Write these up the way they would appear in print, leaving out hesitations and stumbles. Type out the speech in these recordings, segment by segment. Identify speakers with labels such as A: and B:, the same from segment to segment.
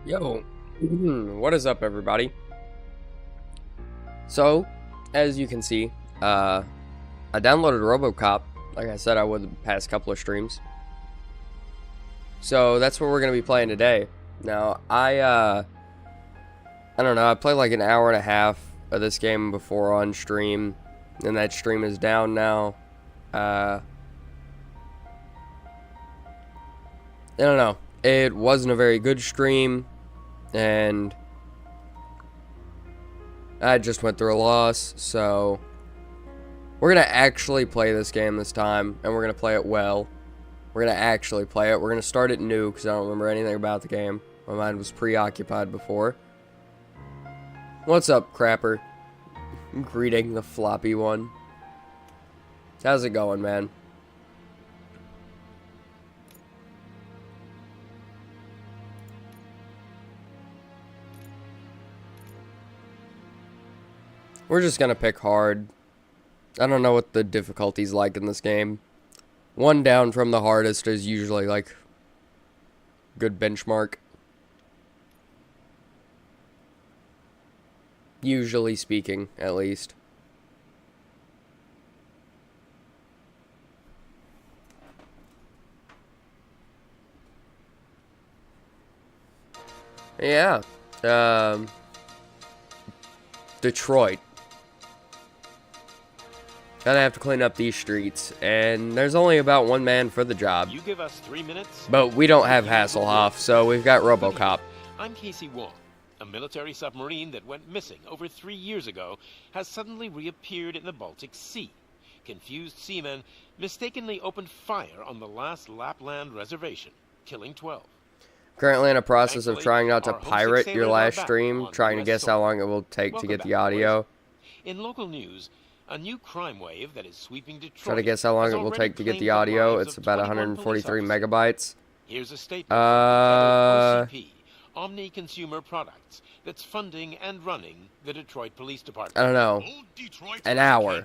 A: Yo, what is up, everybody? So, as you can see, I downloaded Robocop, like I said I would the past couple of streams. So that's what we're gonna be playing today. Now, I don't know, I played like an hour and a half of this game before on stream, and that stream is down now. I don't know. It wasn't a very good stream, and I just went through a loss, so we're going to actually play this game this time, and we're going to play it well. We're going to actually play it. We're going to start it new, because I don't remember anything about the game. My mind was preoccupied before. What's up, Crapper? Greeting the floppy one. How's it going, man? We're just gonna pick hard. I don't know what the difficulty's like in this game. One down from the hardest is usually like good benchmark. Usually speaking, at least. Yeah. Detroit. Gonna have to clean up these streets, and there's only about one man for the job.
B: You give us 3 minutes.
A: But we don't have Hasselhoff, so we've got Robocop.
B: I'm Casey Wong. A military submarine that went missing over 3 years ago has suddenly reappeared in the Baltic Sea. Confused seamen mistakenly opened fire on the last Lapland reservation, killing 12.
A: Currently in a process of trying not to
B: Our
A: pirate
B: homesick
A: your
B: sailors are
A: last
B: back
A: stream,
B: on
A: trying to
B: US
A: guess
B: soil.
A: how long it will take to
B: Welcome
A: get
B: back,
A: the audio.
B: boys. In local news, a new crime wave that is sweeping Detroit.
A: Try to guess how long
B: has
A: it will
B: already
A: take to get
B: claimed
A: the audio.
B: lives
A: It's
B: of
A: about
B: 21 police
A: 143
B: officers.
A: megabytes.
B: Here's a statement from the head of OCP, Omni Consumer Products, that's funding and running the Detroit Police Department.
A: I don't know. An hour.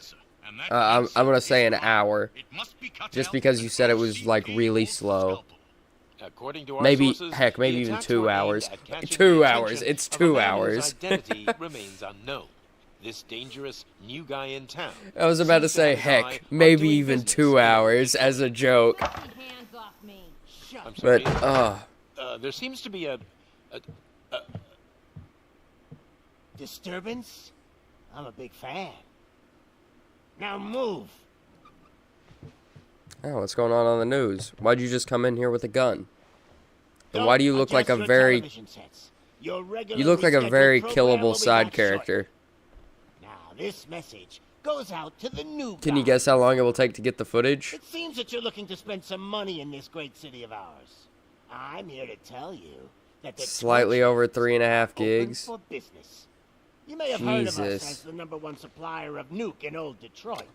A: I'm gonna say an hour. Just because you said it was like really slow.
B: According to our
A: Maybe,
B: sources,
A: heck, maybe
B: the
A: even
B: attacks
A: 2
B: were aimed
A: hours.
B: at catching
A: 2
B: the
A: hours.
B: attention
A: It's
B: of a
A: 2
B: man whose
A: hours.
B: identity remains unknown. This dangerous new guy in town.
A: I was about to
B: seems
A: say,
B: have his eye
A: heck,
B: on
A: maybe
B: doing
A: even
B: business
A: 2
B: in
A: hours as a joke.
C: Hands off me.
B: I'm sorry.
A: But,
B: There seems to be a
D: Disturbance? I'm a big fan. Now move.
A: oh, what's going on the news? Why'd you just come in here with a gun? And
D: Don't
A: why do you look like a
D: adjust your
A: very...
D: television sets. Your
A: You look like a
D: regularly
A: very
D: scheduled program will
A: killable
D: be
A: side
D: back shortly.
A: character.
D: Now this message goes out to the new
A: Can you
D: guy.
A: guess how long it will take to get the footage?
D: It seems that you're looking to spend some money in this great city of ours. I'm here to tell you that the
A: Slightly
D: Detroit
A: over
D: is
A: 3.5
D: open
A: gigs.
D: for business. You may have heard of us
A: Jesus.
D: as the #1 supplier of nuke in old Detroit.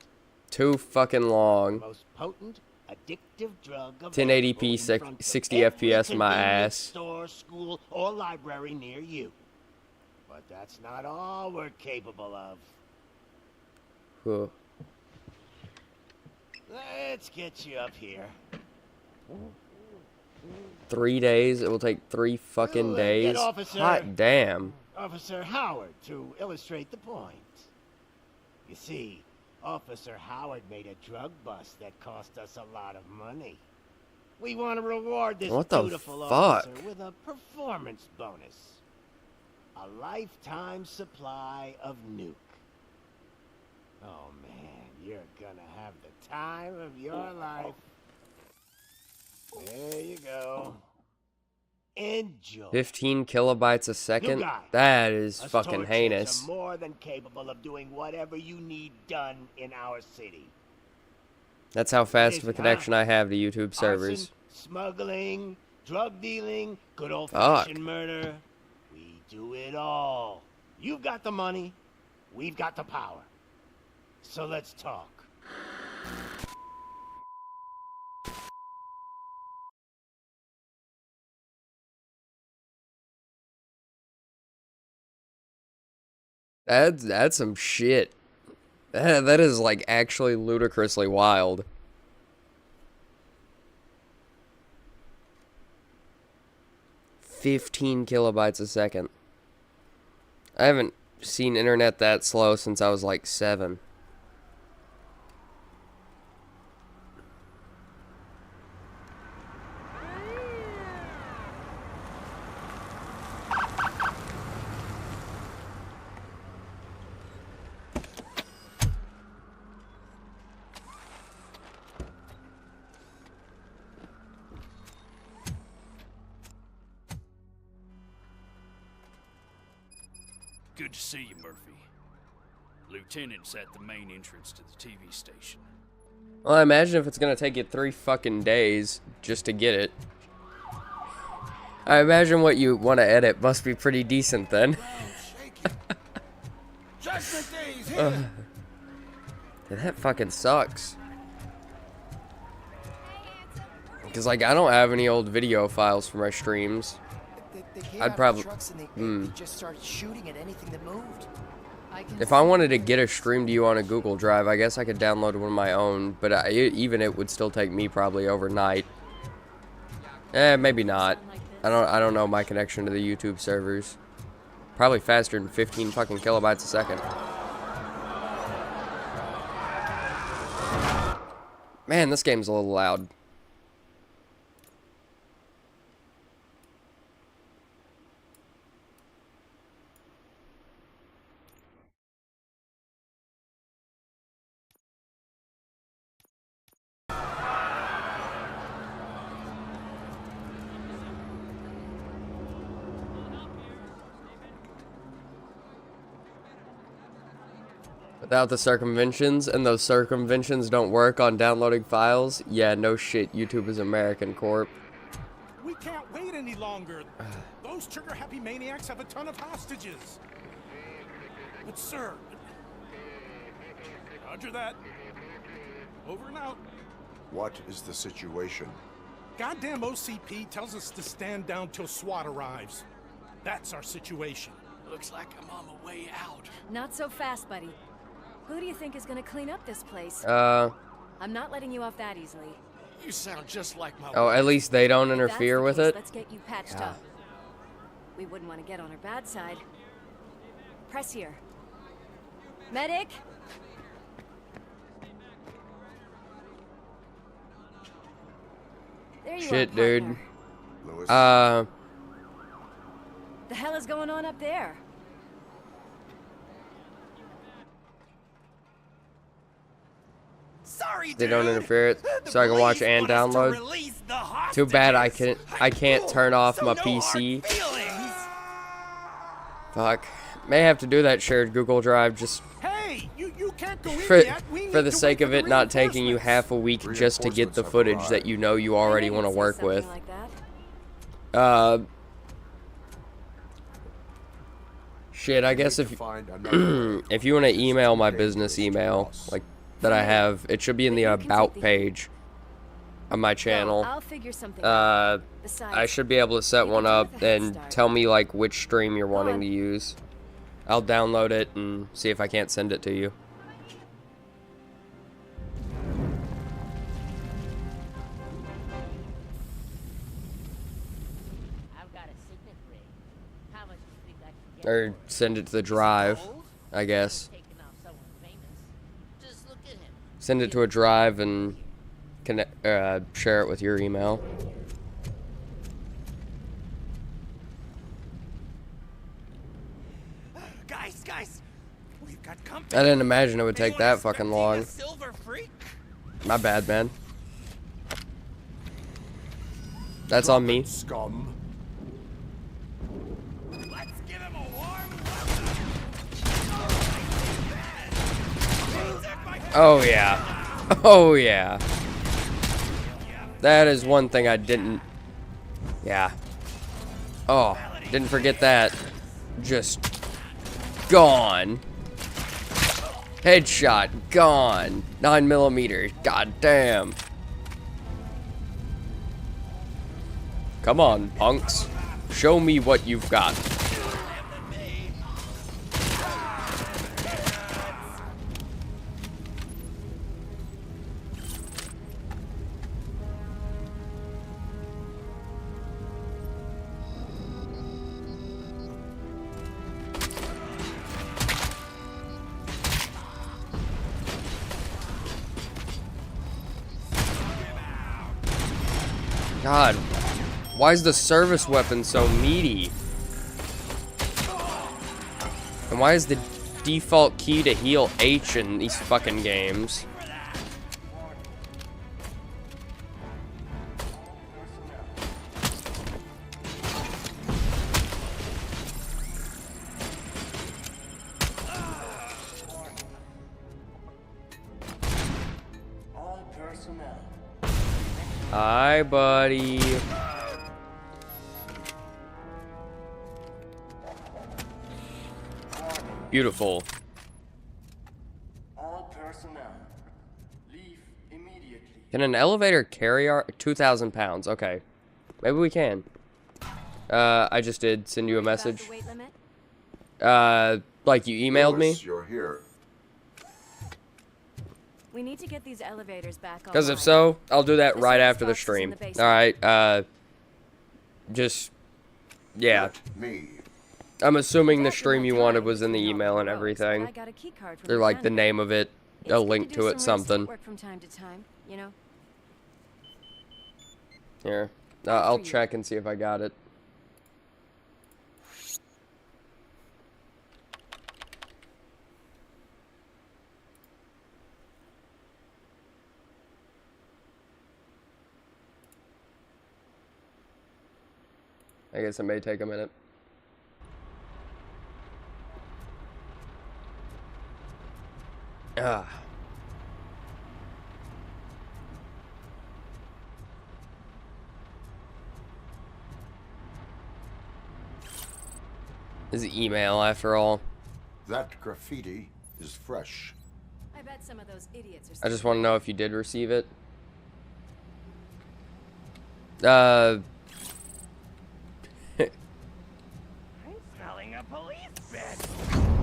A: Too fucking long.
D: Most potent, addictive drug available
A: 1080p
D: in
A: six-
D: front of
A: 60
D: every
A: FPS my
D: convenience
A: ass.
D: store, school, or library near you. But that's not all we're capable of.
A: Whew.
D: Let's get you up here.
A: 3 days? It will take 3 fucking
D: Ooh,
A: days?
D: get officer.
A: Hot damn.
D: Officer Howard, to illustrate the point. You see, Officer Howard made a drug bust that cost us a lot of money. We want to reward this
A: What the
D: beautiful
A: fuck?
D: officer with a performance bonus. A lifetime supply of nuke. Oh man, you're gonna have the time of your life. There you go. Enjoy.
A: 15 kilobytes a second?
D: New guy.
A: That is
D: Us
A: fucking
D: torch
A: heinous.
D: are more than capable of doing whatever you need done in our city.
A: That's how fast
D: Is
A: of a
D: it,
A: connection I have to YouTube servers.
D: Arson, smuggling, drug dealing, good
A: Fuck.
D: old-fashioned murder. We do it all. You've got the money. We've got the power. So let's talk.
A: That's some shit. That is like actually ludicrously wild. 15 kilobytes a second. I haven't seen internet that slow since I was like 7.
C: Good to see you, Murphy. Lieutenant's at the main entrance to the TV station.
A: Well, I imagine if it's gonna take you 3 fucking days just to get it. I imagine what you want to edit must be pretty decent then. Dude, that fucking sucks. Because, like, I don't have any old video files for my streams. I'd probably...
E: just started shooting at anything that moved.
A: If I wanted to get a stream to you on a Google Drive, I guess I could download one of my own, but even it would still take me probably overnight. Maybe not. I don't know my connection to the YouTube servers. Probably faster than 15 fucking kilobytes a second. Man, this game's a little loud. Without the circumventions, and those circumventions don't work on downloading files, yeah, no shit, YouTube is American Corp.
F: We can't wait any longer. Those trigger-happy maniacs have a ton of hostages. But sir... Roger that. Over and out.
G: What is the situation?
F: Goddamn OCP tells us to stand down till SWAT arrives. That's our situation.
C: Looks like I'm on my way out.
H: Not so fast, buddy. Who do you think is gonna clean up this place? I'm not letting you off that easily.
C: You sound just like my
A: Oh,
C: wife.
A: at least they don't
H: If that's
A: interfere
H: the
A: with
H: case,
A: it?
H: Let's get you patched up. We wouldn't want to get on her bad side. Press here. Medic! There you
A: Shit,
H: are,
A: dude.
H: partner.
G: Lewis?
H: The hell is going on up there?
E: Sorry,
A: They don't
E: dude.
A: interfere it,
E: The
A: so I can watch
E: police
A: and
E: want us to
A: download.
E: release the
A: Too bad I
E: hostages.
A: can't turn off
E: So
A: my
E: no
A: PC.
E: hard feelings.
A: Fuck. May have to do that shared Google Drive just
F: Hey, you can't go in
A: for
F: yet. We need
A: the
F: to
A: sake
F: wait
A: of
F: for
A: it
F: the
A: not taking you
F: reinforcements.
A: half a week just to get the
G: Reinforcements have
A: footage
G: arrived.
A: that you know you already want to
H: Say
A: work
H: something
A: with.
H: like that.
A: Shit, I guess
G: Need
A: if
G: to find another way.
A: if you want to email my business email, like that I have, it should be in the
H: You can
A: about
H: take the-
A: page on my channel.
H: I'll figure something out. Besides,
A: I should be able to set
H: you
A: one
H: can do
A: up
H: with a head
A: and
H: start.
A: tell me like which stream you're wanting
H: on.
A: to use. I'll download it and see if I can't send it to you.
I: I've got a signet ring. How much do you think I can get?
A: Or send it to the drive, I guess.
I: Taking off someone famous. Just look at him.
A: Send it to a drive and connect, share it with your email.
E: Guys, we've got company.
A: I didn't imagine it would
E: They
A: take
E: want
A: that
E: us
A: fucking
E: to
A: long.
E: be a silver freak?
A: My bad, man. That's on me.
G: Scum.
E: Let's give him a warm welcome.
A: Oh yeah. Oh yeah. That is one thing I didn't. Yeah. Oh, didn't forget that. Just gone. Headshot gone. 9mm. God damn. Come on, punks. Show me what you've got. God, why is the service weapon so meaty? And why is the default key to heal H in these fucking games? Hi, buddy. Beautiful.
J: All personnel, leave immediately.
A: Can an elevator carry our 2,000 pounds? Okay, maybe we can. I just did send you a message.
H: Weight limit?
A: Like you emailed me?
G: Lewis, you're here.
H: We need to get these elevators back on.
A: Because if so, I'll do that
H: This
A: right
H: one
A: after the
H: box is in
A: stream.
H: the basement.
A: Alright, just, yeah.
G: Let me.
A: I'm assuming the
H: That
A: stream you
H: little
A: wanted
H: tile
A: was in the
H: isn't all
A: email and
H: gross, but
A: everything.
H: I got a key card from
A: Or
H: the
A: like the
H: janitor.
A: name of it,
H: It's
A: a
H: good
A: link
H: do
A: to it,
H: some real estate
A: something.
H: work from time to time, you know?
A: Here, I'll check and see if I got it. I guess it may take a minute. Ah. This is email after all.
G: That graffiti is fresh.
H: I bet some of those idiots are
A: I just want to know if you did receive it.
E: I'm smelling a police bed.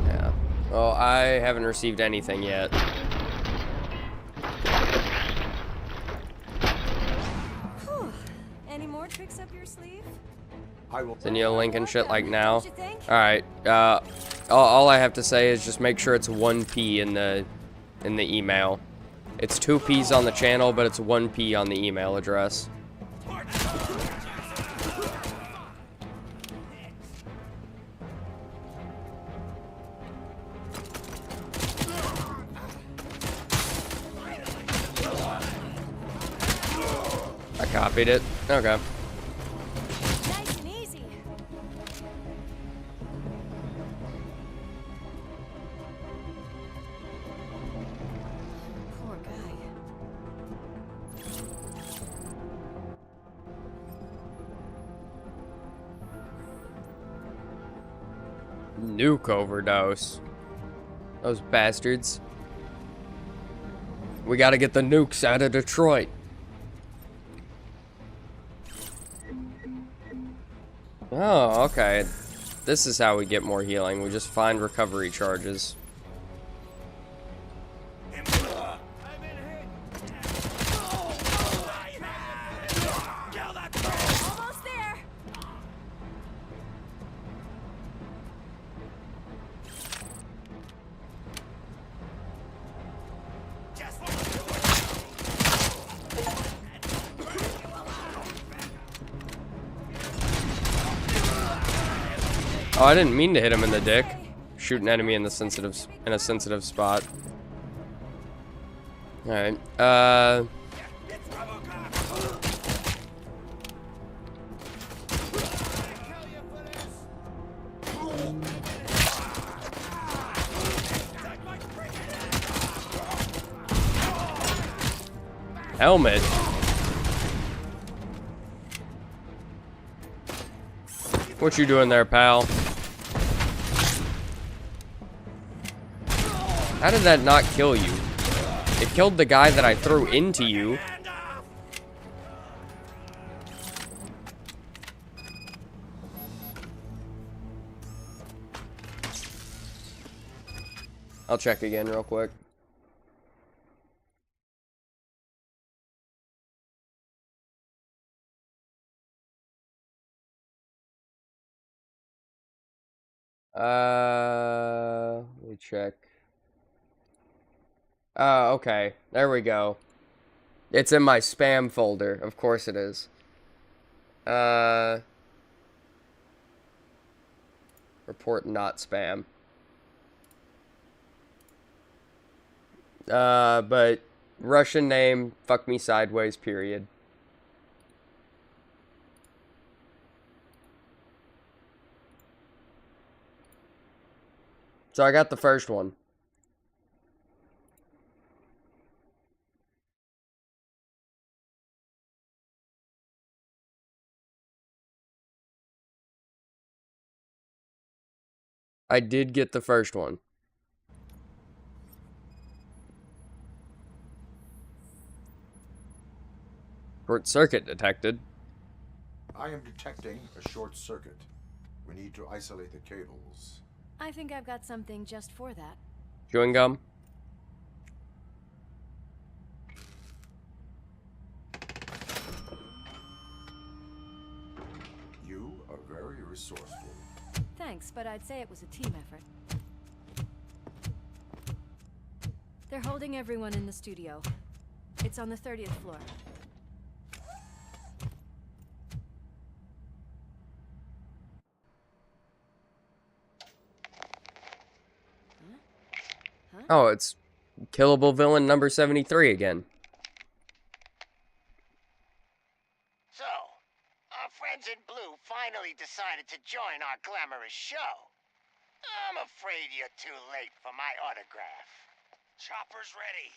A: Yeah. Well, I haven't received anything yet.
H: Whew. Any more tricks up your sleeve?
G: I will.
A: Send you a link and shit like now.
H: Don't you think?
A: Alright, all I have to say is just make sure it's 1P in the email. It's 2 P's on the channel, but it's 1 P on the email address. I copied it. Okay.
H: Nice and easy. Poor guy.
A: Nuke overdose. Those bastards. We gotta get the nukes out of Detroit. Oh, okay. This is how we get more healing. We just find recovery charges.
H: Almost there.
A: Oh, I didn't mean to hit him in the dick. Shoot an enemy in a sensitive spot. All right.
E: It's Robocop.
A: Helmet. What you doing there, pal? How did that not kill you? It killed the guy that I threw into you. I'll check again real quick. Let me check. Okay. There we go. It's in my spam folder. Of course it is. Report not spam. But Russian name, fuck me sideways, period. So I got the first one. I did get the first one. Short circuit detected.
G: I am detecting a short circuit. We need to isolate the cables.
H: I think I've got something just for that.
A: Chewing gum.
G: You are very resourceful.
H: Thanks, but I'd say it was a team effort. They're holding everyone in the studio. It's on the 30th floor.
A: Oh, it's killable villain number 73 again.
D: So, our friends in blue finally decided to join our glamorous show. I'm afraid you're too late for my autograph. Chopper's ready.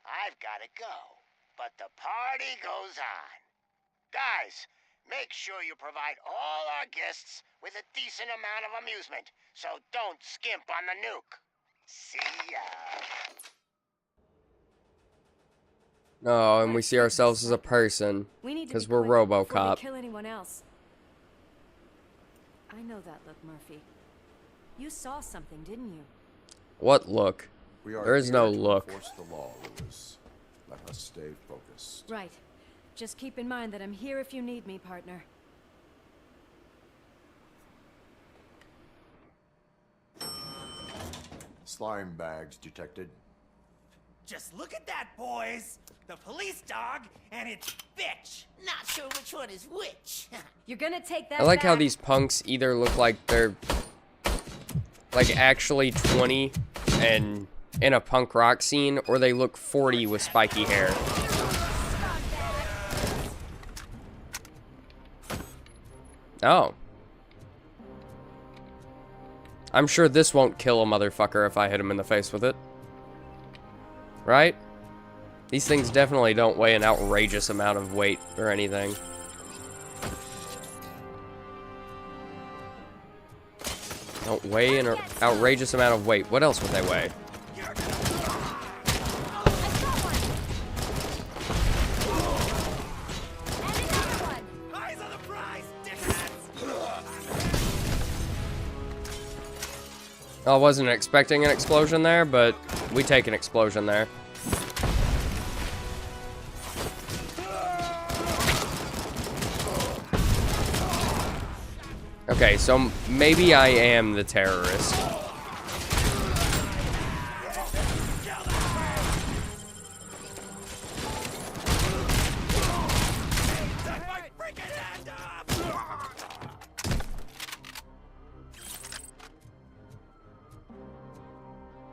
D: I've got to go, but the party goes on. Guys, make sure you provide all our guests with a decent amount of amusement, so don't skimp on the nuke. See ya.
A: Oh, and we see ourselves as a person. Because we're Robocop.
H: Kill anyone else. I know that look, Murphy. You saw something, didn't you?
A: What look? There is no look.
G: Enforce the law, Lewis. Let us stay focused.
H: Right. Just keep in mind that I'm here if you need me, partner.
G: Slime bags detected.
E: Just look at that, boys! The police dog and its bitch! Not sure which one is which.
H: You're gonna take that
A: I like how
H: back.
A: these punks either look like they're like actually 20 and in a punk rock scene, or they look 40 with spiky hair. Oh. I'm sure this won't kill a motherfucker if I hit him in the face with it. Right? These things definitely don't weigh an outrageous amount of weight or anything. Don't weigh an outrageous amount of weight. What else would they weigh? I wasn't expecting an explosion there, but we take an explosion there. Okay, so maybe I am the terrorist.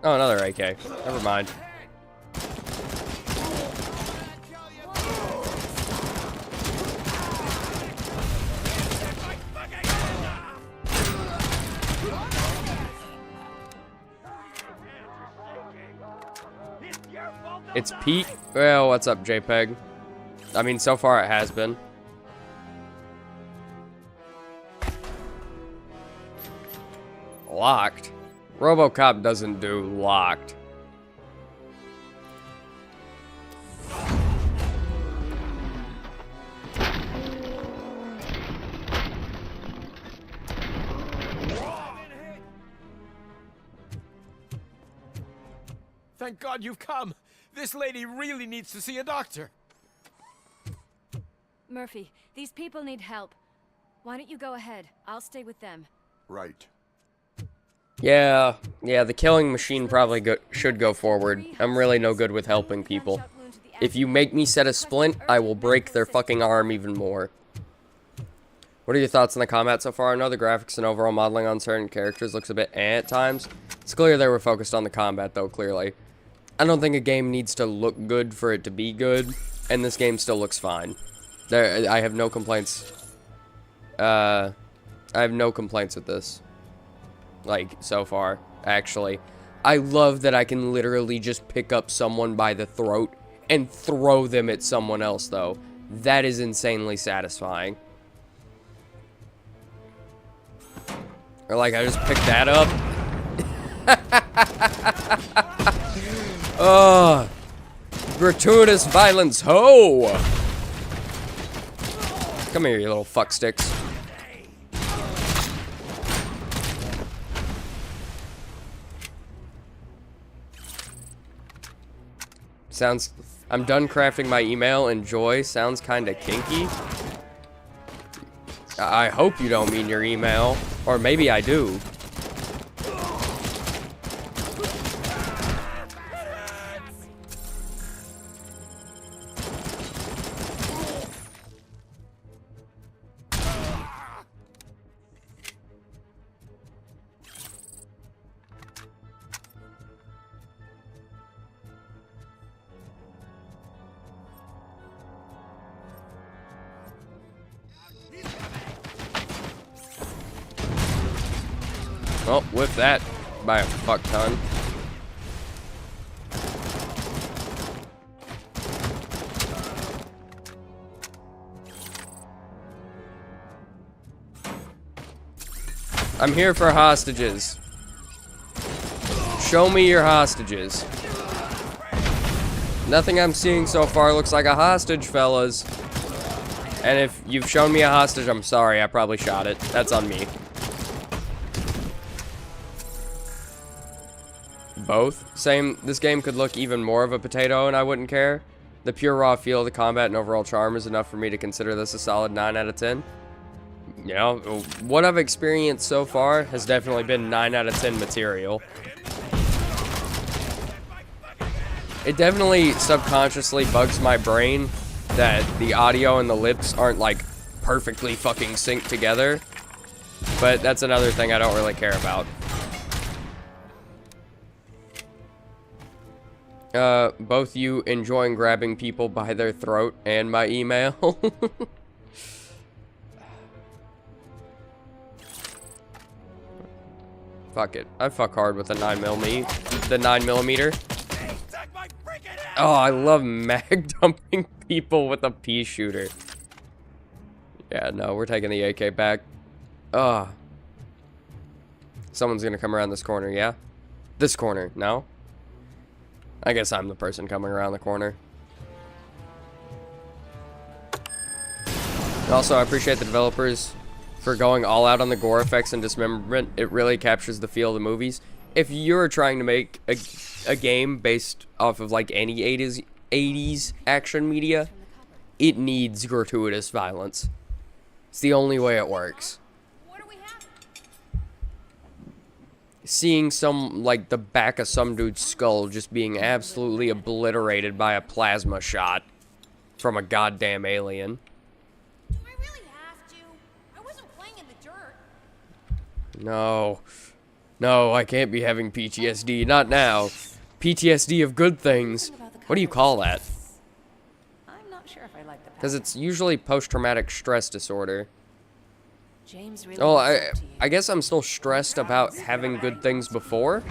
A: Oh, another AK. Never mind. It's Pete. Well, what's up, JPEG? I mean, so far it has been. Locked? Robocop doesn't do locked.
F: Thank God you've come. This lady really needs to see a doctor.
H: Murphy, these people need help. Why don't you go ahead? I'll stay with them.
G: Right.
A: Yeah, the killing machine probably should go forward. I'm really no good with helping people. If you make me set a splint, I will break their fucking arm even more. What are your thoughts on the combat so far? I know the graphics and overall modeling on certain characters looks a bit at times. It's clear they were focused on the combat, though, clearly. I don't think a game needs to look good for it to be good, and this game still looks fine. I have no complaints. I have no complaints with this. Like, so far, actually. I love that I can literally just pick up someone by the throat and throw them at someone else, though. That is insanely satisfying. Or like, I just picked that up. Oh, gratuitous violence, ho! Come here, you little fucksticks. Sounds... I'm done crafting my email. Enjoy. Sounds kinda kinky. I hope you don't mean your email. Or maybe I do. Well, with that by a fuck ton. I'm here for hostages. Show me your hostages. Nothing I'm seeing so far looks like a hostage, fellas. And if you've shown me a hostage, I'm sorry, I probably shot it. That's on me. Both. Same, this game could look even more of a potato and I wouldn't care. The pure raw feel of the combat and overall charm is enough for me to consider this a solid 9 out of 10. You know, what I've experienced so far has definitely been 9 out of 10 material. It definitely subconsciously bugs my brain that the audio and the lips aren't like perfectly fucking synced together. But that's another thing I don't really care about. Both you enjoying grabbing people by their throat and my email. Fuck it. I fuck hard with the 9mm. The 9mm. Oh, I love mag dumping people with a pea shooter. Yeah, no, we're taking the AK back. Ugh. Someone's gonna come around this corner, yeah? This corner, no? I guess I'm the person coming around the corner. Also, I appreciate the developers for going all out on the gore effects and dismemberment. It really captures the feel of the movies. If you're trying to make a game based off of like any 80s action media, it needs gratuitous violence. It's the only way it works. Seeing some, like, the back of some dude's skull just being absolutely obliterated by a plasma shot from a goddamn alien.
H: Do I really have to? I wasn't playing in the dirt.
A: No. No, I can't be having PTSD. Not now. PTSD of good things. What do you call that?
H: I'm not sure if I like the
A: Because it's usually post-traumatic stress disorder.
H: James really
A: Oh, I guess I'm still stressed about having good things before.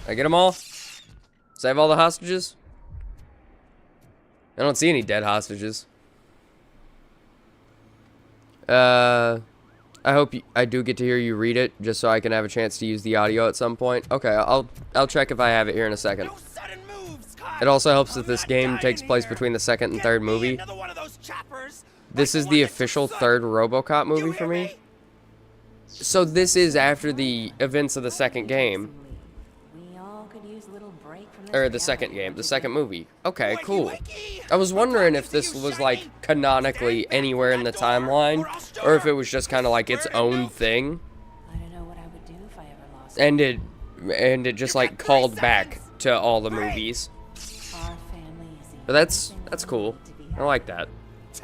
A: I get them all? Save all the hostages? I don't see any dead hostages. I hope I do get to hear you read it, just so I can have a chance to use the audio at some point. Okay, I'll check if I have it here in a second. It also helps that this game takes place between the second and third movie. This is the official third Robocop movie for me. So this is after the events of the second game.
H: We all could use little break from this
A: Or the second
H: reality,
A: game, the
H: don't you
A: second
H: think?
A: movie. Okay,
D: Wakey,
A: cool.
D: wakey!
A: I was wondering if
D: Talking to
A: this
D: you,
A: was like
D: Shiny.
A: canonically
D: Stand back
A: anywhere
D: from
A: in the
D: that door,
A: timeline,
D: or I'll
A: or if
D: start.
A: it was just kind of like its
D: Swear to
A: own
D: Nuke.
A: thing,
H: I don't know what I would do if I ever lost
A: and it just
D: You
A: like
D: got 3
A: called back
D: seconds.
A: to all the
D: 3.
A: movies.
H: our family is the
A: But that's
H: only thing
A: cool.
H: we need to be
A: I like that.
D: 2.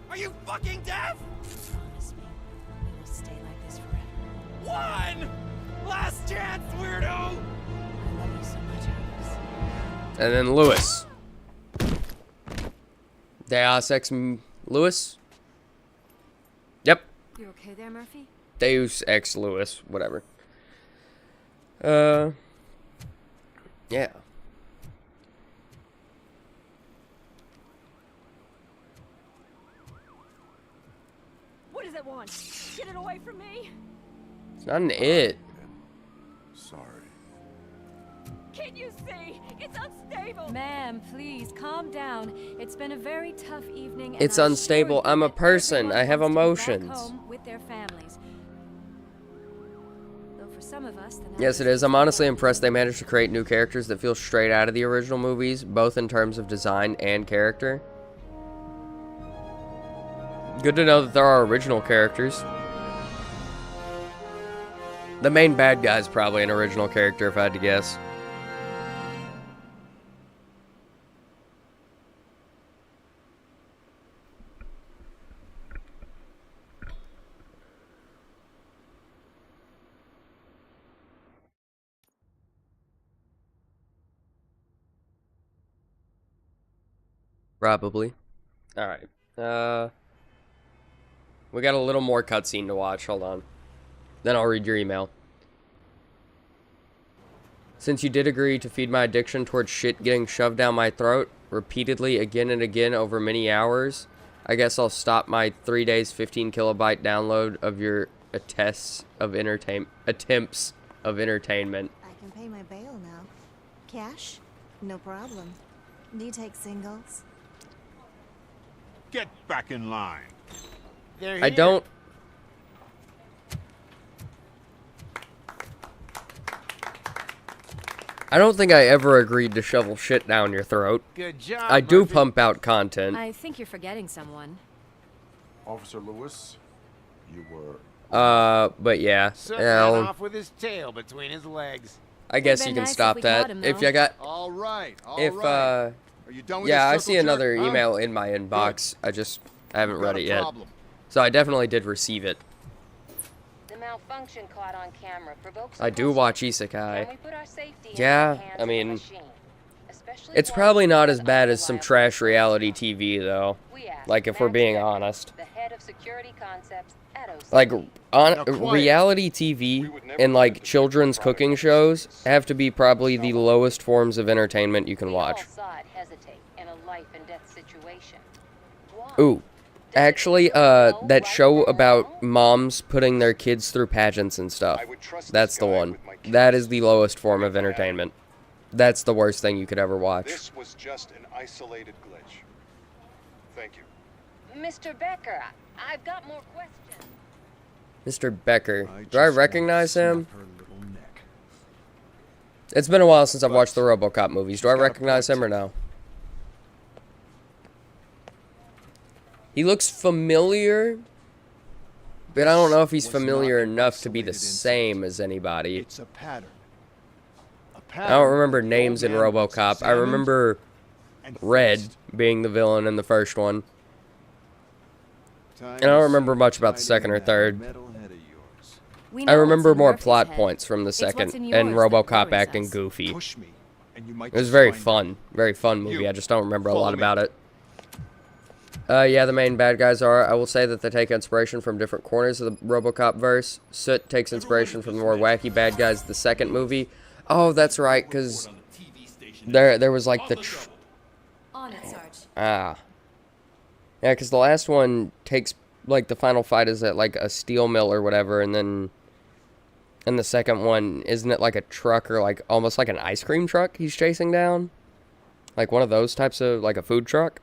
D: Are you fucking deaf?
H: Promise me, we will stay like this forever.
D: 1. Last chance, weirdo.
H: I love you so much, Iris.
A: And then Lewis. Deus Ex Lewis? Yep.
H: You okay there, Murphy?
A: Deus Ex Lewis, whatever. Yeah.
H: What does it want? Get it away from me!
A: It's not an it.
G: Sorry.
H: Can you see? It's unstable! Ma'am, please, calm down. It's been a very tough evening, and
A: It's
H: I assure
A: unstable.
H: you
A: I'm a
H: that
A: person.
H: everyone
A: I have
H: wants to be back
A: emotions.
H: home with their families. Though for some of us, the night
A: Yes, it is. I'm honestly impressed they managed to create new characters that feel straight out of the original movies, both in terms of design and character. Good to know that there are original characters. The main bad guy's probably an original character if I had to guess. Probably. Alright. We got a little more cutscene to watch. Hold on. Then I'll read your email. Since you did agree to feed my addiction towards shit getting shoved down my throat repeatedly again and again over many hours, I guess I'll stop my 3 days 15 kilobyte download of your attempts of entertainment.
K: I can pay my bail now. Cash? No problem. Do you take singles?
F: Get back in line.
D: They're
A: I
D: here.
A: don't. I don't think I ever agreed to shovel shit down your throat.
D: Good job.
A: I do
D: Murphy.
A: pump out content.
H: I think you're forgetting someone.
G: Officer Lewis, you were.
A: But yeah.
D: Soot
A: Yeah,
D: ran off with his tail between his legs.
A: I guess
H: been
A: you can
H: nice if
A: stop
H: we
A: that.
H: caught him,
A: If
H: though.
A: you got.
J: All right, all
A: If,
J: right. Are you done with
A: Yeah, I
J: this
A: see
J: circle
A: another
J: jerk, huh?
A: email in my inbox. I haven't
J: We've
A: read
J: got
A: it
J: a
A: yet.
J: problem.
A: So I definitely did receive it.
I: The malfunction caught on camera provokes
A: I do watch Isekai.
I: Can we put our safety in
A: Yeah,
I: the hands
A: I
I: of the
A: mean,
I: machine? Especially
A: It's
I: one
A: probably not
I: with
A: as bad as some
I: unreliable
A: trash
I: sources.
A: reality TV, though.
I: We asked
A: Like, if we're
I: Max
A: being
I: Becker,
A: honest.
I: the head of security concepts at OCD.
A: Like, on
J: Now, quiet.
A: reality TV and, like, children's cooking shows have to be probably the lowest forms of entertainment you can
I: We all
A: watch.
I: saw it hesitate in a life and death situation. Why?
A: Ooh.
I: Does it
A: Actually,
I: feel low
A: that
I: right
A: show
I: now?
A: about moms putting their kids through pageants and stuff. That's the one. That is the lowest form of entertainment. That's the worst thing you could ever watch.
L: This was just an isolated glitch. Thank you.
I: Mr. Becker, I've got more questions.
A: Mr. Becker. Do I
G: just want to
A: recognize him?
G: snap her little neck.
A: It's been a while since I've watched the Robocop movies. Do I
G: She's got a
A: recognize
G: point.
A: him or no? He looks familiar, but I don't know if he's
G: Was
A: familiar
G: not an
A: enough to be the
G: isolated
A: same
G: incident.
A: as anybody.
G: It's a pattern. A
A: I
G: pattern
A: don't remember
G: that the old
A: names in
G: man once
A: Robocop. I
G: examined
A: remember
G: and
A: Red
G: fixed.
A: being the villain in the first one.
G: Time
A: And I don't
G: is
A: remember much about the
G: hiding
A: second or
G: in that
A: third.
G: metal head of yours.
H: We
A: I
H: know what's
A: remember
H: in
A: more
H: Murphy's
A: plot
H: head.
A: points from the
H: It's what's
A: second,
H: in
A: and
H: yours that
A: RoboCop
H: worries
A: acting
H: us.
A: goofy.
G: Push me, and you might
A: It was
G: just
A: very
G: find
A: fun. Very fun movie.
G: You,
A: I just don't remember a
G: follow
A: lot
G: me.
A: about it. Yeah, the main bad guys are. I will say that they take inspiration from different corners of the RoboCop verse. Soot takes inspiration from the more wacky bad guys of the second movie. Oh, that's right, because there was like the...
H: On it, Sarge.
A: Yeah, because the last one takes... Like, the final fight is at, like, a steel mill or whatever, and then... And the second one, isn't it like a truck or, like, almost like an ice cream truck he's chasing down? Like, one of those types of... Like, a food truck?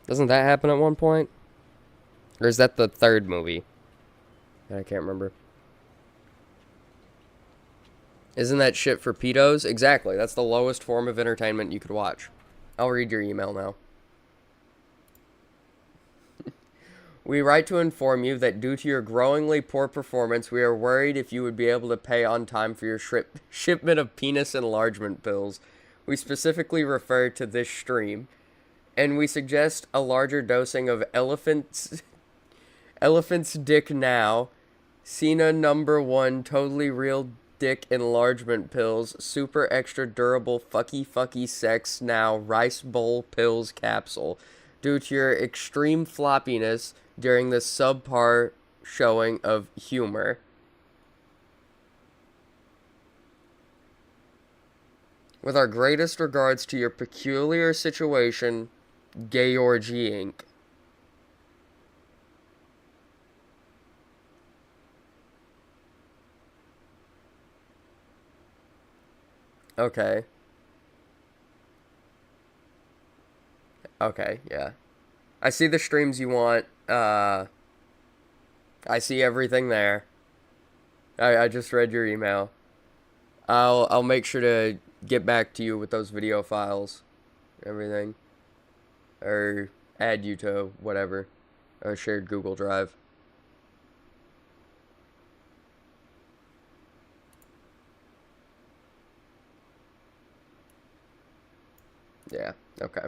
A: Doesn't that happen at one point? Or is that the third movie? I can't remember. Isn't that shit for pedos? Exactly. That's the lowest form of entertainment you could watch. I'll read your email now. We write to inform you that due to your growingly poor performance, we are worried if you would be able to pay on time for your shipment of penis enlargement pills. We specifically refer to this stream, and we suggest a larger dosing of elephant's dick now, Cena #1 totally real dick enlargement pills, super extra durable fucky sex now rice bowl pills capsule. Due to your extreme floppiness during the subpar showing of humor. With our greatest regards to your peculiar situation, Georgie Inc. Okay. Okay, yeah. I see the streams you want. I see everything there. I just read your email. I'll make sure to get back to you with those video files. Everything. Or add you to whatever. A shared Google Drive. Yeah, okay.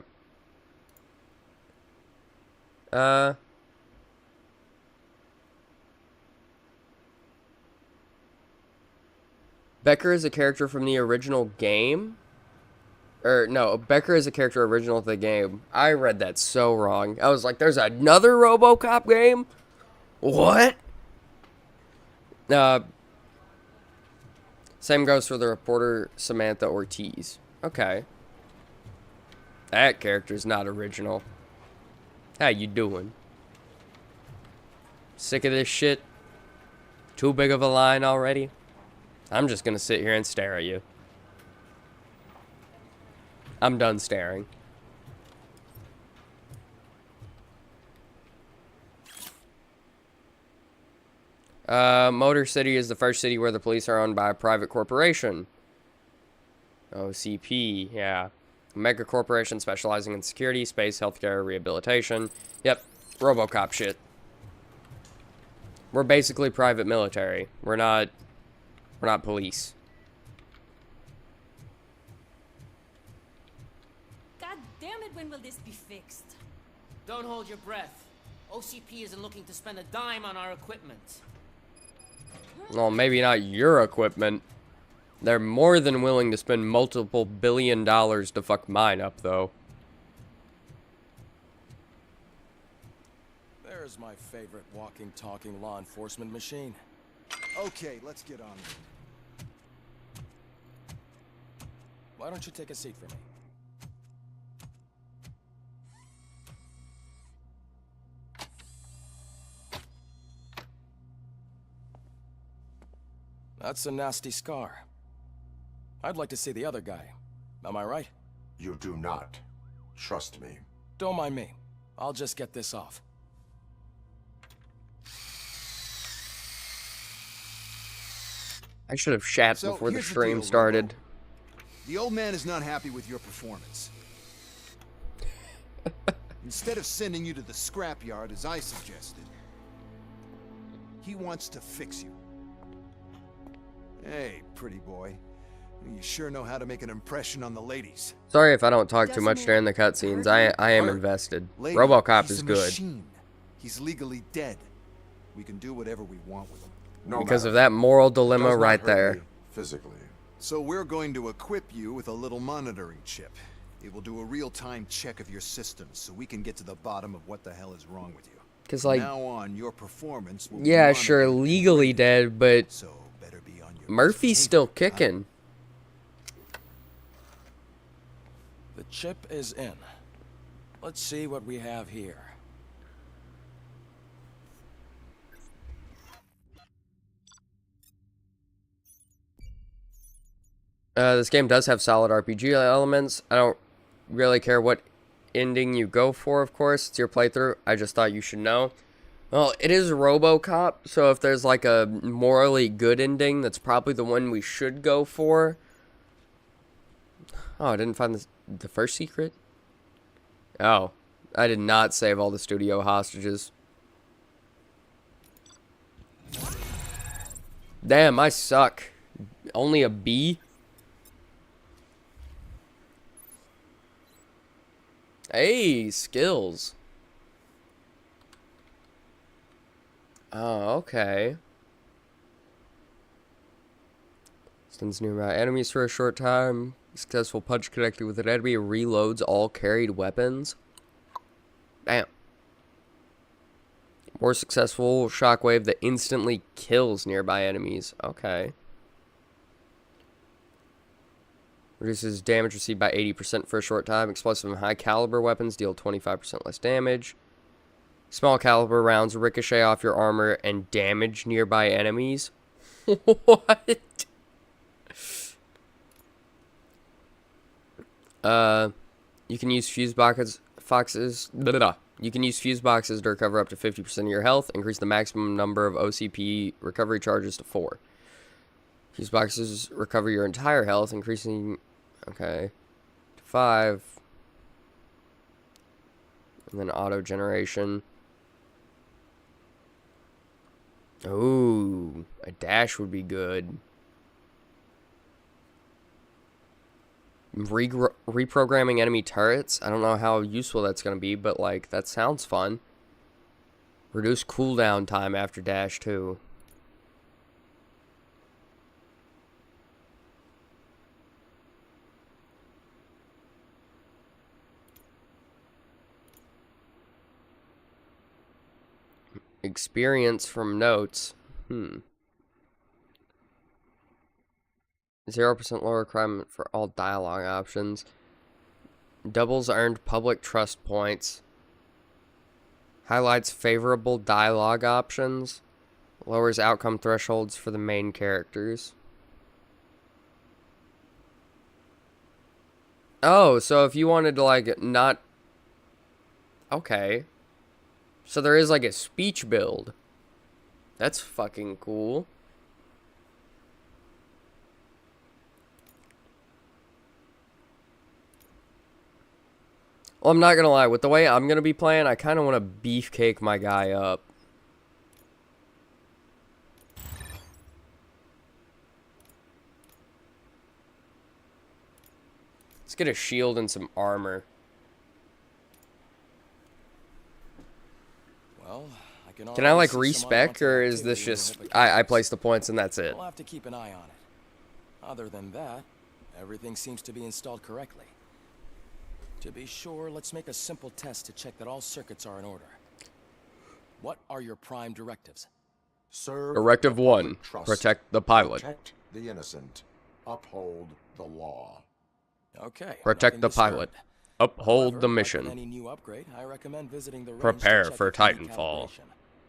A: Becker is a character from the original game? Or, no, Becker is a character original to the game. I read that so wrong. I was like, there's another Robocop game? What? Same goes for the reporter Samantha Ortiz. Okay. That character's not original. How you doing? Sick of this shit? Too big of a line already? I'm just gonna sit here and stare at you. I'm done staring. Motor City is the first city where the police are owned by a private corporation. OCP, yeah. A mega corporation specializing in security, space, healthcare, rehabilitation. Yep, Robocop shit. We're basically private military. We're not police.
I: God damn it, when will this be fixed?
E: Don't hold your breath. OCP isn't looking to spend a dime on our equipment.
A: Well, maybe not your equipment. They're more than willing to spend multiple $billion to fuck mine up, though.
M: There's my favorite walking, talking law enforcement machine.
J: Okay, let's get on with it.
M: Why don't you take a seat for me? That's a nasty scar. I'd like to see the other guy. Am I right?
G: You do not. Trust me.
M: Don't mind me. I'll just get this off.
A: I should have shat
J: So,
A: before the
J: here's the
A: stream
J: deal,
A: started.
J: Robo. The old man is not happy with your performance. Instead of sending you to the scrapyard as I suggested, he wants to fix you. Hey, pretty boy. You sure know how to make an impression on the ladies.
A: Sorry if I don't talk too much during the cutscenes. I am invested.
J: Lady,
A: Robocop
J: he's
A: is
J: a
A: good.
J: machine. He's legally dead. We can do whatever we want with him.
G: No
A: Because
G: matter.
A: of that moral
G: It
A: dilemma
G: does not
A: right
G: hurt
A: there.
G: me physically.
J: So we're going to equip you with a little monitoring chip. It will do a real-time check of your systems so we can get to the bottom of what the hell is wrong with you.
A: Because, like,
J: From now on, your performance will be
A: yeah, sure,
J: monitored.
A: legally dead, but
J: So better be on your
A: Murphy's
J: best
A: still
J: behavior, huh?
A: kicking.
M: The chip is in. Let's see what we have here.
A: This game does have solid RPG elements. I don't really care what ending you go for, of course. It's your playthrough. I just thought you should know. Well, it is Robocop, so if there's like a morally good ending, that's probably the one we should go for. Oh, I didn't find the first secret? Oh, I did not save all the studio hostages. Damn, I suck. Only a B? Hey, skills. Oh, okay. Stuns nearby enemies for a short time. Successful punch connected with an enemy reloads all carried weapons. Damn. More successful shockwave that instantly kills nearby enemies. Okay. Reduces damage received by 80% for a short time. Explosive and high caliber weapons deal 25% less damage. Small caliber rounds ricochet off your armor and damage nearby enemies. What? You can use fuse boxes. You can use fuse boxes to recover up to 50% of your health. Increase the maximum number of OCP recovery charges to 4. Fuse boxes recover your entire health, increasing, okay, to 5. And then auto generation. Ooh, a dash would be good. Reprogramming enemy turrets. I don't know how useful that's going to be, but like that sounds fun. Reduce cooldown time after dash too. Experience from notes. 0% lower crime for all dialogue options. Doubles earned public trust points. Highlights favorable dialogue options. Lowers outcome thresholds for the main characters. Oh, so if you wanted to like not... Okay. So there is like a speech build. That's fucking cool. Well, I'm not gonna lie. With the way I'm gonna be playing, I kind of want to beefcake my guy up. Let's get a shield and some armor.
M: Well,
A: Can I like respec, or is this just I place the points and that's it?
M: We'll have to keep an eye on it. Other than that, everything seems to be installed correctly. To be sure, let's make a simple test to check that all circuits are in order. What are your prime directives?
G: Serve
A: Directive
G: the
A: 1.
G: public trust.
A: Protect the pilot.
G: Protect the innocent. Uphold the law.
M: Okay.
A: Protect the pilot. Uphold
M: However,
A: the
M: like with
A: mission.
M: any new upgrade, I recommend visiting the range
A: Prepare
M: to check
A: for
M: its main
A: Titanfall.
M: calibration.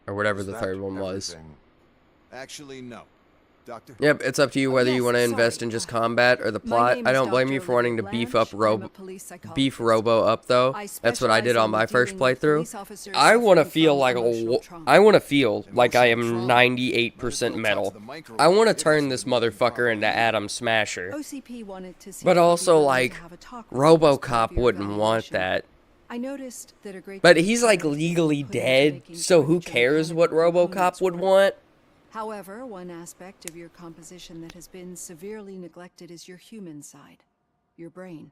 A: Or whatever
G: Is
A: the
G: that
A: third one was.
G: everything?
J: Actually, no. Doctor?
A: Yep, it's up to you whether you want to invest in just combat or the plot. I don't blame you for wanting to beef up Robo up though. That's what I did on my first playthrough. I want to feel like I am 98% metal. I want to turn this motherfucker into Atom Smasher. But also like Robocop wouldn't want that. But he's like legally dead, so who cares what Robocop would want?
N: However, one aspect of your composition that has been severely neglected is your human side, your brain.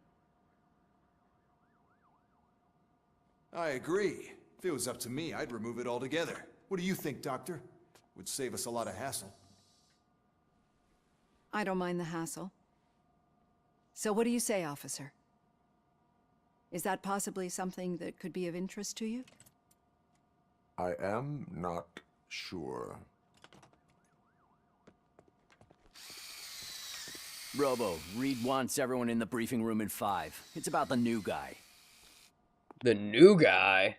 J: I agree. If it was up to me, I'd remove it altogether. What do you think, Doctor? Would save us a lot of hassle.
N: I don't mind the hassle. So what do you say, officer? Is that possibly something that could be of interest to you?
G: I am not sure.
O: Robo, Reed wants everyone in the briefing room in 5. It's about the new guy.
A: The new guy?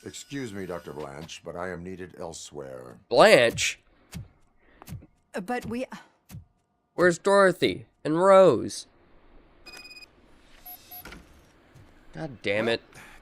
G: Excuse me, Dr. Blanche, but I am needed elsewhere.
A: Blanche?
N: But we...
A: Where's Dorothy and Rose? God damn it.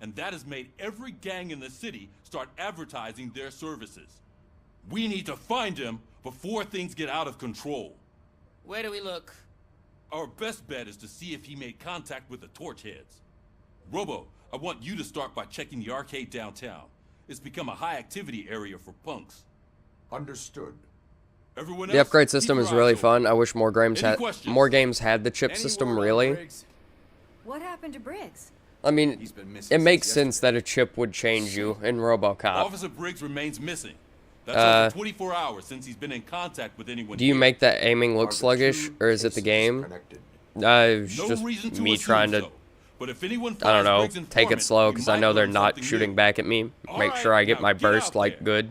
P: and that has made every gang in the city start advertising their services. We need to find him before things get out of control.
I: Where do we look?
P: Our best bet is to see if he made contact with the Torchheads. Robo, I want you to start by checking the arcade downtown. It's become a high-activity area for punks.
G: Understood.
P: Everyone
A: The
P: else,
A: upgrade
P: keep
A: system
P: your
A: is
P: eyes
A: really
P: open.
A: fun. I wish more games
P: Any
A: had
P: questions?
A: the chip
Q: Any
A: system.
Q: word on
A: Really,
Q: Briggs?
N: What happened to Briggs?
A: I mean,
J: He's been missing
A: it makes
J: since
A: sense that a chip would change you in RoboCop.
P: Officer Briggs remains missing. That's over 24 hours since he's been in contact with anyone.
A: Do you
P: here.
A: make that aiming look sluggish, or is it the game? It's
P: No
A: just
P: reason to
A: me
P: assume
A: trying to,
P: so. But if anyone
A: I don't
P: finds
A: know,
P: Briggs'
A: take it
P: informant,
A: slow
P: we
A: because I
P: might
A: know they're
P: learn
A: not
P: something
A: shooting
P: new.
A: back at me.
P: All
A: Make
P: right,
A: sure I get
P: now
A: my
P: get out
A: burst like
P: there.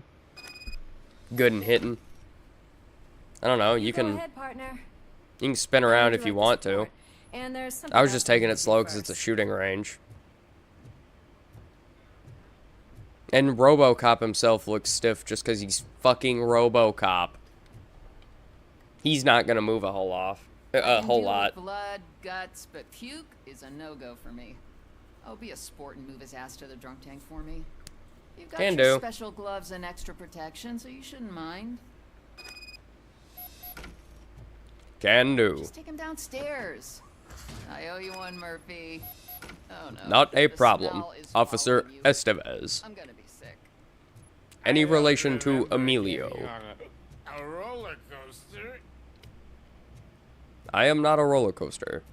A: good and hitting. I don't know. You
H: Go
A: can
H: ahead, partner.
A: you can spin around if you
H: Direct
A: want to.
H: support. And there's something
A: I was
H: else
A: just
H: I
A: taking
H: need
A: it
H: to
A: slow
H: do
A: because it's a
H: first.
A: shooting range. And Robocop himself looks stiff just because he's fucking Robocop. He's not gonna move a whole lot. A whole lot.
R: Blood, guts, but puke is a no-go for me. Oh, be a sport and move his ass to the drunk tank for me. You've got
A: Can
R: your
A: do.
R: special gloves and extra protection, so you shouldn't mind.
A: Can do.
R: Just take him downstairs. I owe you one, Murphy. Oh no.
A: Not a
R: the
A: problem,
R: smell is
A: Officer
R: following you.
A: Estevez.
R: I'm gonna be sick.
A: Any relation to Emilio?
F: A roller coaster?
A: I am not a roller coaster.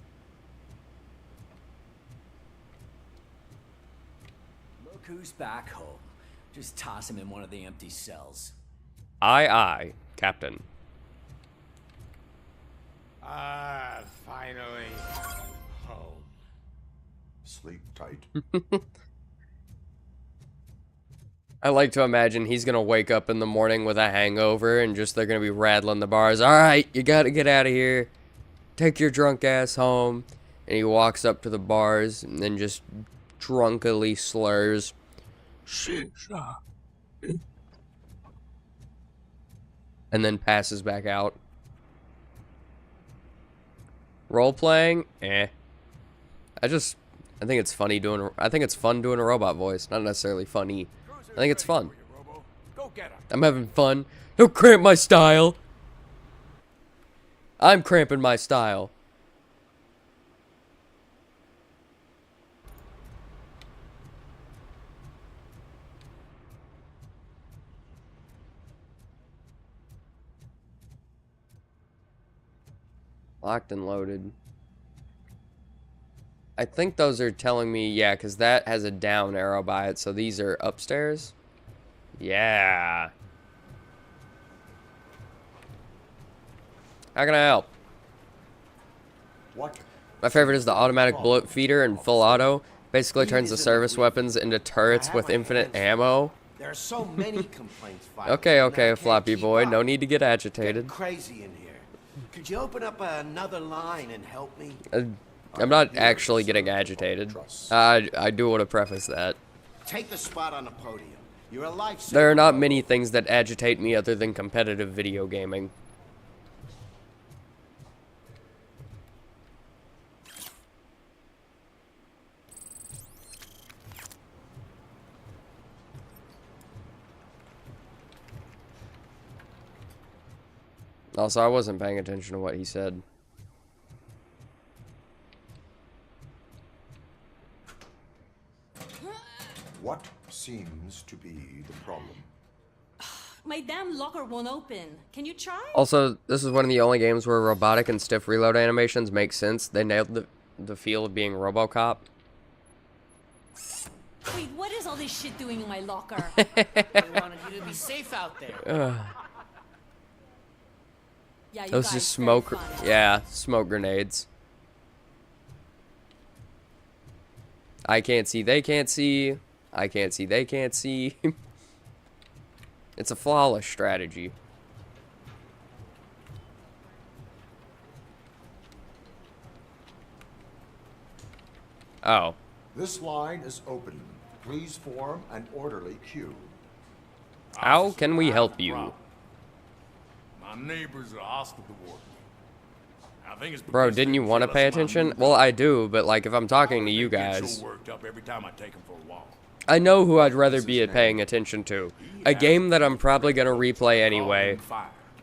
O: Look who's back home. Just toss him in one of the empty cells.
A: Aye, Captain.
D: Ah, finally. Home.
G: Sleep tight.
A: I like to imagine he's gonna wake up in the morning with a hangover and just they're gonna be rattling the bars. Alright, you gotta get out of here. Take your drunk ass home. And he walks up to the bars and then just drunkily slurs. Shisha. And then passes back out. Role playing? Eh. I think it's funny doing. I think it's fun doing a robot voice. Not necessarily funny. I think it's fun.
F: Go get him.
A: I'm having fun. Don't cramp my style. I'm cramping my style. Locked and loaded. I think those are telling me, yeah, because that has a down arrow by it, so these are upstairs. Yeah. How can I help?
G: What?
A: My favorite is the automatic bullet feeder and full auto. Basically turns the service weapons into turrets with infinite ammo.
D: There are so many complaints filed.
A: Okay,
D: and I can't
A: floppy
D: keep
A: boy.
D: up.
A: No need to get agitated.
D: Crazy in here. Could you open up another line and help me?
A: I'm not actually getting agitated. I do want to preface that.
D: Take the spot on the podium. You're a lifesaver.
A: There are not many things that agitate me other than competitive video gaming. Also, I wasn't paying attention to what he said.
G: What seems to be the problem?
S: My damn locker won't open. Can you try?
A: Also, this is one of the only games where robotic and stiff reload animations make sense. They nailed the feel of being Robocop.
S: Wait, what is all this shit doing in my locker?
E: I wanted you to be safe out there.
S: Yeah, you
A: Those
S: guys,
A: just
S: very
A: smoke.
S: funny.
A: Yeah, smoke grenades. I can't see, they can't see. I can't see, they can't see. It's a flawless strategy. Oh.
G: This line is open. Please form an orderly queue.
A: How can we help you?
P: My neighbors are hostile toward me.
C: I think it's
A: Bro, didn't you want to pay attention? Well, I do, but like if I'm talking to you
C: get
A: guys,
C: so worked up every time I take him for a walk.
A: I know who I'd rather be paying attention to. A game that I'm probably gonna replay anyway.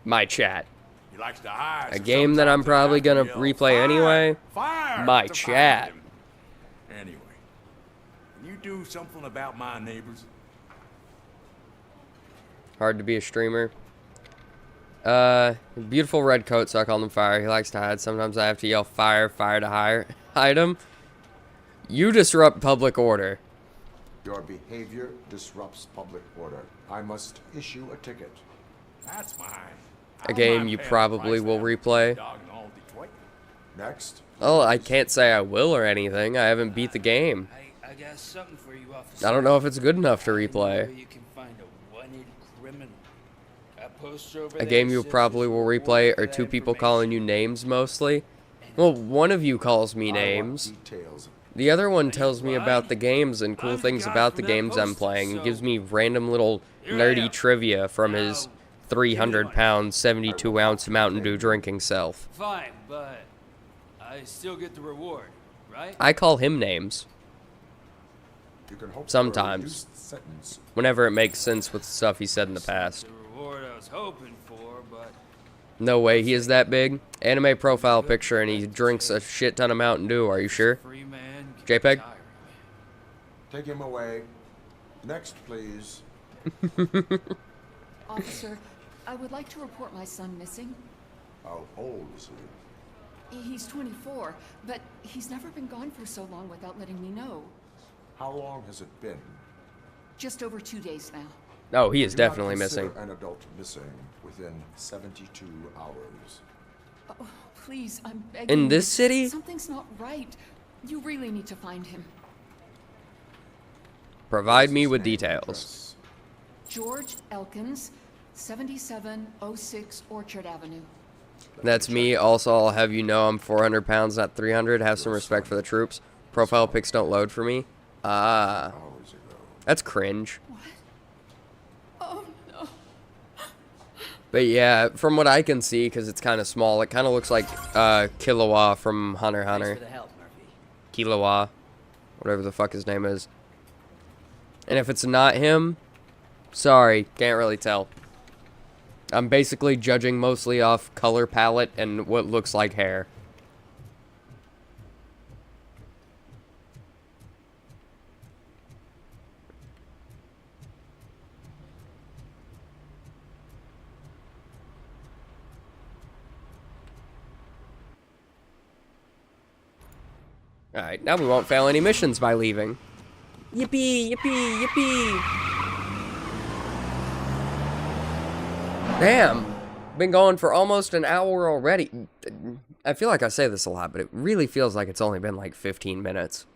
A: My chat.
C: He likes to hide.
A: A game that I'm probably gonna replay anyway. My chat.
C: Anyway, can you do something about my neighbors?
A: Hard to be a streamer. Beautiful red coat, so I call him Fire. He likes to hide. Sometimes I have to yell fire, fire to hide him. You disrupt public order.
G: Your behavior disrupts public order. I must issue a ticket.
C: That's fine.
A: A game you probably will replay.
G: Next.
A: Oh, I can't say I will or anything. I haven't beat the game.
T: I got something for you, officer.
A: I don't know if it's good enough to replay.
T: You can find a wanted criminal. A poster over
A: A
T: there
A: game you
T: says
A: probably will replay are two people calling you names mostly. Well, one of you calls me names. The other one tells me about the games and cool things about the games I'm playing and gives me random little nerdy trivia from his 300-pound, 72-ounce Mountain Dew drinking self.
T: Fine, but I still get the reward, right?
A: I call him names.
G: You can hope
A: Sometimes. Whenever it makes sense with stuff he said in the past.
T: The reward I was hoping for, but
A: No way he is that big. Anime profile picture and he drinks a shit ton of Mountain Dew. Are you sure? JPEG?
G: Take him away. Next, please.
R: Officer, I would like to report my son missing.
G: How old is he?
R: He's 24, but he's never been gone for so long without letting me know.
G: How long has it been?
R: Just over 2 days now.
A: Oh, he is
G: Do not
A: definitely
G: consider
A: missing.
G: An adult missing within 72 hours.
R: Oh, please, I'm begging
A: In
R: you.
A: this city?
R: Something's not right. You really need to find him.
A: Provide me with details.
R: George Elkins, 7706 Orchard Avenue.
A: That's me. Also, I'll have you know I'm 400 pounds, not 300. Have some respect for the troops. Profile pics don't load for me. Ah. That's cringe.
R: Oh, no.
A: But yeah, from what I can see, because it's kind of small, it kind of looks like Killua from Hunter x Hunter. Killua. Whatever the fuck his name is. And if it's not him, sorry, can't really tell. I'm basically judging mostly off color palette and what looks like hair. Alright, now we won't fail any missions by leaving. Yippee, yippee, yippee! Damn! Been going for almost an hour already. I feel like I say this a lot, but it really feels like it's only been like 15 minutes.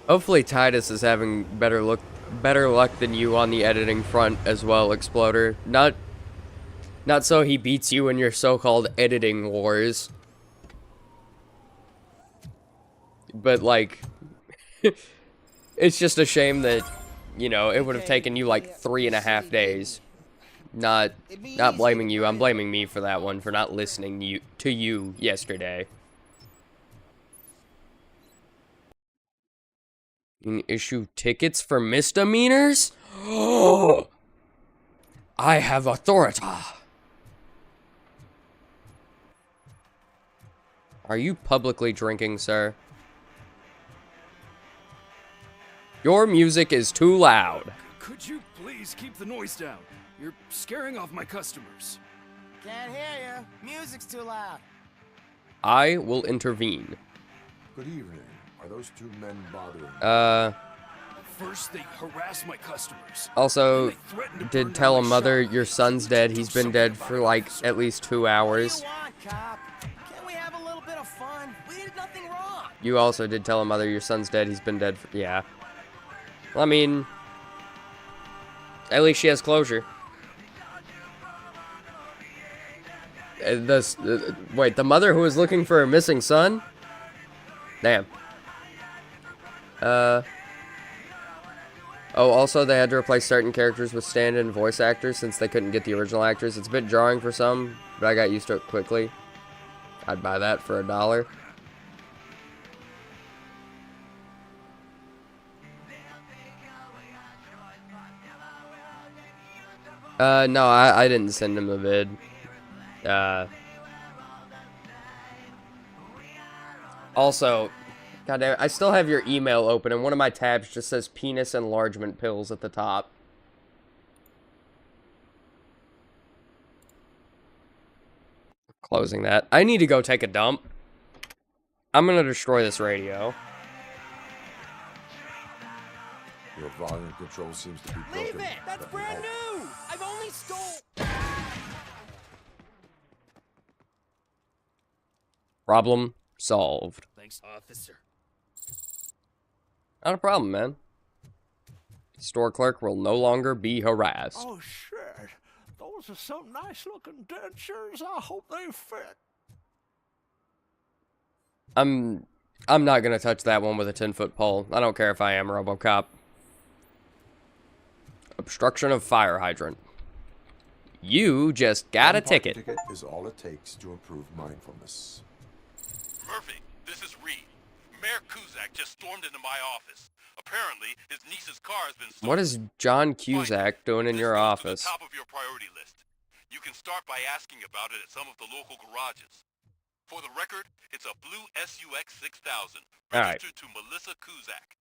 A: Hopefully Titus is having better luck than you on the editing front as well, Exploder. Not so he beats you in your so-called editing wars. But like it's just a shame that, you know, it would have taken you like 3.5 days. Not blaming you, I'm blaming me for that one, for not listening to you yesterday. You can issue tickets for misdemeanors? Oh, I have authority. Are you publicly drinking, sir? Your music is too loud.
C: Could you please keep the noise down? You're scaring off my customers.
E: Can't hear you. Music's too loud.
A: I will intervene.
G: Good evening. Are those two men bothering?
C: First, they harass my customers.
A: Also, did tell a mother your son's dead. He's been dead for like at least 2 hours.
E: Can't we have a little bit of fun? We did nothing wrong.
A: You also did tell a mother your son's dead. He's been dead for, yeah. Well, I mean, at least she has closure. Wait, the mother who was looking for her missing son? Damn. Oh, also they had to replace certain characters with stand-in voice actors since they couldn't get the original actors. It's a bit jarring for some, but I got used to it quickly. I'd buy that for $1. No, I didn't send him the vid. Also, goddamn, I still have your email open, and one of my tabs just says penis enlargement pills at the top. Closing that. I need to go take a dump. I'm gonna destroy this radio.
G: Your volume control seems to be broken.
Q: Leave it! That's brand new! I've only stole...
A: Problem solved.
C: Thanks, officer.
A: Not a problem, man. Store clerk will no longer be harassed.
F: Oh, shit. Those are some nice-looking dentures. I hope they fit.
A: I'm not gonna touch that one with a 10-foot pole. I don't care if I am Robocop. Obstruction of fire hydrant. You just got a ticket.
G: Ticket is all it takes to improve mindfulness.
P: Murphy, this is Reed. Mayor Kuzak just stormed into my office. Apparently, his niece's car has been stolen.
A: What is John Cusack doing in your office?
P: Top of your priority list. You can start by asking about it at some of the local garages. For the record, it's a blue SUX 6000, registered to Melissa Kuzak.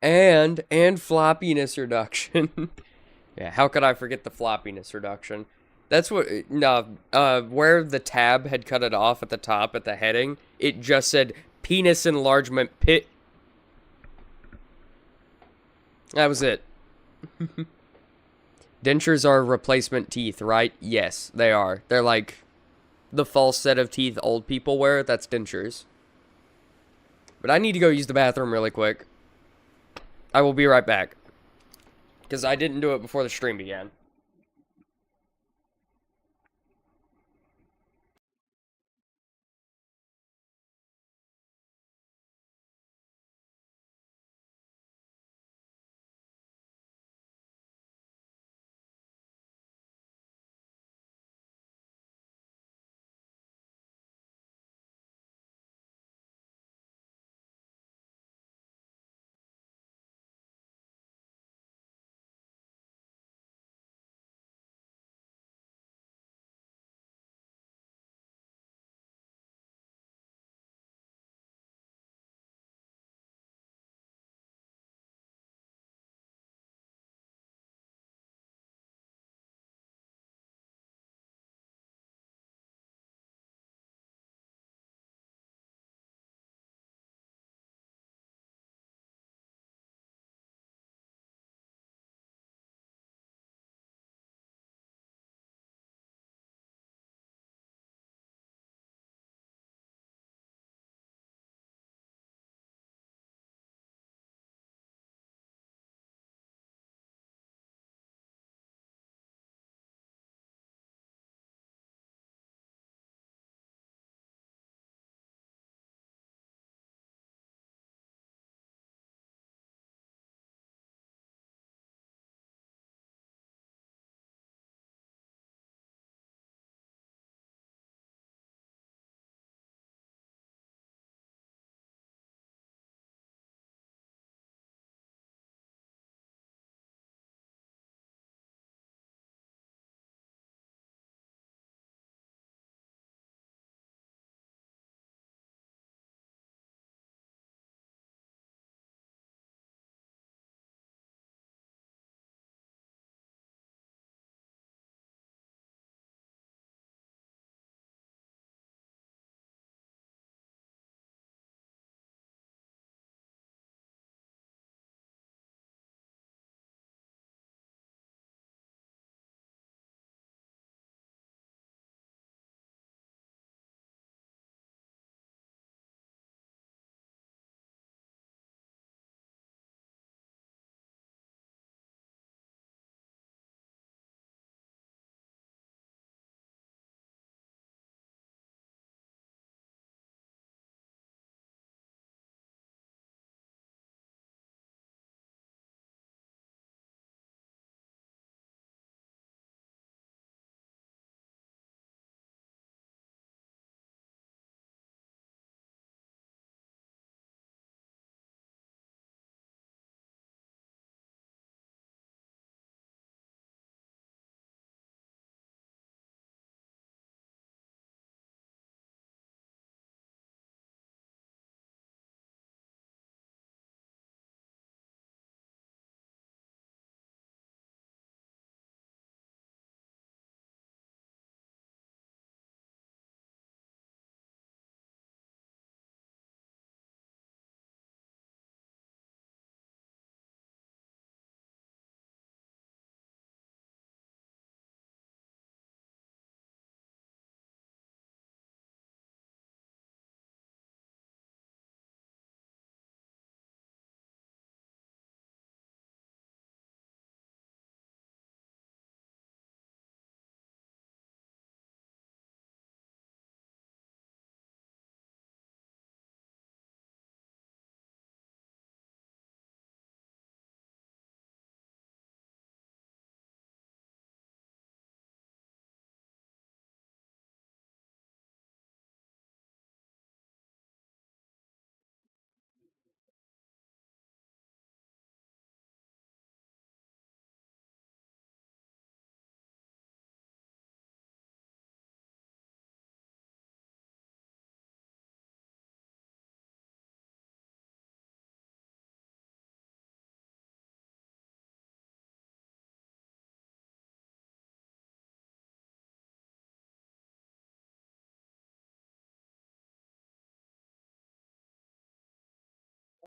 A: And floppiness reduction. Yeah, how could I forget the floppiness reduction? That's what, no, where the tab had cut it off at the top at the heading, it just said penis enlargement pit. That was it. Dentures are replacement teeth, right? Yes, they are. They're like the false set of teeth old people wear. That's dentures. But I need to go use the bathroom really quick. I will be right back. Because I didn't do it before the stream began.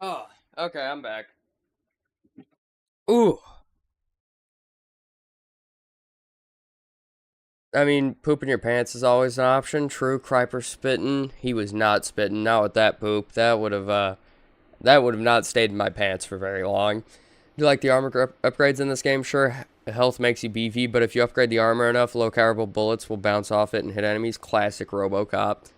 A: Oh, okay, I'm back. Ooh. I mean, pooping your pants is always an option. True, Kryper spitting. He was not spitting. Not with that poop. That would have not stayed in my pants for very long. Do you like the armor upgrades in this game? Sure, health makes you beefy, but if you upgrade the armor enough, low-caliber bullets will bounce off it and hit enemies. Classic Robocop.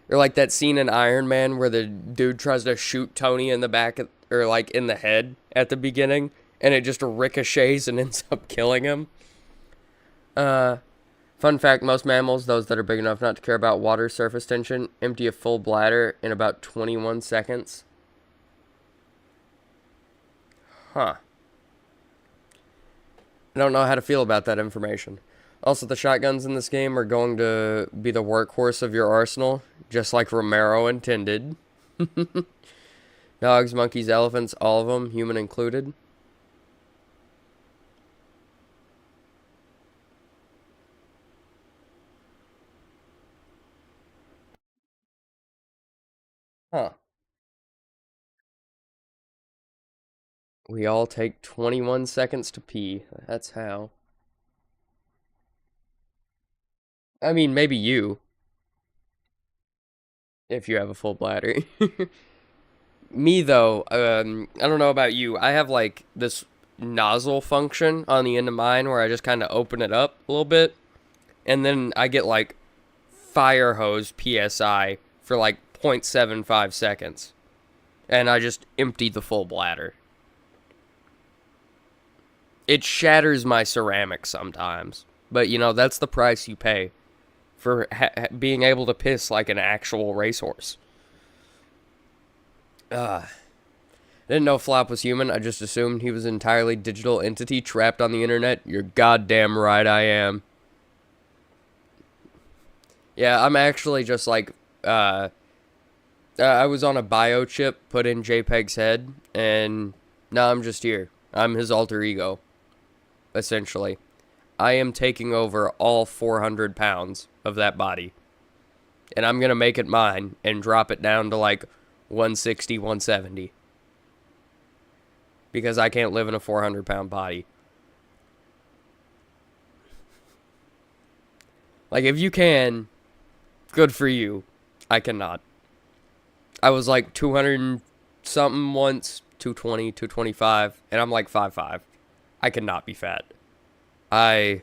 A: Or like that scene in Iron Man where the dude tries to shoot Tony in the back, or like in the head at the beginning, and it just ricochets and ends up killing him. Fun fact, most mammals, those that are big enough not to care about water surface tension, empty a full bladder in about 21 seconds. Huh. I don't know how to feel about that information. Also, the shotguns in this game are going to be the workhorse of your arsenal, just like Romero intended. Dogs, monkeys, elephants, all of them, human included. Huh. We all take 21 seconds to pee. That's how. I mean, maybe you, if you have a full bladder. Me, though, I don't know about you. I have, like, this nozzle function on the end of mine where I just kind of open it up a little bit. And then I get, like, fire hose PSI for, like, 0.75 seconds. And I just empty the full bladder. It shatters my ceramics sometimes. But, you know, that's the price you pay for being able to piss like an actual racehorse. I didn't know Flop was human. I just assumed he was an entirely digital entity trapped on the internet. You're goddamn right I am. Yeah, I'm actually just like, I was on a biochip put in JPEG's head, and now I'm just here. I'm his alter ego, essentially. I am taking over all 400 pounds of that body. And I'm going to make it mine and drop it down to like 160, 170. Because I can't live in a 400-pound body. Like, if you can, good for you. I cannot. I was like 200 something once, 220, 225, and I'm like 5'5". I cannot be fat. I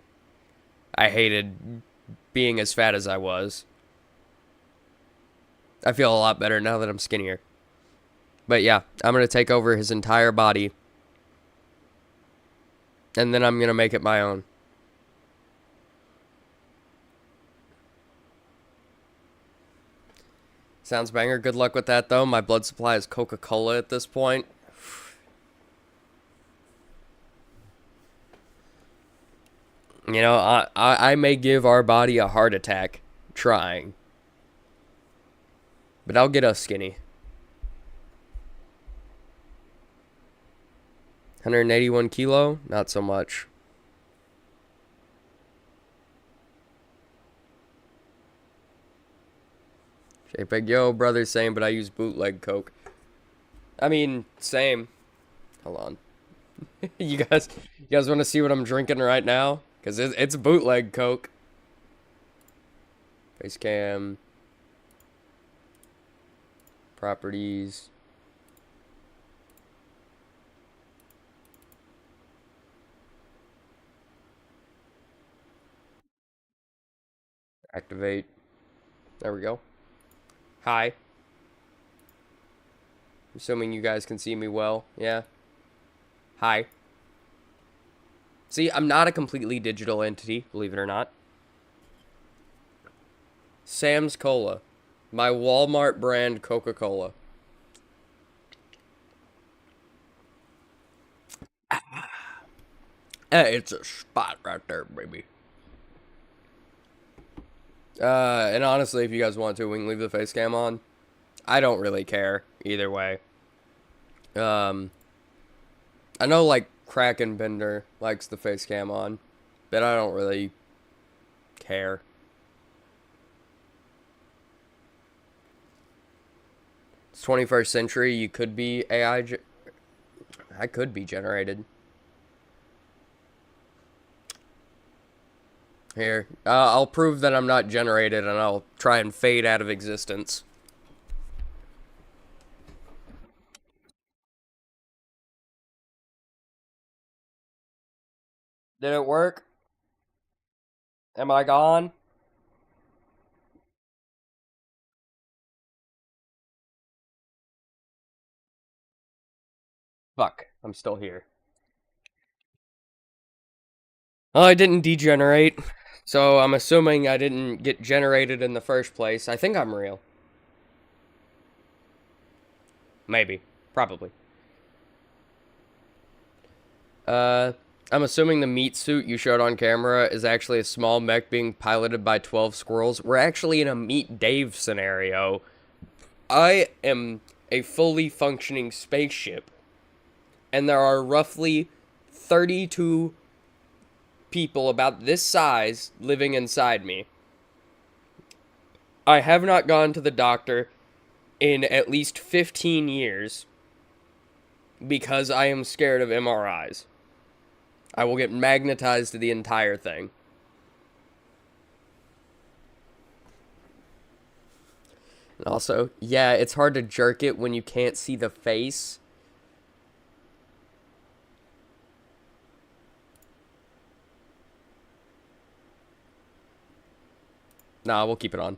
A: hated being as fat as I was. I feel a lot better now that I'm skinnier. But yeah, I'm going to take over his entire body. And then I'm going to make it my own. Sounds banger. Good luck with that, though. My blood supply is Coca-Cola at this point. You know, I may give our body a heart attack trying. But I'll get us skinny. 181 kilo? Not so much. JPEG, yo, brother, same, but I use bootleg Coke. I mean, same. Hold on. You guys want to see what I'm drinking right now? Because it's bootleg Coke. Face cam. Properties. Activate. There we go. Hi. Assuming you guys can see me well. Yeah. Hi. See, I'm not a completely digital entity, believe it or not. Sam's Cola. My Walmart brand Coca-Cola. It's a spot right there, baby. And honestly, if you guys want to, we can leave the face cam on. I don't really care either way. I know, like, Kraken Bender likes the face cam on, but I don't really care. It's 21st century, you could be AI. I could be generated. Here, I'll prove that I'm not generated, and I'll try and fade out of existence. Did it work? Am I gone? Fuck, I'm still here. Oh, I didn't degenerate, so I'm assuming I didn't get generated in the first place. I think I'm real. Maybe. Probably. I'm assuming the meat suit you showed on camera is actually a small mech being piloted by 12 squirrels. We're actually in a Meet Dave scenario. I am a fully functioning spaceship, and there are roughly 32 people about this size living inside me. I have not gone to the doctor in at least 15 years because I am scared of MRIs. I will get magnetized to the entire thing. And also, yeah, it's hard to jerk it when you can't see the face. Nah, we'll keep it on.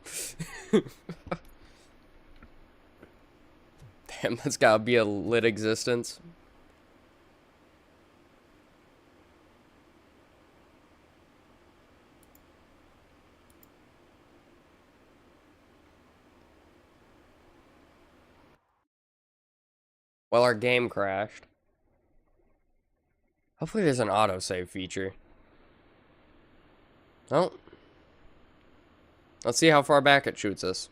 A: Damn, that's gotta be a lit existence. Well, our game crashed. Hopefully there's an autosave feature. Oh. Let's see how far back it shoots us.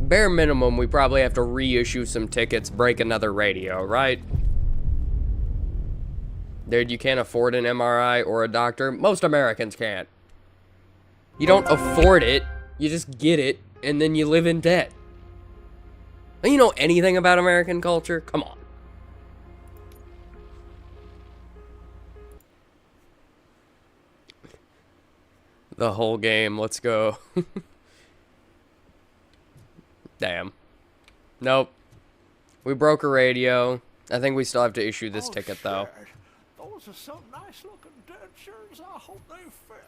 A: Bare minimum, we probably have to reissue some tickets, break another radio, right? Dude, you can't afford an MRI or a doctor. Most Americans can't. You don't afford it, you just get it, and then you live in debt. Don't you know anything about American culture? Come on. The whole game, let's go. Damn. Nope. We broke a radio. I think we still have to issue this ticket, though.
F: Those are some nice looking dentures. I hope they fit.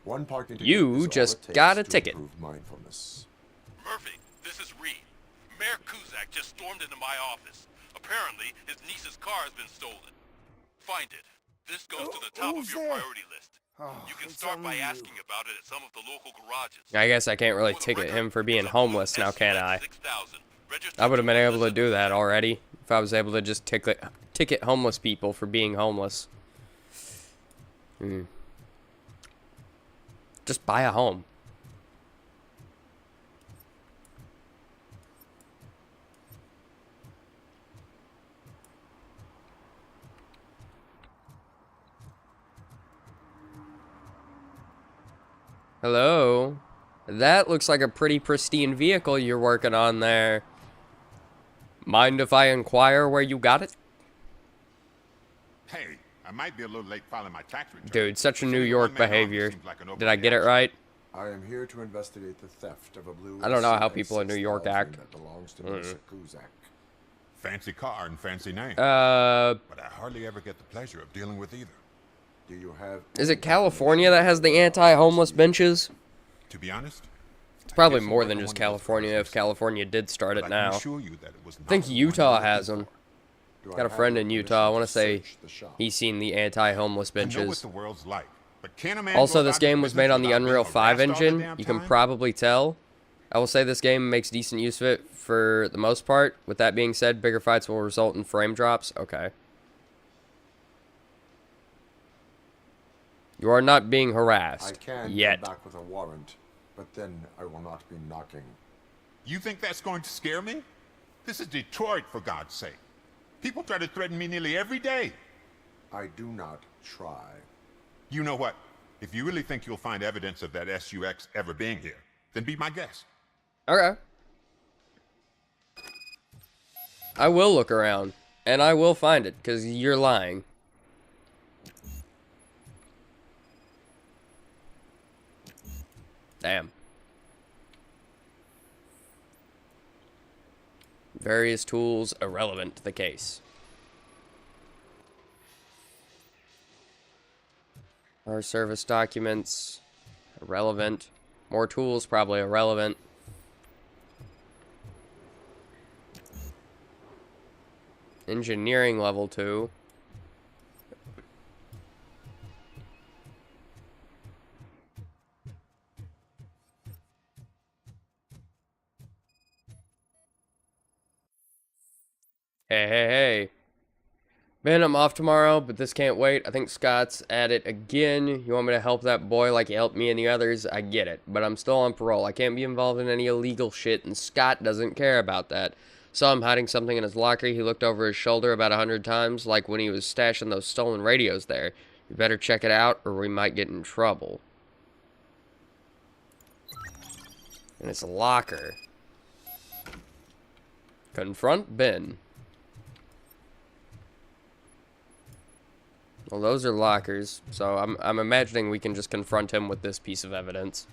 G: One parking ticket
A: You
G: is all
A: just
G: it takes
A: got a
G: to
A: ticket.
G: improve mindfulness.
P: Murphy, this is Reed. Mayor Kuzak just stormed into my office. Apparently, his niece's car has been stolen. Find it. This goes to the top of your priority list. You can start by asking about it at some of the local garages.
A: I guess I can't really ticket him for being homeless now, can I? I would have been able to do that already if I was able to just ticket homeless people for being homeless. Just buy a home. Hello? That looks like a pretty pristine vehicle you're working on there. Mind if I inquire where you got it?
U: Hey, I might be a little late filing my tax return.
A: Dude, such a New York behavior. Did I get it right?
G: I am here to investigate the theft of a blue.
A: I don't know how people in New York act.
G: That belongs to Mr. Kuzak.
U: Fancy car and fancy name. But I hardly ever get the pleasure of dealing with either.
G: Do you have?
A: Is it California that has the anti-homeless benches?
U: To be honest,
A: it's probably more than just California. If California did start it now, I think Utah has them. Got a friend in Utah. I want to say he's seen the anti-homeless benches. Also, this game was made on the Unreal 5 engine. You can probably tell. I will say this game makes decent use of it for the most part. With that being said, bigger fights will result in frame drops. Okay. You are not being harassed
G: I can
A: yet.
G: come back with a warrant, but then I will not be knocking.
U: You think that's going to scare me? This is Detroit, for God's sake. People try to threaten me nearly every day.
G: I do not try.
U: You know what? If you really think you'll find evidence of that SUX ever being here, then be my guest.
A: Okay. I will look around. And I will find it, because you're lying. Damn. Various tools irrelevant to the case. Our service documents, irrelevant. More tools, probably irrelevant. Engineering level 2. Hey. Man, I'm off tomorrow, but this can't wait. I think Scott's at it again. You want me to help that boy like you helped me and the others? I get it, but I'm still on parole. I can't be involved in any illegal shit, and Scott doesn't care about that. Saw him hiding something in his locker. He looked over his shoulder about 100 times, like when he was stashing those stolen radios there. You better check it out, or we might get in trouble. In his locker. Confront Ben. Well, those are lockers, so I'm imagining we can just confront him with this piece of evidence.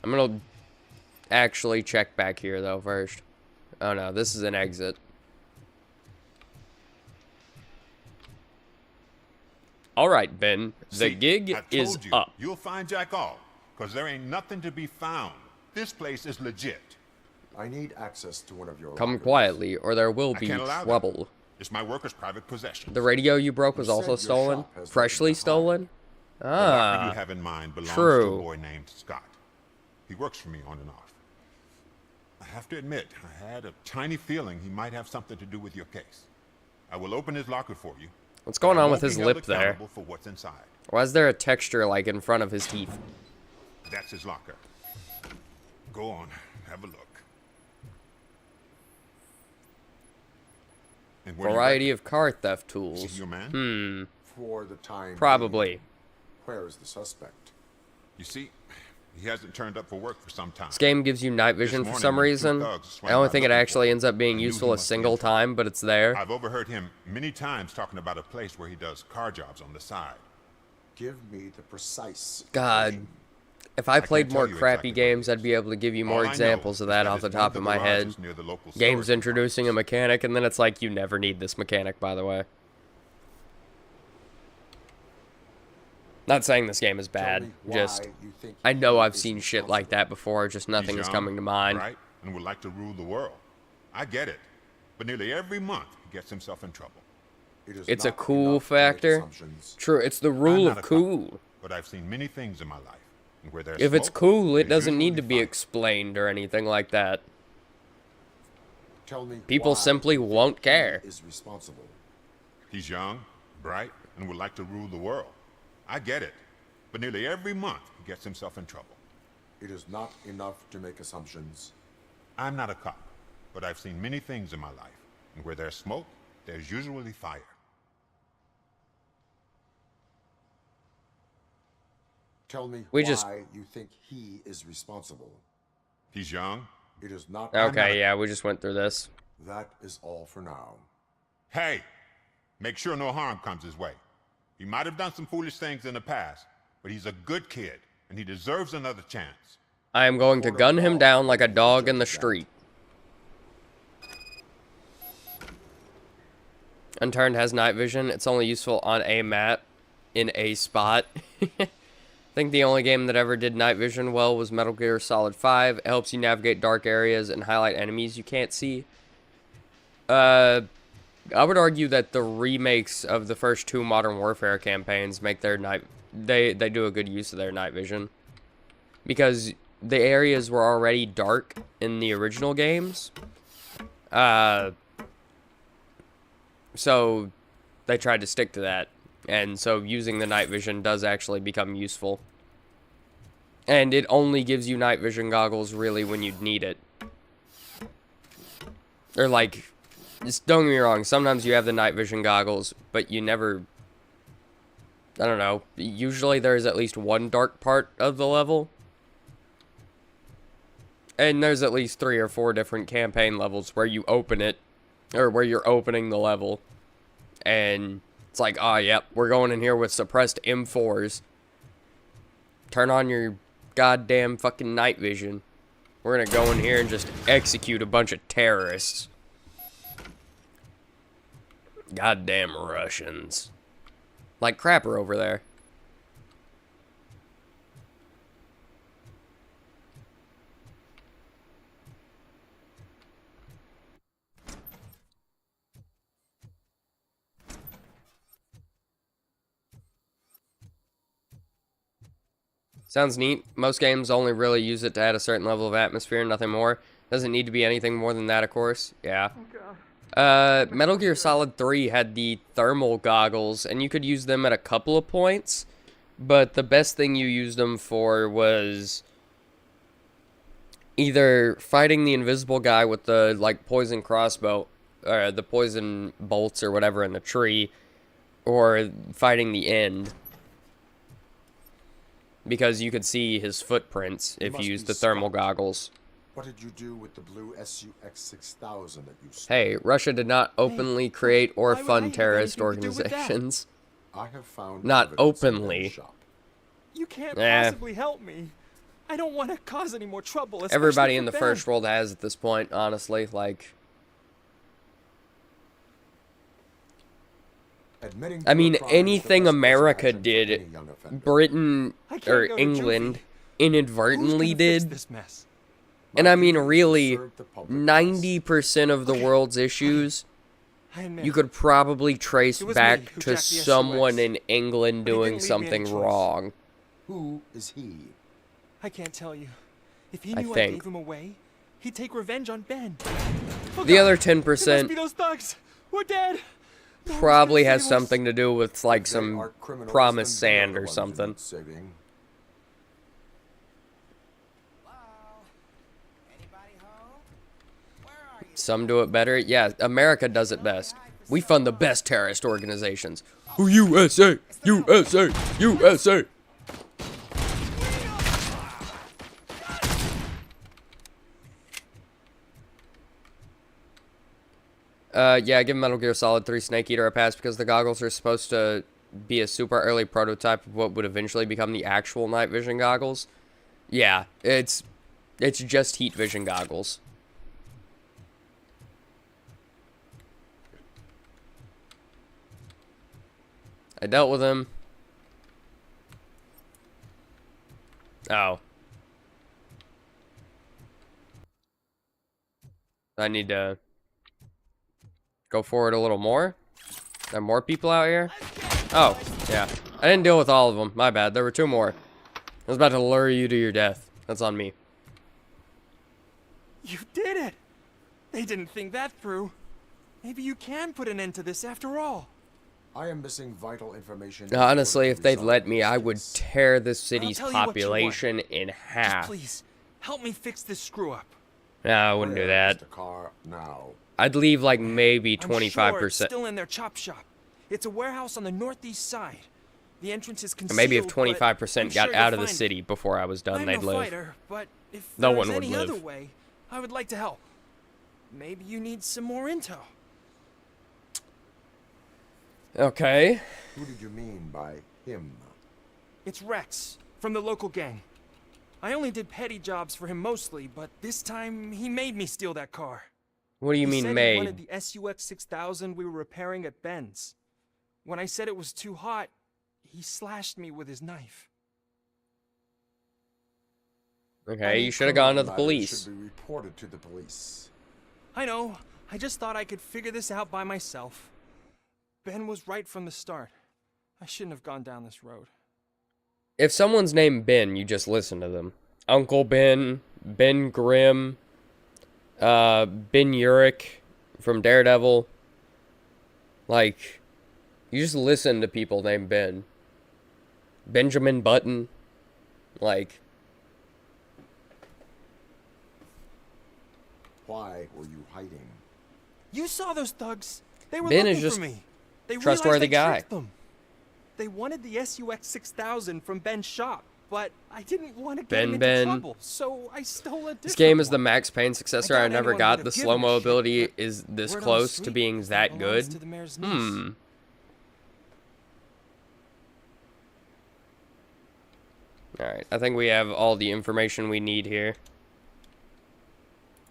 A: I'm gonna actually check back here, though, first. Oh, no, this is an exit. Alright, Ben, the gig is up.
U: You'll find Jack all, because there ain't nothing to be found. This place is legit.
G: I need access to one of your
A: Come
G: lockers.
A: quietly, or there will be
U: can't allow
A: trouble.
U: that. It's my worker's private possession.
A: The radio you broke was also stolen? Freshly stolen?
U: The locker you
A: Ah,
U: have in mind belongs to a
A: true.
U: boy named Scott. He works for me on and off. I have to admit, I had a tiny feeling he might have something to do with your case. I will open his locker for you.
A: What's going
U: but I
A: on with
U: won't
A: his
U: be held
A: lip there?
U: accountable for what's inside.
A: Why is there a texture, like, in front of his teeth?
U: That's his locker. Go on, have a look. And where do you
A: Variety
U: reckon?
A: of car theft tools.
U: See your man?
G: For the time
A: Probably.
G: being, where is the suspect?
U: You see, he hasn't turned up for work for some time.
A: This game gives you night vision for
U: morning,
A: some
U: two
A: reason.
U: thugs swam
A: I don't
U: by
A: think it
U: looking for
A: actually
U: him.
A: ends up being
U: I knew
A: useful
U: he
A: a
U: must be in
A: single
U: trouble.
A: time, but it's there.
U: I've overheard him many times talking about a place where he does car jobs on the side.
G: Give me the precise.
A: God. If I played
U: can't
A: more
U: tell you
A: crappy
U: exactly what
A: games, I'd be able to give you more
U: All I know
A: examples of
U: is
A: that
U: that
A: off the
U: it's one
A: top
U: of
A: of
U: the
A: my head.
U: garages near the local
A: Games
U: storage
A: introducing a mechanic, and then it's like, you never need this mechanic, by the way. Not saying this game is bad,
G: me why
A: just
G: you think
A: I know
G: he
A: I've
G: is
A: seen shit like that before, just nothing
U: He's
A: is
U: young,
A: coming to mind.
U: Right? And would like to rule the world. I get it. But nearly every month he gets himself in trouble.
G: It is
A: It's a
G: not
A: cool
G: enough to make
A: factor.
G: assumptions.
A: True, it's the
U: I'm
A: rule
U: not
A: of
U: a cop,
A: cool.
U: But I've seen many things in my life. And where there's
A: If it's
U: smoke,
A: cool, it
U: there's
A: doesn't need to
U: usually
A: be
U: fire.
A: explained or anything like that.
G: Tell me
A: People
G: why
A: simply
G: you think
A: won't
G: he
A: care.
G: Is responsible.
U: He's young, bright, and would like to rule the world. I get it. But nearly every month he gets himself in trouble.
G: It is not enough to make assumptions.
U: I'm not a cop, but I've seen many things in my life. And where there's smoke, there's usually fire.
G: Tell me
A: We
G: why
A: just-
G: you think he is responsible.
U: He's young.
G: It is not.
A: Okay, yeah, we just went through this.
G: That is all for now.
U: Hey, make sure no harm comes his way. He might have done some foolish things in the past, but he's a good kid, and he deserves another chance.
A: I am going to gun him down like a dog in the street. Unturned has night vision. It's only useful on a map in a spot. I think the only game that ever did night vision well was Metal Gear Solid 5. It helps you navigate dark areas and highlight enemies you can't see. I would argue that the remakes of the first two Modern Warfare campaigns make their night... They do a good use of their night vision. Because the areas were already dark in the original games. So they tried to stick to that. And so using the night vision does actually become useful. And it only gives you night vision goggles really when you need it. Or like, just don't get me wrong, sometimes you have the night vision goggles, but you never, I don't know, usually there's at least one dark part of the level. And there's at least 3 or 4 different campaign levels where you open it, or where you're opening the level. And it's like, oh, yep, we're going in here with suppressed M4s. Turn on your goddamn fucking night vision. We're gonna go in here and just execute a bunch of terrorists. Goddamn Russians. Like Crapper over there. Sounds neat. Most games only really use it to add a certain level of atmosphere, nothing more. Doesn't need to be anything more than that, of course. Yeah. Metal Gear Solid 3 had the thermal goggles, and you could use them at a couple of points, but the best thing you used them for was either fighting the invisible guy with the, like, poison crossbow, or the poison bolts or whatever in the tree, or fighting the end. Because you could see his footprints if you used the thermal goggles.
G: What did you do with the blue SUX 6000 that you stole?
A: Hey, Russia did not openly create or fund terrorist organizations.
G: I have found
A: not openly.
B: You can't possibly help me. I don't want to cause any more trouble.
A: Everybody in the first world has at this point, honestly. Like, I mean, anything America did, Britain or England inadvertently did. And I mean, really, 90% of the world's issues you could probably trace back to someone in England doing something wrong.
G: Who is he?
B: I can't tell you. If he knew I gave him away, he'd take revenge on Ben. Oh,
A: the
B: God,
A: other
B: it must
A: 10%
B: be those thugs. We're dead.
A: probably has something to do with, like, some promised sand or something. Some do it better. Yeah, America does it best. We fund the best terrorist organizations. USA! USA! USA! Yeah, give Metal Gear Solid 3 Snake Eater a pass because the goggles are supposed to be a super early prototype of what would eventually become the actual night vision goggles. Yeah, it's just heat vision goggles. I dealt with him. Oh. I need to go forward a little more. There are more people out here? Oh, yeah. I didn't deal with all of them. My bad. There were 2 more. I was about to lure you to your death. That's on me.
B: You did it! They didn't think that through. Maybe you can put an end to this after all.
G: I am missing vital information.
A: Honestly, if they'd let me, I would tear this city's population in half.
B: Just please, help me fix this screw up.
A: No, I wouldn't do that.
G: The car now.
A: I'd leave like maybe 25%.
B: I'm sure it's still in their chop shop. It's a warehouse on the northeast side. The entrance is concealed.
A: Maybe if 25% got out of the city before I was done, they'd live.
B: Fighter, but if
A: no one would
B: any
A: live.
B: Other way, I would like to help. Maybe you need some more intel.
A: Okay.
G: Who did you mean by him?
B: It's Rex, from the local gang. I only did petty jobs for him mostly, but this time he made me steal that car.
A: What do you mean made?
B: He wanted the SUX 6000 we were repairing at Ben's. When I said it was too hot, he slashed me with his knife.
A: Okay, you should have gone to the police.
G: Should be reported to the police.
B: I know. I just thought I could figure this out by myself. Ben was right from the start. I shouldn't have gone down this road.
A: If someone's named Ben, you just listen to them. Uncle Ben, Ben Grimm, Ben Urich from Daredevil. Like, you just listen to people named Ben. Benjamin Button. Like,
G: why were you hiding?
B: You saw those thugs. They were
A: Ben
B: looking
A: is just
B: for me. They
A: trustworthy
B: realized I
A: guy.
B: tricked them. They wanted the SUX 6000 from Ben's shop. but I didn't want to get
A: Ben
B: him into
A: Ben.
B: trouble, so I stole a different
A: This game is the
B: one.
A: Max Payne successor.
B: I
A: I
B: doubt
A: never
B: anyone
A: got.
B: would
A: The
B: have given
A: slow-mo
B: a shit,
A: ability
B: but
A: is this
B: word on the
A: close to
B: street
A: being
B: is
A: that
B: belongs
A: good.
B: to the mayor's niece.
A: Alright, I think we have all the information we need here.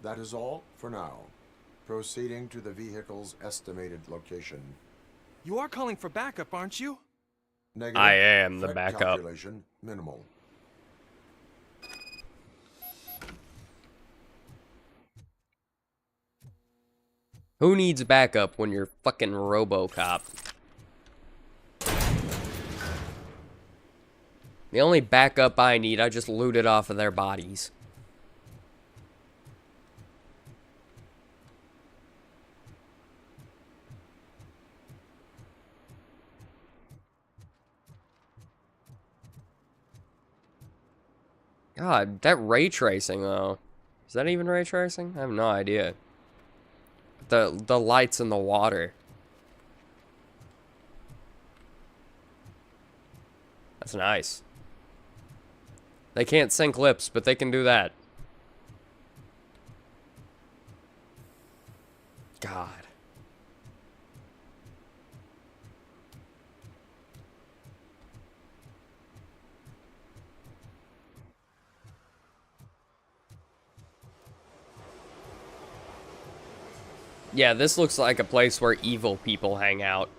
G: That is all for now. Proceeding to the vehicle's estimated location.
B: You are calling for backup, aren't you?
G: Negative.
A: I am the
G: Threat
A: backup.
G: Calculation minimal.
A: Who needs backup when you're fucking Robocop? The only backup I need, I just looted off of their bodies. God, that ray tracing though. Is that even ray tracing? I have no idea. The lights in the water. That's nice. They can't sync lips, but they can do that. God. Yeah, this looks like a place where evil people hang out.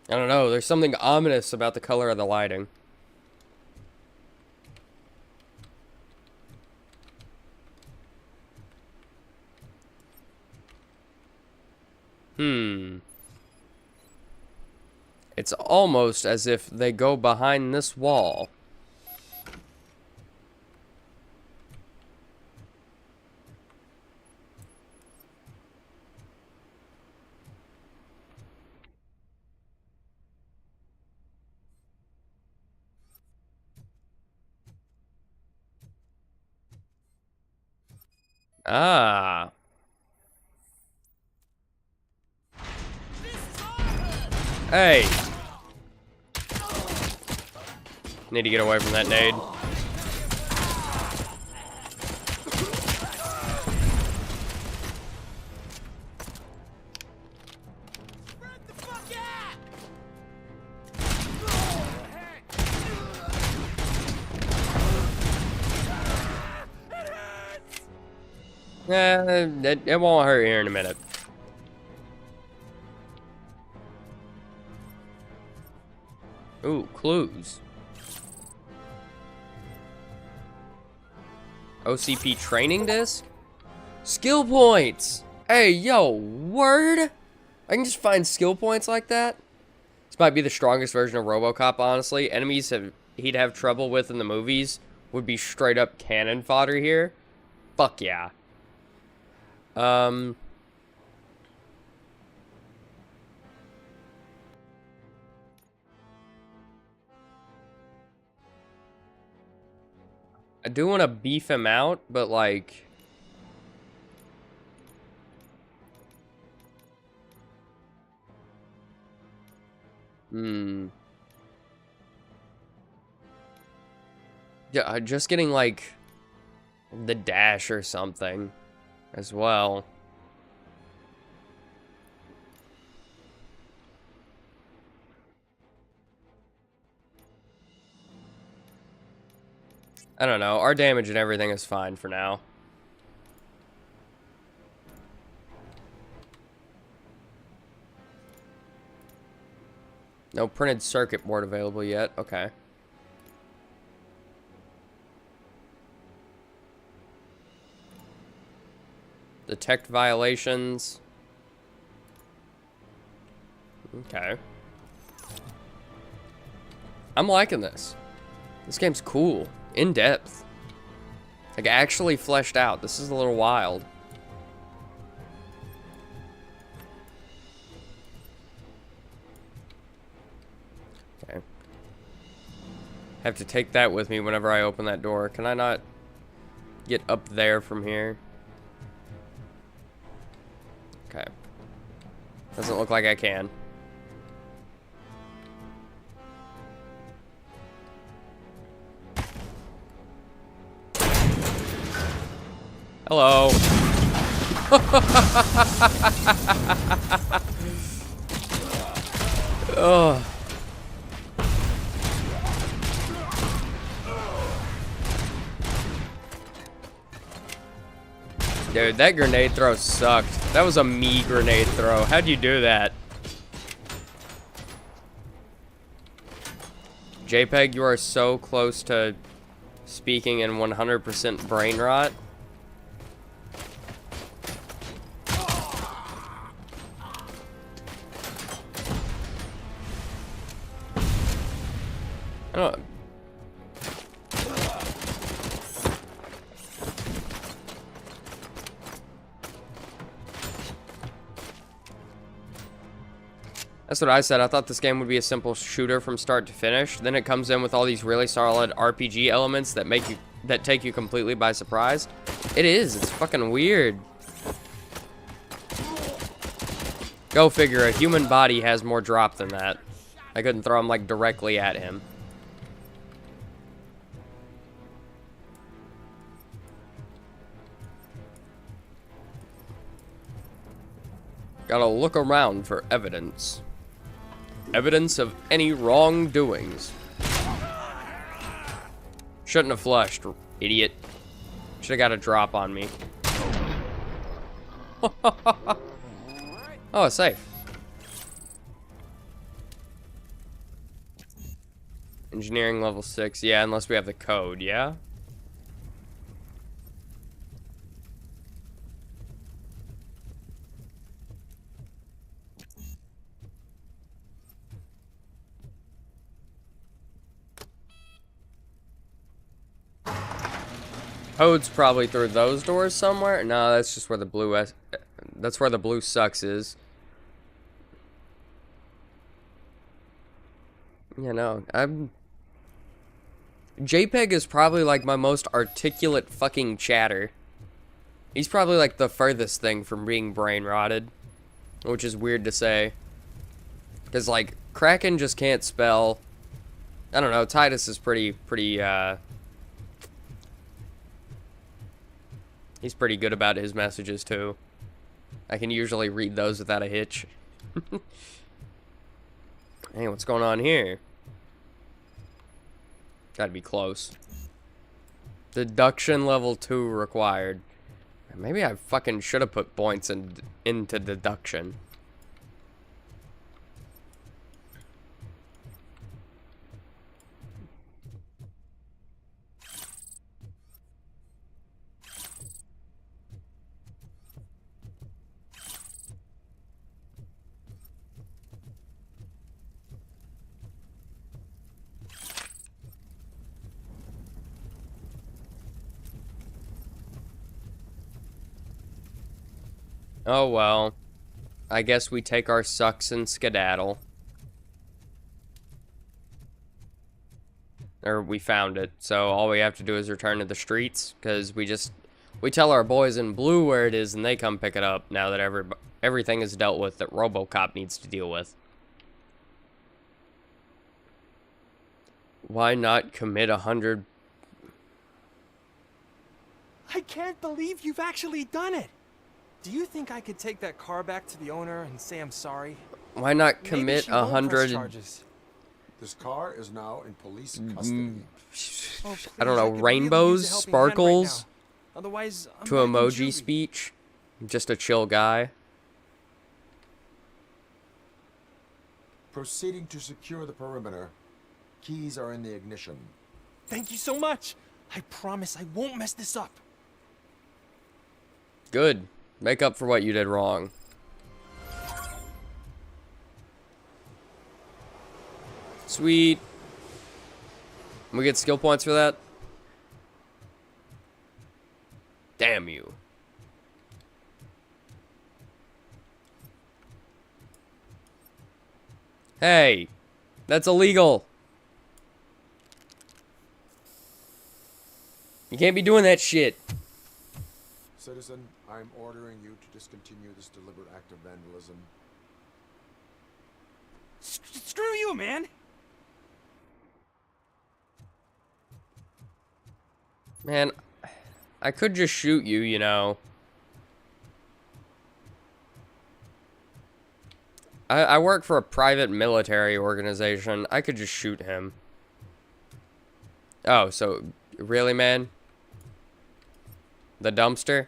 A: I don't know, there's something ominous about the color of the lighting. It's almost as if they go behind this wall. Ah. Hey. Need to get away from that nade. It won't hurt here in a minute. Ooh, clues. OCP training disc? Skill points! Hey, yo, word? I can just find skill points like that? This might be the strongest version of Robocop, honestly. Enemies he'd have trouble with in the movies would be straight up cannon fodder here. Fuck yeah. I do want to beef him out, but like... Yeah, just getting like the dash or something as well. I don't know. Our damage and everything is fine for now. No printed circuit board available yet. Okay. Detect violations. Okay. I'm liking this. This game's cool. In depth. Like, actually fleshed out. This is a little wild. Okay. Have to take that with me whenever I open that door. Can I not get up there from here? Okay. Doesn't look like I can. Hello. Oh. Dude, that grenade throw sucked. That was a me grenade throw. How'd you do that? JPEG, you are so close to speaking in 100% brain rot. I don't. That's what I said. I thought this game would be a simple shooter from start to finish. Then it comes in with all these really solid RPG elements that take you completely by surprise. It is. It's fucking weird. Go figure. A human body has more drop than that. I couldn't throw him like directly at him. Gotta look around for evidence. Evidence of any wrongdoings. Shouldn't have flushed, idiot. Should have got a drop on me. Oh, it's safe. Engineering level 6. Yeah, unless we have the code, yeah? Code's probably through those doors somewhere. No, that's just where the blue that's where the blue sucks is. You know, JPEG is probably like my most articulate fucking chatter. He's probably like the furthest thing from being brain rotted, which is weird to say. Cause like Kraken just can't spell. I don't know. Titus is pretty. He's pretty good about his messages, too. I can usually read those without a hitch. Hey, what's going on here? Gotta be close. Deduction level 2 required. Maybe I fucking should have put points into deduction. Oh well, I guess we take our sucks and skedaddle. Or we found it, so all we have to do is return to the streets, because we tell our boys in blue where it is and they come pick it up now that everything is dealt with that Robocop needs to deal with. Why not commit 100?
B: I can't believe you've actually done it. Do you think I could take that car back to the owner and say I'm sorry?
A: Why not commit 100?
G: This car is now in police custody.
A: I don't know, rainbows, sparkles,
B: Otherwise, I'm
A: to emoji speech. Just a chill guy.
G: Proceeding to secure the perimeter. Keys are in the ignition.
B: Thank you so much. I promise I won't mess this up.
A: Good. Make up for what you did wrong. Sweet. We get skill points for that? Damn you. Hey, that's illegal. You can't be doing that shit.
G: Citizen, I'm ordering you to discontinue this deliberate act of vandalism.
B: Screw you, man.
A: Man, I could just shoot you, you know. I work for a private military organization. I could just shoot him. Oh, so, really, man? The dumpster?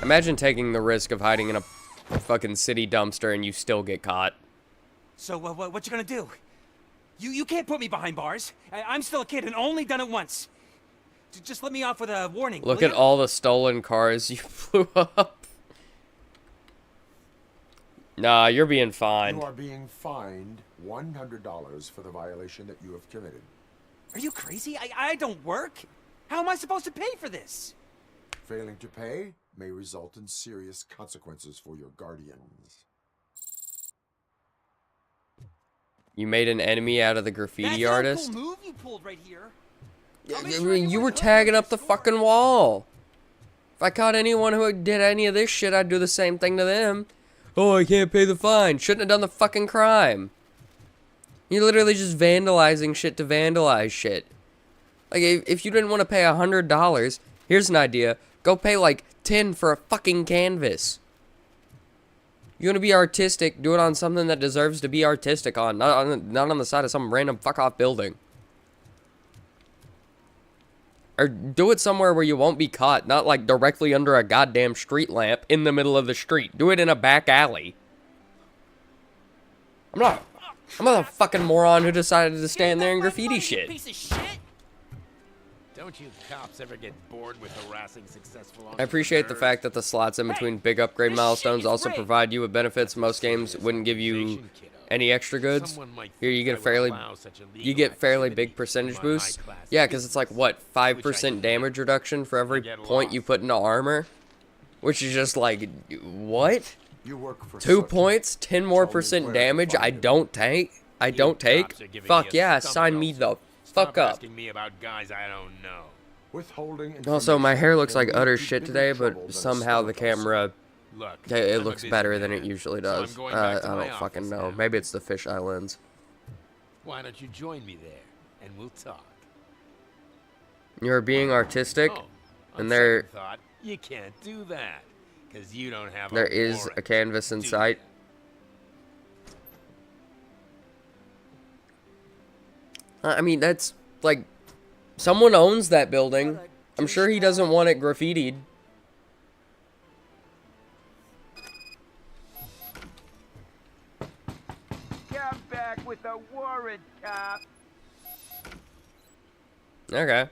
A: Imagine taking the risk of hiding in a fucking city dumpster and you still get caught.
B: So, what you gonna do? You can't put me behind bars. I'm still a kid and only done it once. Just let me off with a warning.
A: Look at all the stolen cars you blew up. Nah, you're being fined.
G: You are being fined $100 for the violation that you have committed.
B: Are you crazy? I don't work. How am I supposed to pay for this?
G: Failing to pay may result in serious consequences for your guardians.
A: You made an enemy out of the graffiti artist?
B: That's a cool move you pulled right here.
A: You were tagging up the fucking wall. If I caught anyone who did any of this shit, I'd do the same thing to them. Oh, I can't pay the fine. Shouldn't have done the fucking crime. You're literally just vandalizing shit to vandalize shit. Like, if you didn't want to pay $100, here's an idea. Go pay like 10 for a fucking canvas. You want to be artistic, do it on something that deserves to be artistic on. Not on the side of some random fuck-off building. Or do it somewhere where you won't be caught. Not like directly under a goddamn street lamp in the middle of the street. Do it in a back alley. I'm not a fucking moron who decided to stand there and graffiti shit.
D: Piece of shit. Don't you cops ever get bored with harassing successful
A: I appreciate the fact that the slots in between big upgrade milestones also provide you with benefits most games wouldn't give you any extra goods. Here you get a fairly big percentage boost. Yeah, because it's like what, 5% damage reduction for every point you put into armor, which is just like what? 2 points, 10 more % damage. I don't take. Fuck yeah, sign me the fuck up.
D: Asking me about guys I don't know.
A: Also, my hair looks like utter shit today, but somehow the camera, it looks better than it usually does. I don't fucking know. Maybe it's the fisheye lens.
D: Why don't you join me there, and we'll talk.
A: You're being artistic, and there
D: Thought you can't do that, because you don't have.
A: There is a canvas in sight. I mean, that's like, someone owns that building. I'm sure he doesn't want it graffitied.
D: Come back with a warrant, cop.
A: Okay.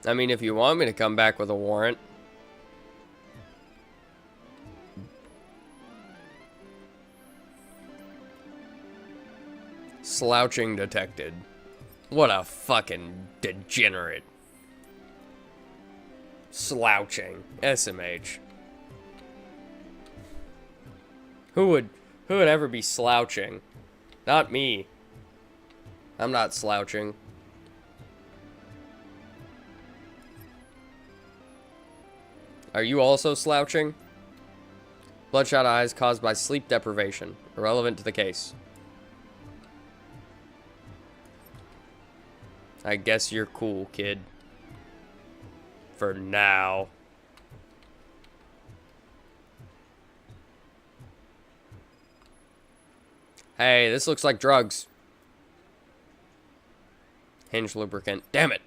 A: I mean, if you want me to come back with a warrant. Slouching detected. What a fucking degenerate. Slouching. SMH. Who would ever be slouching? Not me. I'm not slouching. Are you also slouching? Bloodshot eyes caused by sleep deprivation. Irrelevant to the case. I guess you're cool, kid. For now. Hey, this looks like drugs. Hinge lubricant. Damn it.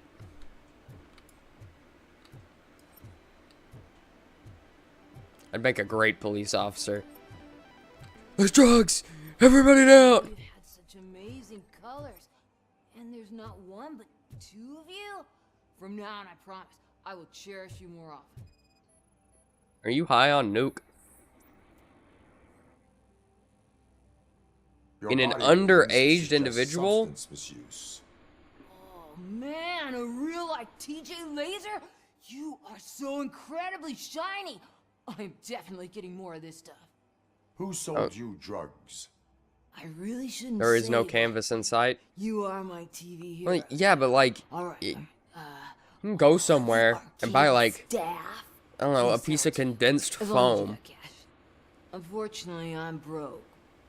A: I'd make a great police officer. There's drugs! Everybody down!
I: You've had such amazing colors. And there's not one, but 2 of you? From now on, I promise, I will cherish you more often.
A: Are you high on nuke? In an underaged individual?
I: Oh man, a real like TJ Laser? You are so incredibly shiny. I'm definitely getting more of this stuff.
G: Who sold you drugs?
I: I really shouldn't
A: There is
I: say
A: no
I: that.
A: canvas in sight.
I: You are my TV hero.
A: Well, yeah, but like,
I: All
A: you
I: right.
A: can go somewhere and buy like,
I: Staff.
A: I don't know, a piece of condensed foam.
I: Unfortunately, I'm broke.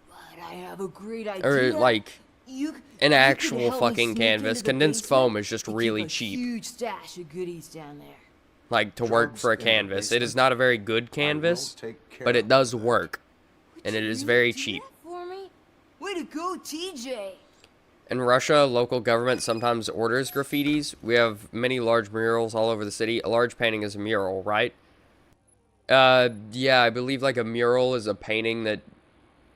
I: But I have a great idea.
A: Or, like,
I: you
A: an
I: could
A: actual
I: help me
A: fucking
I: sneak
A: canvas.
I: into the
A: Condensed
I: basement
A: foam is just
I: and
A: really
I: keep a
A: cheap.
I: Huge stash of goodies down there.
A: Like, to work
G: Drugs
A: for a
G: in the
A: canvas. It is
G: basement?
A: not a very good canvas,
G: take care
A: but it
G: of
A: does work. And it is very cheap.
I: For me? Way to go, TJ.
A: In Russia, local government sometimes orders graffitis. We have many large murals all over the city. A large painting is a mural, right? Yeah, I believe like a mural is a painting that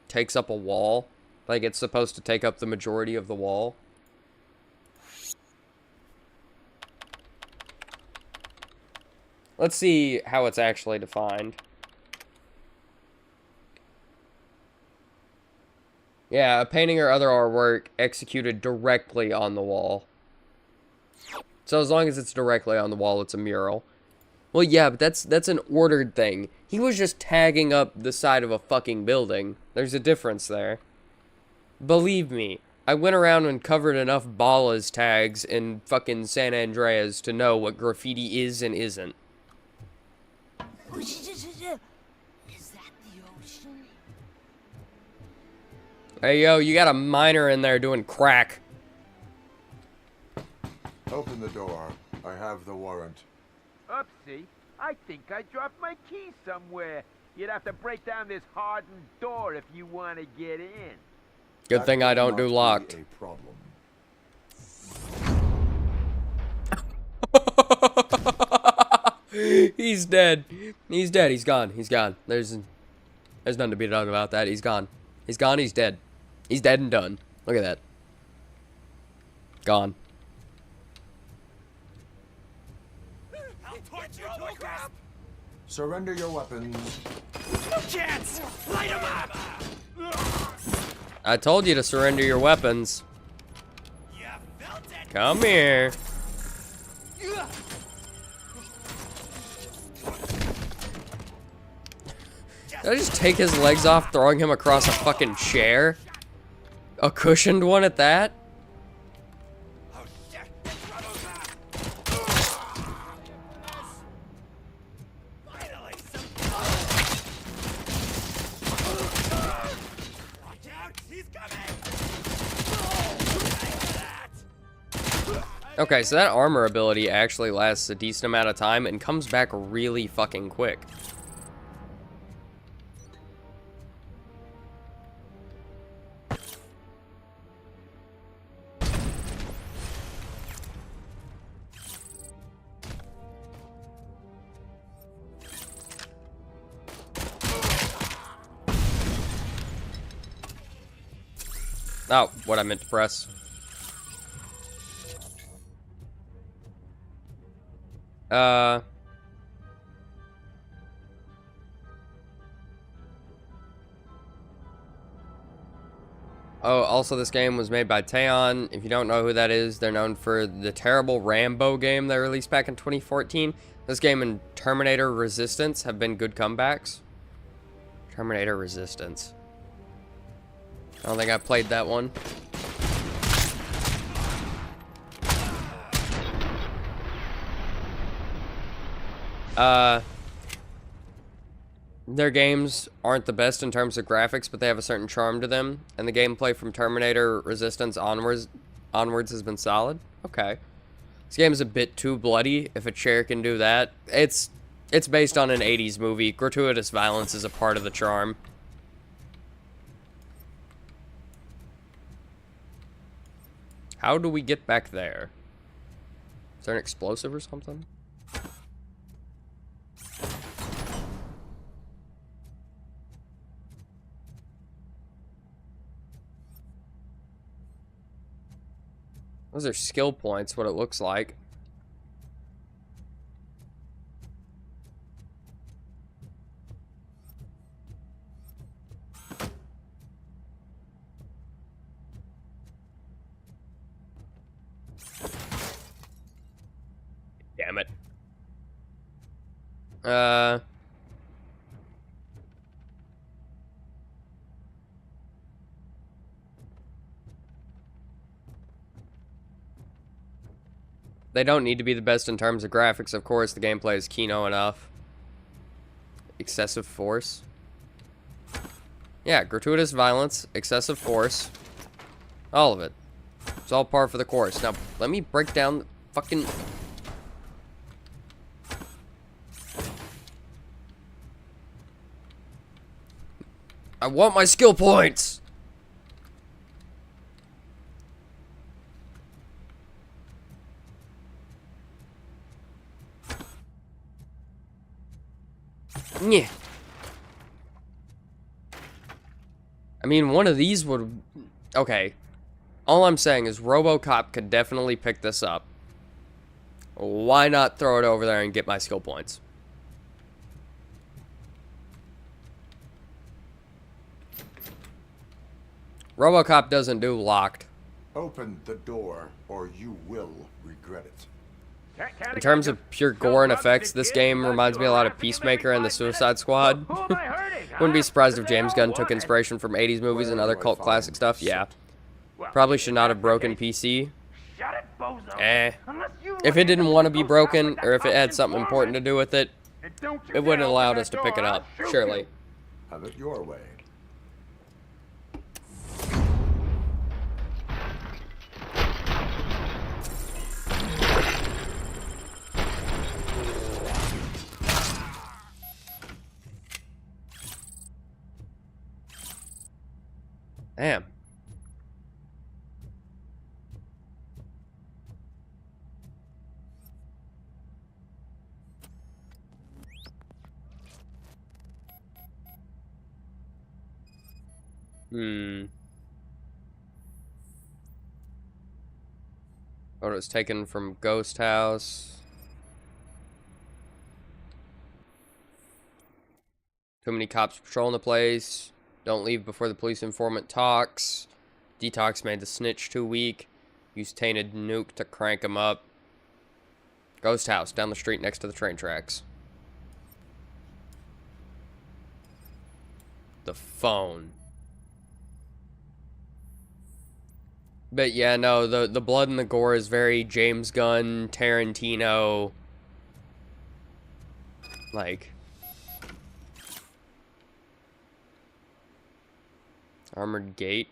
A: takes up a wall. Like it's supposed to take up the majority of the wall. Let's see how it's actually defined. Yeah, a painting or other artwork executed directly on the wall. So as long as it's directly on the wall, it's a mural. Well, yeah, but that's an ordered thing. He was just tagging up the side of a fucking building. There's a difference there. Believe me, I went around and covered enough Ballas tags in fucking San Andreas to know what graffiti is and isn't.
I: Is that the ocean?
A: Hey, yo, you got a miner in there doing crack.
G: Open the door. I have the warrant.
K: Oopsie. I think I dropped my key somewhere. You'd have to break down this hardened door if you want to get in.
A: Good thing I don't do locked.
G: A problem.
A: He's dead. He's dead. He's gone. He's gone. There's nothing to be done about that. He's gone. He's gone. He's dead. He's dead and done. Look at that. Gone.
G: Surrender your weapons.
B: No chance! Light him up!
A: I told you to surrender your weapons. Come here. Did I just take his legs off, throwing him across a fucking chair? A cushioned one at that? Okay, so that armor ability actually lasts a decent amount of time and comes back really fucking quick. Oh, what I meant to press. Oh, also this game was made by Teon. If you don't know who that is, they're known for the terrible Rambo game they released back in 2014. This game and Terminator Resistance have been good comebacks. Terminator Resistance. I don't think I played that one. Their games aren't the best in terms of graphics, but they have a certain charm to them, and the gameplay from Terminator Resistance onwards has been solid. Okay. This game is a bit too bloody, if a chair can do that. It's based on an 80s movie. Gratuitous violence is a part of the charm. How do we get back there? Is there an explosive or something? Those are skill points, what it looks like. Damn it. They don't need to be the best in terms of graphics, of course. The gameplay is Kino enough. Excessive force. Yeah, gratuitous violence, excessive force. All of it. It's all par for the course. Now, let me break down the fucking... I want my skill points! Yeah. I mean, one of these would... Okay. All I'm saying is Robocop could definitely pick this up. Why not throw it over there and get my skill points? Robocop doesn't do locked.
G: Open the door, or you will regret it.
A: In terms of pure gore and effects, this game reminds me a lot of Peacemaker and the Suicide Squad. Wouldn't be surprised if James Gunn took inspiration from 80s movies and other cult classic stuff. Yeah. Probably should not have broken PC. If it didn't want to be broken, or if it had something important to do with it, it wouldn't have allowed us to pick it up, surely.
G: Have it your way.
A: Damn. Photos taken from Ghost House. Too many cops patrolling the place. Don't leave before the police informant talks. Detox made the snitch too weak. Use tainted nuke to crank him up. Ghost House down the street next to the train tracks. The phone. But yeah, no, the blood and the gore is very James Gunn, Tarantino. Like. Armored gate.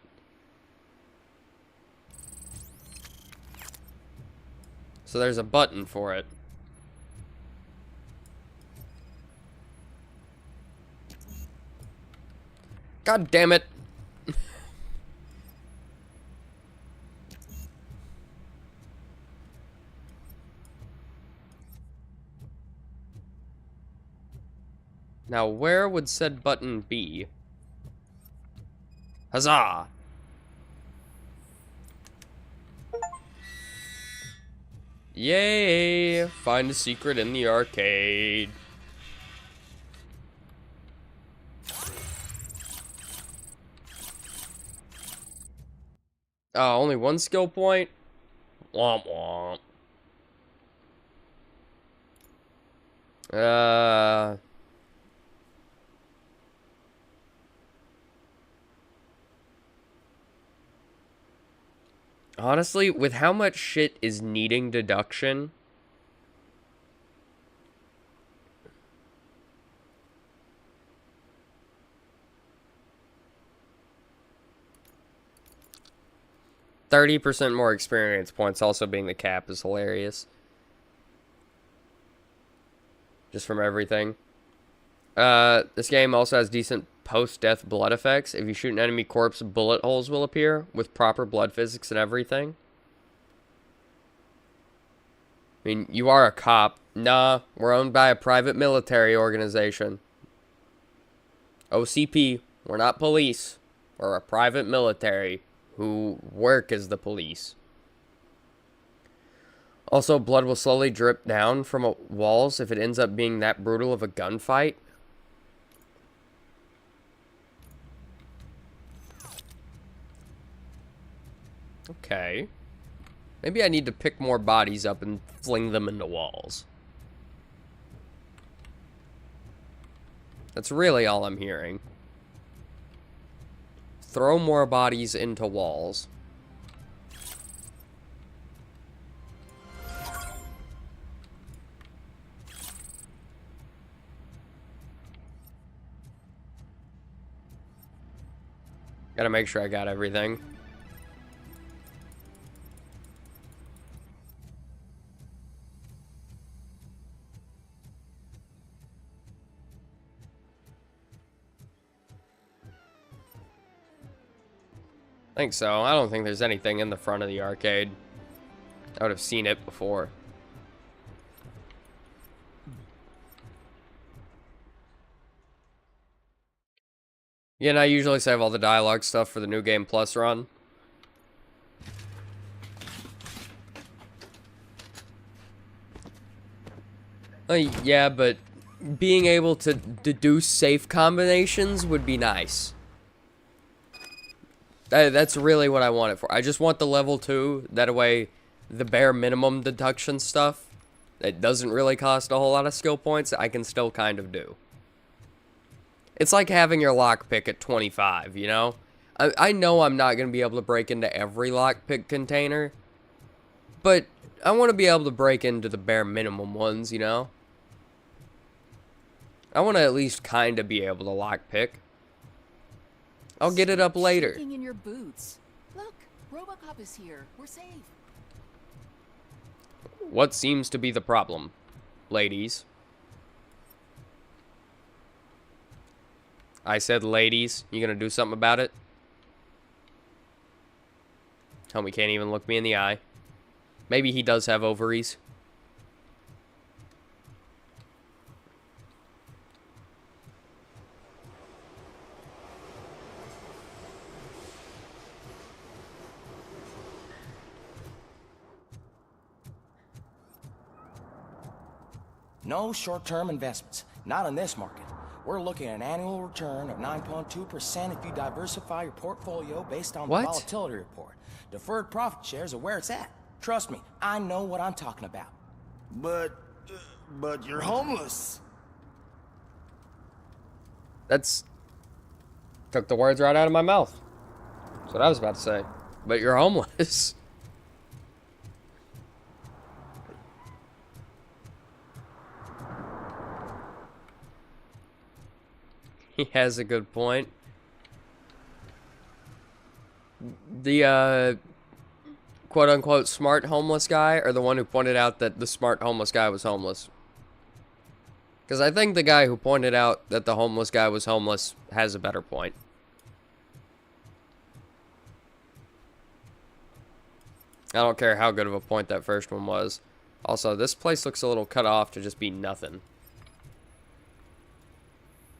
A: So there's a button for it. God damn it. Now, where would said button be? Huzzah! Yay! Find a secret in the arcade. Oh, only one skill point? Womp womp. Honestly, with how much shit is needing deduction, $30% more experience points also being the cap is hilarious. Just from everything. This game also has decent post-death blood effects. If you shoot an enemy corpse, bullet holes will appear with proper blood physics and everything. I mean, you are a cop. Nah, we're owned by a private military organization. OCP, we're not police. We're a private military who work as the police. Also, blood will slowly drip down from walls if it ends up being that brutal of a gunfight. Okay. Maybe I need to pick more bodies up and fling them into walls. That's really all I'm hearing. Throw more bodies into walls. Gotta make sure I got everything. I think so. I don't think there's anything in the front of the arcade. I would have seen it before. Yeah, and I usually save all the dialogue stuff for the New Game Plus run. Yeah, but being able to deduce safe combinations would be nice. That's really what I want it for. I just want the level 2. That way, the bare minimum deduction stuff that doesn't really cost a whole lot of skill points, I can still kind of do. It's like having your lockpick at 25, you know? I know I'm not going to be able to break into every lockpick container, but I want to be able to break into the bare minimum ones, you know? I want to at least kind of be able to lockpick. I'll get it up later.
R: Shaking in your boots. Look, Robocop is here. We're safe.
A: What seems to be the problem, ladies? I said ladies. You gonna do something about it? Homie can't even look me in the eye. Maybe he does have ovaries.
M: No short-term investments. Not in this market. We're looking at an annual return of 9.2% if you diversify your portfolio based on the volatility report. Deferred profit shares are where it's at. Trust me, I know what I'm talking about.
D: But you're homeless.
A: That's... took the words right out of my mouth. That's what I was about to say. But you're homeless. He has a good point. The, quote-unquote smart homeless guy, or the one who pointed out that the smart homeless guy was homeless? Because I think the guy who pointed out that the homeless guy was homeless has a better point. I don't care how good of a point that first one was. Also, this place looks a little cut off to just be nothing.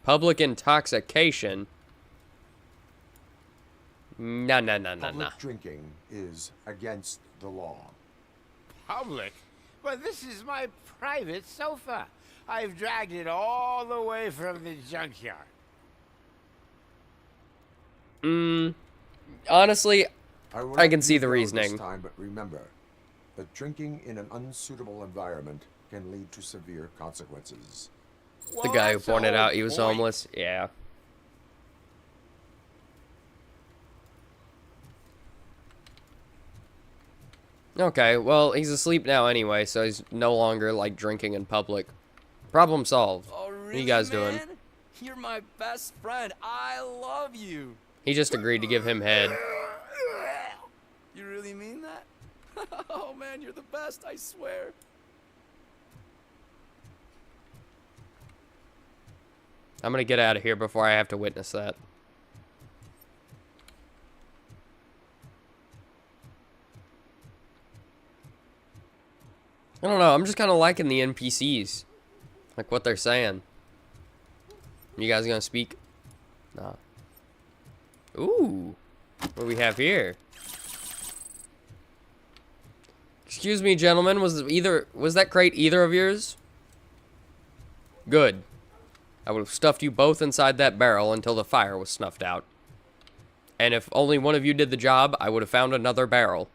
A: Public intoxication? No.
G: Public drinking is against the law.
K: Public? But this is my private sofa. I've dragged it all the way from the junkyard.
A: Honestly,
G: will
A: I can
G: let
A: see
G: you
A: the
G: go
A: reasoning.
G: This time, but remember that drinking in an unsuitable environment can lead to severe consequences.
A: The guy who pointed out he was homeless? Yeah. Okay, well, he's asleep now anyway, so he's no longer, like, drinking in public. Problem solved.
M: Oh, really,
A: what are you guys doing?
M: man? You're my best friend. I love you.
A: He just agreed to give him head.
M: You really mean that? Oh, man, you're the best, I swear.
A: I'm gonna get out of here before I have to witness that. I don't know, I'm just kind of liking the NPCs. Like what they're saying. You guys gonna speak? Nah. Ooh. What do we have here? Excuse me, gentlemen, was that crate either of yours? Good. I would have stuffed you both inside that barrel until the fire was snuffed out. And if only one of you did the job, I would have found another barrel.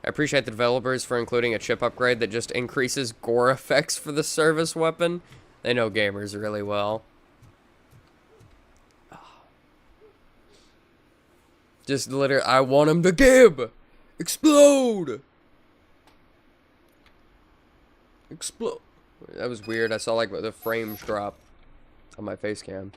A: I appreciate the developers for including a chip upgrade that just increases gore effects for the service weapon. They know gamers really well. Just literally, I want him to give! Explode! Explode. That was weird. I saw like the frames drop. on my face cam.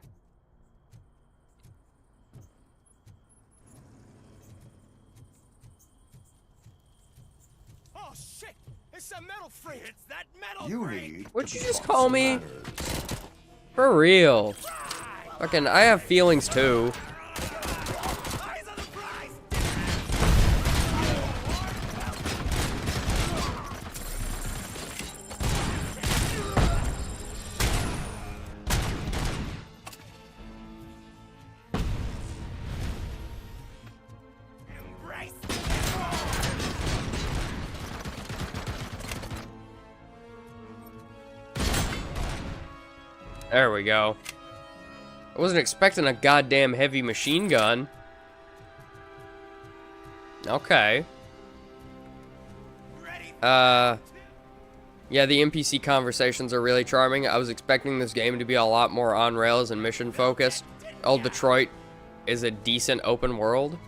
F: Oh shit! It's that metal freak. It's that metal
G: You need.
A: What'd you just call me? For real. Fucking, I have feelings too. There we go. I wasn't expecting a goddamn heavy machine gun. Okay. Yeah, the NPC conversations are really charming. I was expecting this game to be a lot more on rails and mission focused. Old Detroit is a decent open world.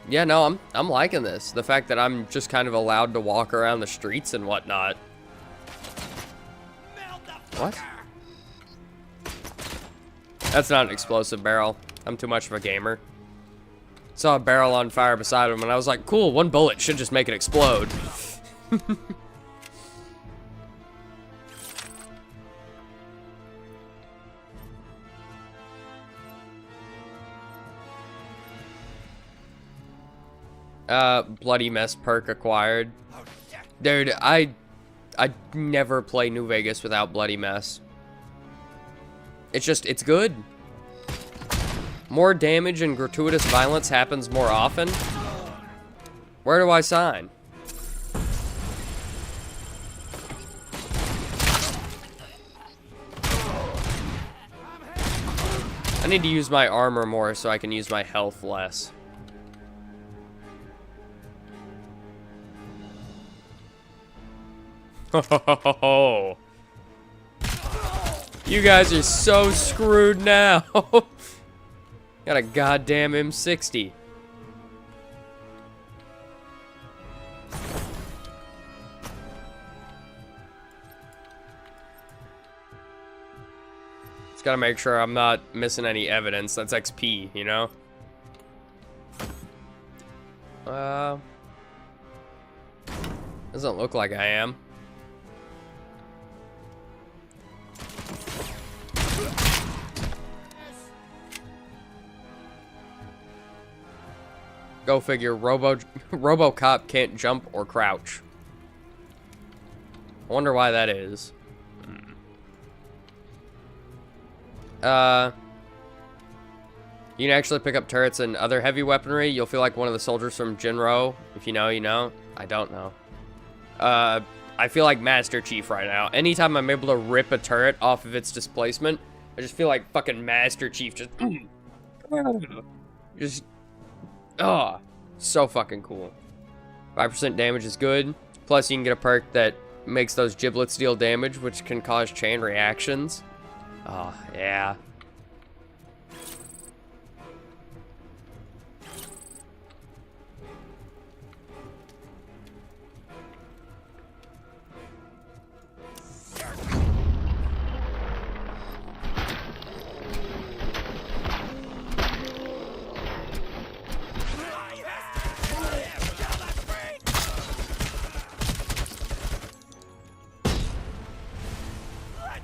A: Yeah, no, I'm liking this. The fact that I'm just kind of allowed to walk around the streets and whatnot. What? That's not an explosive barrel. I'm too much of a gamer. Saw a barrel on fire beside him and I was like, cool, one bullet should just make it explode. Bloody Mess perk acquired. Dude, I never play New Vegas without Bloody Mess. It's good. More damage and gratuitous violence happens more often. Where do I sign? I need to use my armor more so I can use my health less. Oh. You guys are so screwed now. Got a goddamn M60. Just gotta make sure I'm not missing any evidence. That's XP, you know? Doesn't look like I am. Go figure, Robocop can't jump or crouch. I wonder why that is. You can actually pick up turrets and other heavy weaponry. You'll feel like one of the soldiers from Jinro. If you know, you know. I don't know. I feel like Master Chief right now. Anytime I'm able to rip a turret off of its displacement, I just feel like fucking Master Chief just oh, so fucking cool. 5% damage is good. Plus, you can get a perk that makes those giblets deal damage, which can cause chain reactions. Oh, yeah.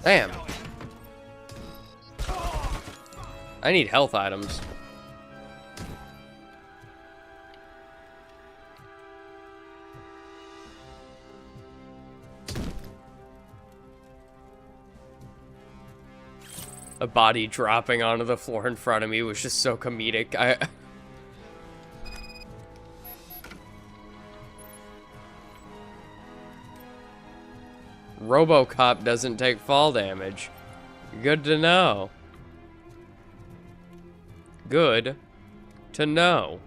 A: Damn. I need health items. A body dropping onto the floor in front of me was just so comedic. Robocop doesn't take fall damage. Good to know. Good to know.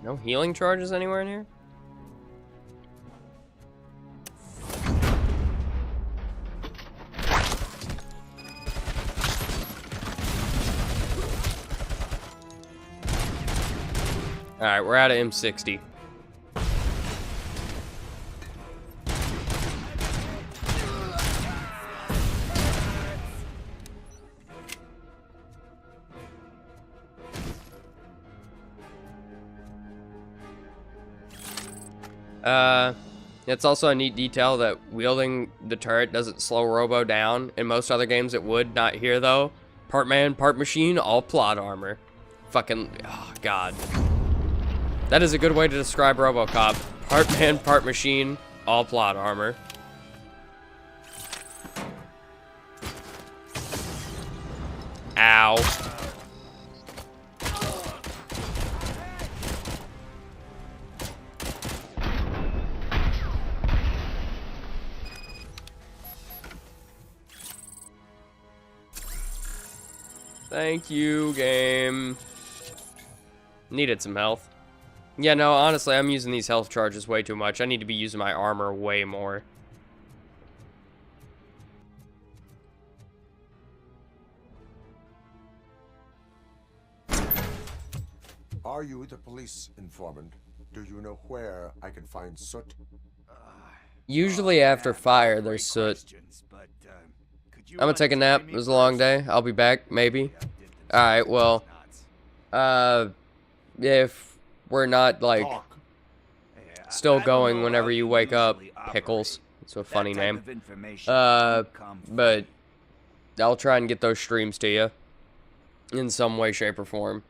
A: No healing charges anywhere in here? Alright, we're out of M60. It's also a neat detail that wielding the turret doesn't slow Robo down. In most other games it would, not here though. Part man, part machine, all plot armor. Fucking, oh god. That is a good way to describe Robocop. Part man, part machine, all plot armor. Ow. Thank you, game. Needed some health. Yeah, no, honestly, I'm using these health charges way too much. I need to be using my armor way more.
G: Are you the police informant? Do you know where I can find Soot?
A: Usually after fire, there's soot. I'm gonna take a nap. It was a long day. I'll be back, maybe. Alright, well. If we're not, like, still going whenever you wake up, Pickles. It's a funny name. But I'll try and get those streams to you. In some way, shape, or form.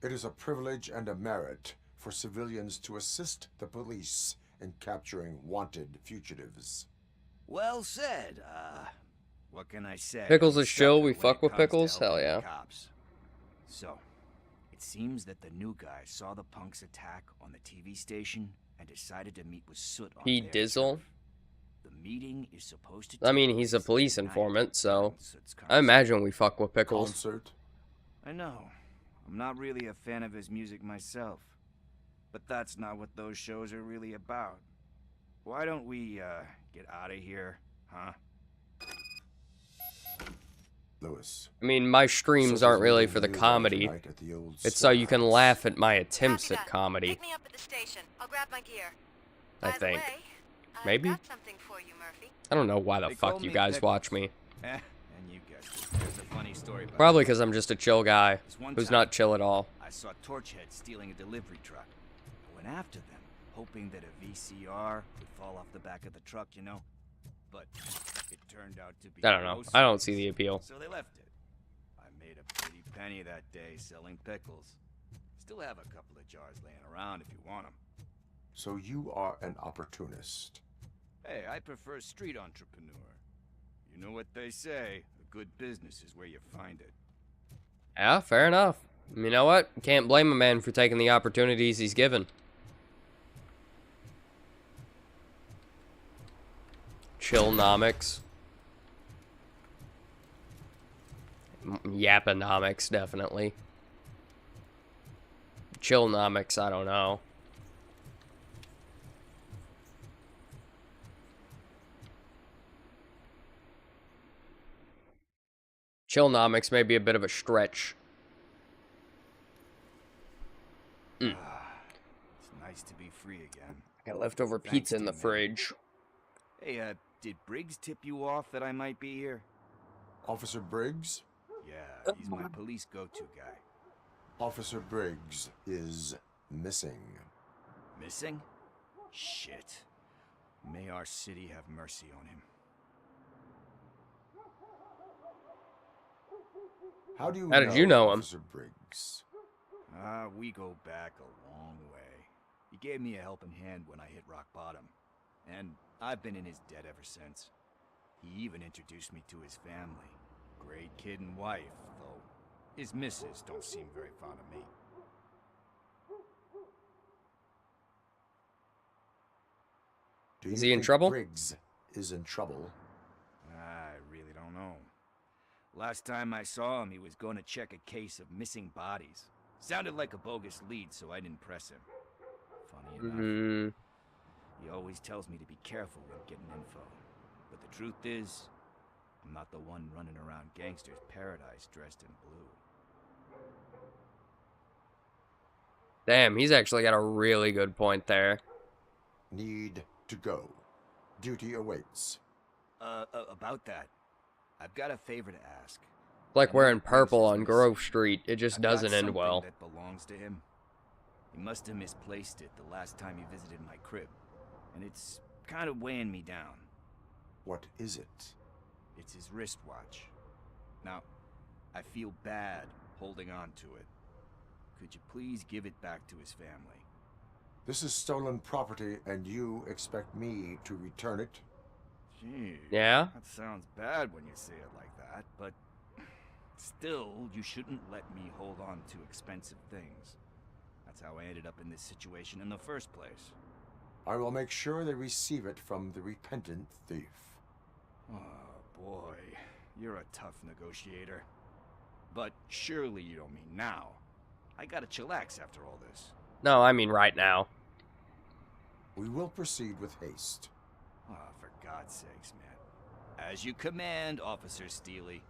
G: It is a privilege and a merit for civilians to assist the police in capturing wanted fugitives.
E: Well said. What can I say?
A: Pickles is chill. We
E: When
A: fuck
E: it
A: with
E: comes to
A: Pickles. Hell
E: helping
A: yeah.
E: cops. So, it seems that the new guy saw the punks attack on the TV station and decided to meet with Soot on
A: P.
E: their
A: Dizzle.
E: turf. The meeting is supposed to
A: I mean,
E: take
A: he's a
E: place
A: police
E: tonight
A: informant, so
E: at Soot's
A: I imagine we fuck with Pickles.
G: Concert?
E: I know. I'm not really a fan of his music myself. But that's not what those shows are really about. Why don't we, get out of here, huh?
G: Lewis.
A: I mean, my streams aren't really for the comedy. It's so you can laugh at my attempts at comedy.
H: Pick me up at the station. I'll grab my gear.
A: I
H: By the
A: think.
H: way, I've
A: Maybe?
H: got something for you, Murphy.
A: I don't know why the
E: They
A: fuck
E: call
A: you
E: me
A: guys
E: Pickles.
A: watch me.
E: And you guessed it. There's a funny story about
A: Probably
E: it.
A: because I'm just a chill guy
E: This one
A: who's
E: time,
A: not chill at all.
E: I saw Torchhead stealing a delivery truck. I went after them, hoping that a VCR would fall off the back of the truck, you know? But it turned out to be
A: I don't know.
E: gross,
A: I don't see the appeal.
E: So they left it. I made a pretty penny that day selling pickles. Still have a couple of jars laying around if you want them.
G: So you are an opportunist.
E: Hey, I prefer street entrepreneur. You know what they say, a good business is where you find it.
A: Yeah, fair enough. You know what? Can't blame a man for taking the opportunities he's given. Chillnomics. Yaponomics, definitely. Chillnomics, I don't know. Chillnomics may be a bit of a stretch.
E: It's nice to be free again.
A: I got leftover
E: Thanks,
A: pizza in the
E: teammate.
A: fridge.
E: Hey, did Briggs tip you off that I might be here?
G: Officer Briggs?
E: Yeah, he's my police go-to guy.
G: Officer Briggs is missing.
E: Missing? Shit. May our city have mercy on him.
G: How do you
A: How did you know him?
G: Officer Briggs?
E: We go back a long way. He gave me a helping hand when I hit rock bottom. And I've been in his debt ever since. He even introduced me to his family. Great kid and wife, though his missus don't seem very fond of me.
G: Do
A: Is
G: you
A: he in
G: think
A: trouble?
G: Briggs is in trouble.
E: I really don't know. Last time I saw him, he was going to check a case of missing bodies. Sounded like a bogus lead, so I didn't press him. funny enough. He always tells me to be careful when getting info. But the truth is, I'm not the one running around gangster's paradise dressed in blue.
A: Damn, he's actually got a really good point there.
G: Need to go. Duty awaits.
E: About that, I've got a favor to ask.
A: Like wearing purple on Grove Street. It just doesn't end well.
E: That belongs to him. He must have misplaced it the last time he visited my crib, and it's kind of weighing me down.
G: What is it?
E: It's his wristwatch. Now, I feel bad holding on to it. Could you please give it back to his family?
G: This is stolen property, and you expect me to return it?
E: Gee,
A: yeah?
E: That sounds bad when you say it like that, but still, you shouldn't let me hold on to expensive things. That's how I ended up in this situation in the first place.
G: I will make sure they receive it from the repentant thief.
E: Oh, boy. You're a tough negotiator. But surely you don't mean now. I gotta chillax after all this.
A: No, I mean right now.
G: We will proceed with haste.
E: Oh, for God's sakes, man. As you command, Officer Steely.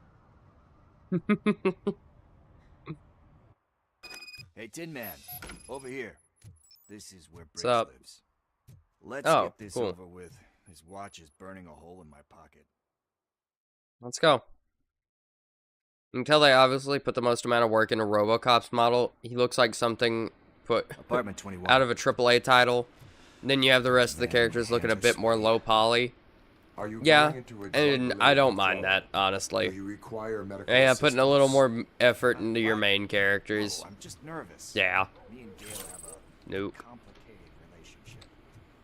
E: Hey, Tin Man. Over here. This is where Briggs lives. Let's get this over with. His watch is burning a hole in my pocket.
A: Let's go. You can tell they obviously put the most amount of work into Robocop's model. He looks like something put
E: Apartment 21.
A: out of a AAA title. And then you have the rest of the characters looking a bit more low poly.
G: Are you
A: yeah, and I don't mind that, honestly.
G: You require medical
A: yeah, putting a little more effort into your main characters.
E: Oh, I'm just nervous.
A: Yeah.
E: Me and Gail have a
A: nope.
E: complicated relationship.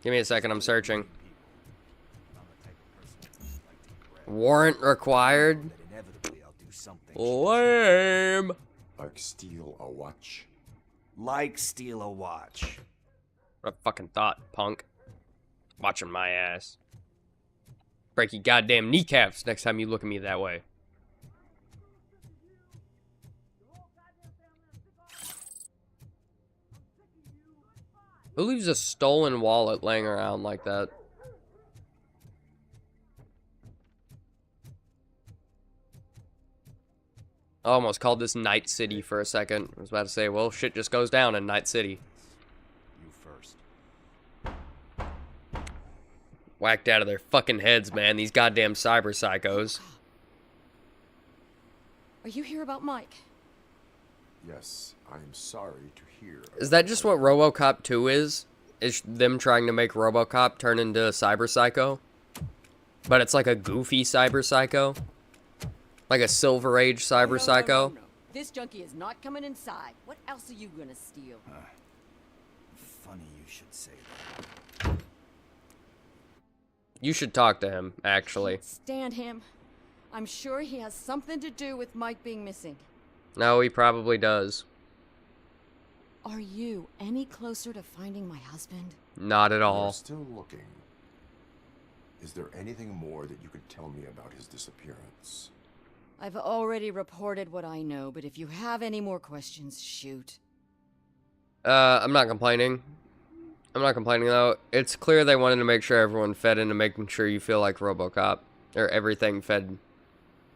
A: Give me a second, I'm searching. Warrant required? Lame.
G: Like steal a watch?
E: Like steal a watch.
A: What a fucking thought, punk. Watching my ass. Break your goddamn kneecaps next time you look at me that way. Who leaves a stolen wallet laying around like that? I almost called this Night City for a second. I was about to say, well, shit just goes down in Night City.
E: You first.
A: Whacked out of their fucking heads, man. These goddamn cyber psychos.
L: Are you here about Mike?
G: Yes, I am sorry to hear.
A: Is that just what Robocop 2 is? Is them trying to make Robocop turn into a cyber psycho? But it's like a goofy cyber psycho? Like a Silver Age cyber psycho?
L: No. This junkie is not coming inside. What else are you gonna steal?
E: Funny you should say that.
A: You should talk to him, actually.
L: Stand him. I'm sure he has something to do with Mike being missing.
A: No, he probably does.
L: Are you any closer to finding my husband?
A: Not at all.
G: You're still looking. Is there anything more that you could tell me about his disappearance?
L: I've already reported what I know, but if you have any more questions, shoot.
A: I'm not complaining. I'm not complaining, though. It's clear they wanted to make sure everyone fed into making sure you feel like Robocop. Or everything fed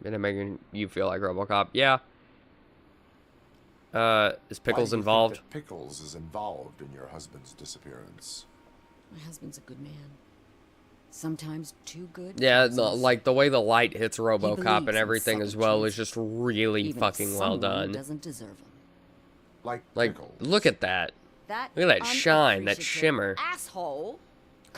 A: into making you feel like Robocop. Yeah. Is Pickles involved?
G: Think that Pickles is involved in your husband's disappearance.
L: My husband's a good man. Sometimes too good.
A: Yeah, like the way the light hits Robocop and everything as well is just really fucking well done.
L: Doesn't deserve him.
G: Like
A: look at that. Look at that shine, that shimmer.
L: Asshole.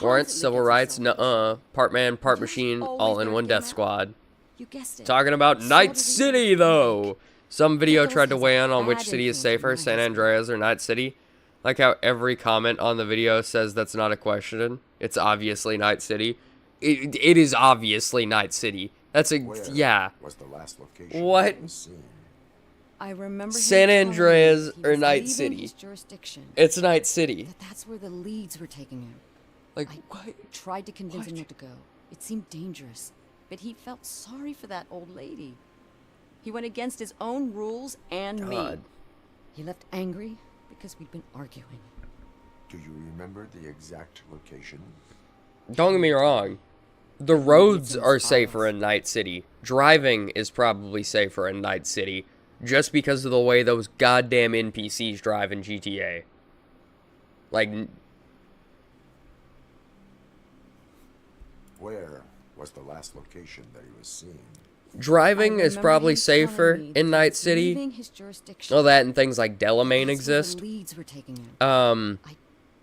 A: Warrants, civil rights, nuh-uh. Part man, part machine, all in one death squad.
L: You guessed it.
A: Talking about Night City, though. Some video tried to weigh in on which city is safer, San Andreas or Night City. Like how every comment on the video says that's not a question. It's obviously Night City. It is obviously Night City. That's a yeah.
G: Was the last location
A: what?
L: I remember
A: San Andreas or Night City. It's Night City.
L: That's where the leads were taking him.
A: Like
L: I tried to convince him not to go. It seemed dangerous, but he felt sorry for that old lady. He went against his own rules and me. He left angry because we'd been arguing.
G: Do you remember the exact location?
A: Don't get me wrong. The roads are safer in Night City. Driving is probably safer in Night City. Just because of the way those goddamn NPCs drive in GTA. Like...
G: Where was the last location that he was seen?
A: Driving is probably safer in Night City. Well, that and things like Delamain exist.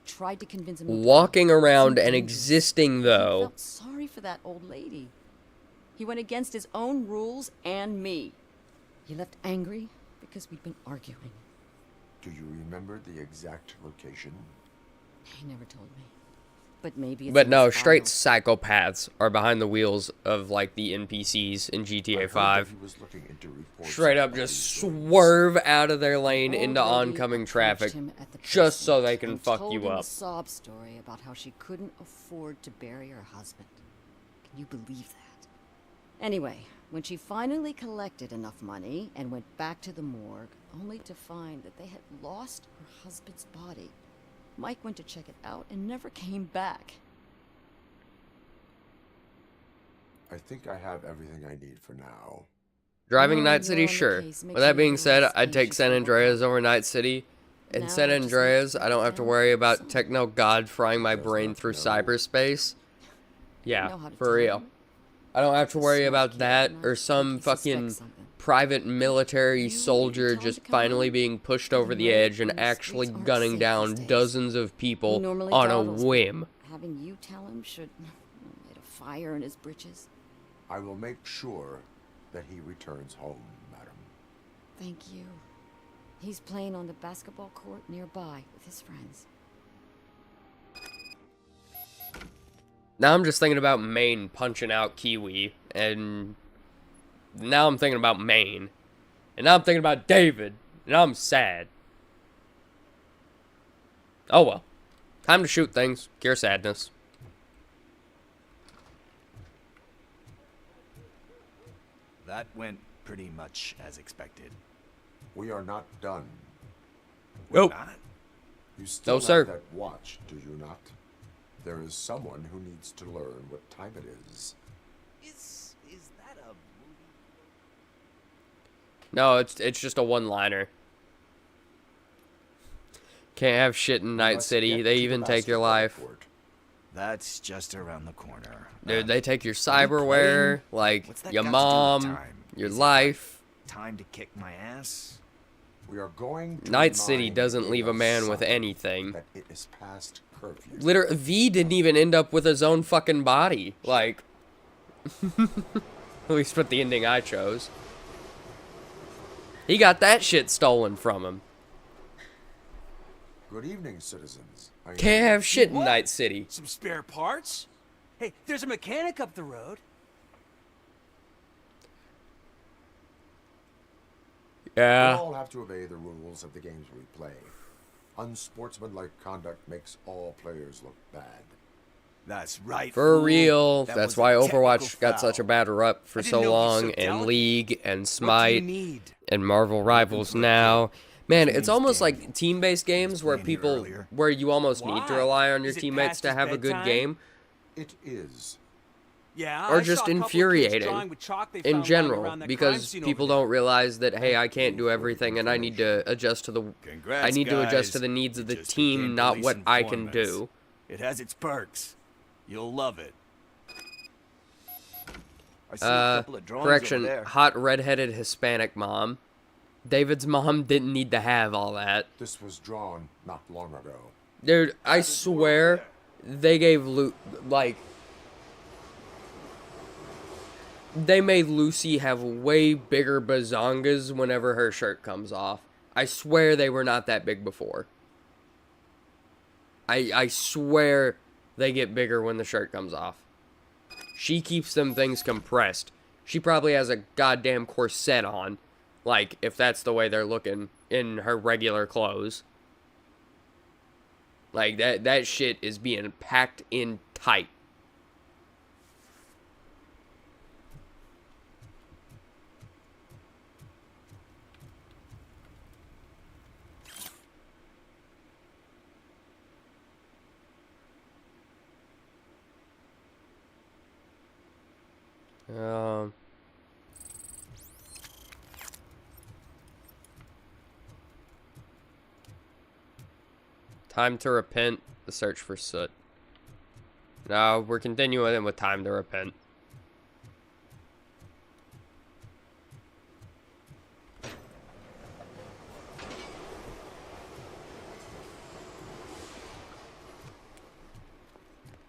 L: Tried to convince him.
A: Walking around and existing, though.
L: He felt sorry for that old lady. He went against his own rules and me. He left angry because we'd been arguing.
G: Do you remember the exact location?
L: He never told me. But maybe it's
A: But no, straight psychopaths are behind the wheels of, like, the NPCs in GTA 5. Straight up just swerve out of their lane into oncoming traffic just so they can fuck you up.
L: A sob story about how she couldn't afford to bury her husband. Can you believe that? Anyway, when she finally collected enough money and went back to the morgue, only to find that they had lost her husband's body, Mike went to check it out and never came back.
G: I think I have everything I need for now.
A: Driving Night City, sure. With that being said, I'd take San Andreas over Night City. In San Andreas, I don't have to worry about Techno God frying my brain through cyberspace. Yeah, for real. I don't have to worry about that or some fucking private military soldier just finally being pushed over the edge and actually gunning down dozens of people on a whim.
L: Having you tell him should light a fire in his britches.
G: I will make sure that he returns home, madam.
L: Thank you. He's playing on the basketball court nearby with his friends.
A: Now I'm just thinking about Maine punching out Kiwi, and now I'm thinking about Maine, and now I'm thinking about David, and I'm sad. Oh well. Time to shoot things. Cure sadness.
E: That went pretty much as expected.
G: We are not done.
A: Nope.
G: You still
A: No, sir.
G: have that watch, do you not? There is someone who needs to learn what time it is.
E: Is that a movie?
A: No, it's just a one-liner. Can't have shit in Night City. They even take your life.
E: That's just around the corner.
A: Dude, they take your cyberware, like your mom, your life.
E: Time to kick my ass?
G: We are going to
A: Night City doesn't leave a man with anything.
G: that it is past curfew.
A: Literally, V didn't even end up with his own fucking body. Like, at least with the ending I chose. He got that shit stolen from him.
G: Good evening, citizens.
A: Can't have shit in Night City.
B: Some spare parts? Hey, there's a mechanic up the road.
A: Yeah.
G: We all have to obey the rules of the games we play. Unsportsmanlike conduct makes all players look bad.
E: That's right.
A: For
E: fool.
A: real.
E: That
A: That's
E: was a
A: why
E: technical
A: Overwatch got
E: foul.
A: such a bad rep for
E: I didn't
A: so
E: know it was
A: long,
E: so
A: and
E: delicate.
A: League, and
E: What do you
A: Smite,
E: need?
A: and Marvel Rivals now. Man, it's almost like team-based games where where you almost need to rely on your
B: Is it
A: teammates
B: past
A: to
B: his
A: have a good
B: bedtime?
A: game.
G: It is.
B: Yeah,
A: Or
B: I
A: just
B: saw a couple of kids
A: infuriating
B: drawing with chalk they
A: in
B: found lying
A: general,
B: around that crime
A: because
B: scene
A: people
B: over there.
A: don't realize that, hey, I can't do everything and I need to adjust to the
E: Congrats,
A: I need to adjust
E: guys.
A: to the needs of the
E: You just
A: team,
E: became
A: not
E: police
A: what I can
E: informants.
A: do.
E: It has its perks. You'll love it. I see a couple of drawings
A: Correction,
E: over there.
A: hot redheaded Hispanic mom. David's mom didn't need to have all that.
G: This was drawn not long ago.
A: Dude, I swear they gave they made Lucy have way bigger bazongas whenever her shirt comes off. I swear they were not that big before. I swear they get bigger when the shirt comes off. She keeps them things compressed. She probably has a goddamn corset on. Like, if that's the way they're looking in her regular clothes. Like, that shit is being packed in tight. Time to repent. The search for soot. No, we're continuing with time to repent.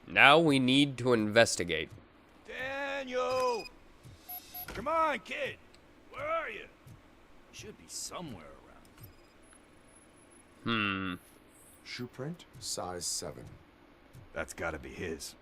A: Now we need to investigate.
C: Daniel! Come on, kid. Where are you? Should be somewhere around.
G: Shoe print, size 7.
E: That's gotta be his.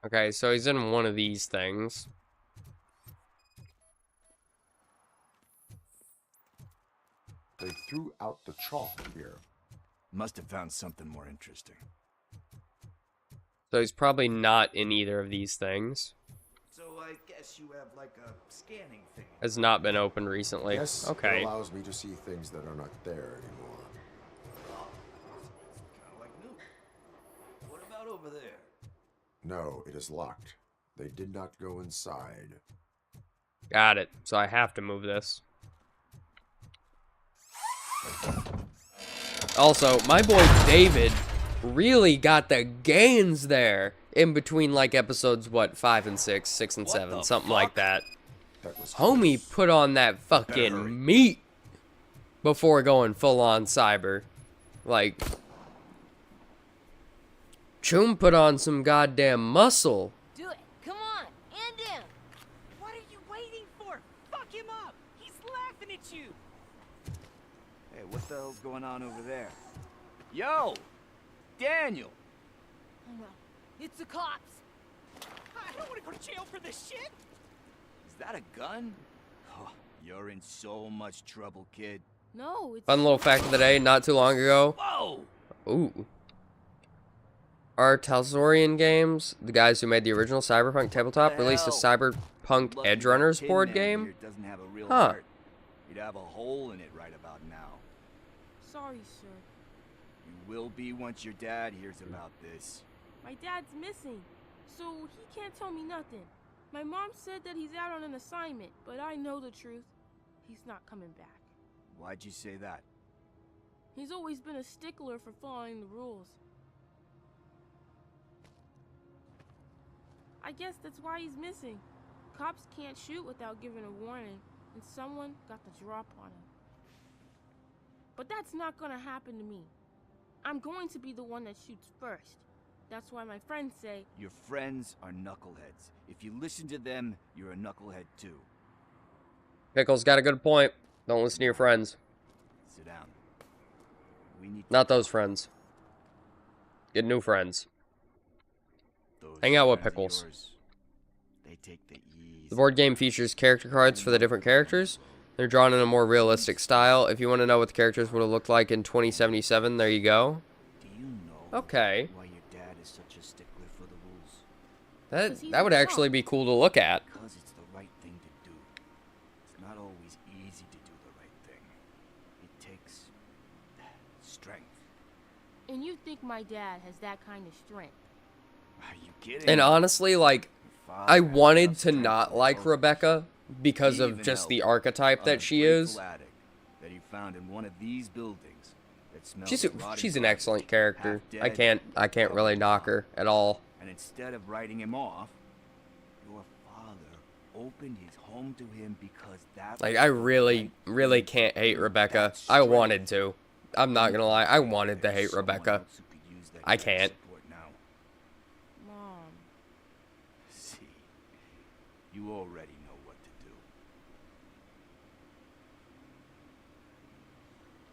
A: Okay, so he's in one of these things.
G: They threw out the chalk here.
E: Must have found something more interesting.
A: So he's probably not in either of these things.
E: So I guess you have like a scanning thing.
A: Has not been opened recently.
G: Yes,
A: okay.
G: it allows me to see things that are not there anymore.
C: Kind of like new. What about over there?
G: No, it is locked. They did not go inside.
A: Got it. So I have to move this. Also, my boy David really got the gains there in between, like, episodes, what, 5 and 6, 6 and 7, something like that. Homie put on that fucking meat before going full-on cyber. Like, Choom put on some goddamn muscle.
I: Do it. Come on. End him. What are you waiting for? Fuck him up. He's laughing at you.
E: Hey, what the hell's going on over there? Yo! Daniel!
I: Oh no. It's the cops.
K: I don't want to go to jail for this shit.
E: Is that a gun? Oh, you're in so much trouble, kid.
I: No, it's...
A: Fun little fact of the day, not too long ago.
E: Whoa!
A: Ooh. Our Talzorian Games, the guys who made the original Cyberpunk tabletop, released a Cyberpunk Edge Runners board game.
E: Doesn't have a real
A: Huh.
E: heart. You'd have a hole in it right about now.
N: Sorry, sir.
E: You will be once your dad hears about this.
N: My dad's missing, so he can't tell me nothing. My mom said that he's out on an assignment, but I know the truth. He's not coming back.
E: Why'd you say that?
N: He's always been a stickler for following the rules. I guess that's why he's missing. Cops can't shoot without giving a warning, and someone got the drop on him. But that's not gonna happen to me. I'm going to be the one that shoots first. That's why my friends say...
E: Your friends are knuckleheads. If you listen to them, you're a knucklehead too.
A: Pickle's got a good point. Don't listen to your friends.
E: Sit down. We need
A: Not those friends. Get new friends. Hang out with Pickles.
E: They take the ease.
A: The board game features character cards for the different characters. They're drawn in a more realistic style. If you want to know what the characters would have looked like in 2077, there you go.
E: Do you know
A: okay.
E: why your dad is such a stickler for the rules?
A: That would actually be cool to look at.
E: Because it's the right thing to do. It's not always easy to do the right thing. It takes strength.
N: And you think my dad has that kind of strength?
E: Are you kidding?
A: And honestly, like, I wanted to not like Rebecca because of just the archetype that she is.
E: That he found in one of these buildings that smells
A: She's an excellent character. I can't really knock her at all.
E: And instead of writing him off, your father opened his home to him because that
A: Like, I really can't hate Rebecca. I wanted to. I'm not gonna lie, I wanted to hate Rebecca. I can't.
N: Mom.
E: See, you already know what to do.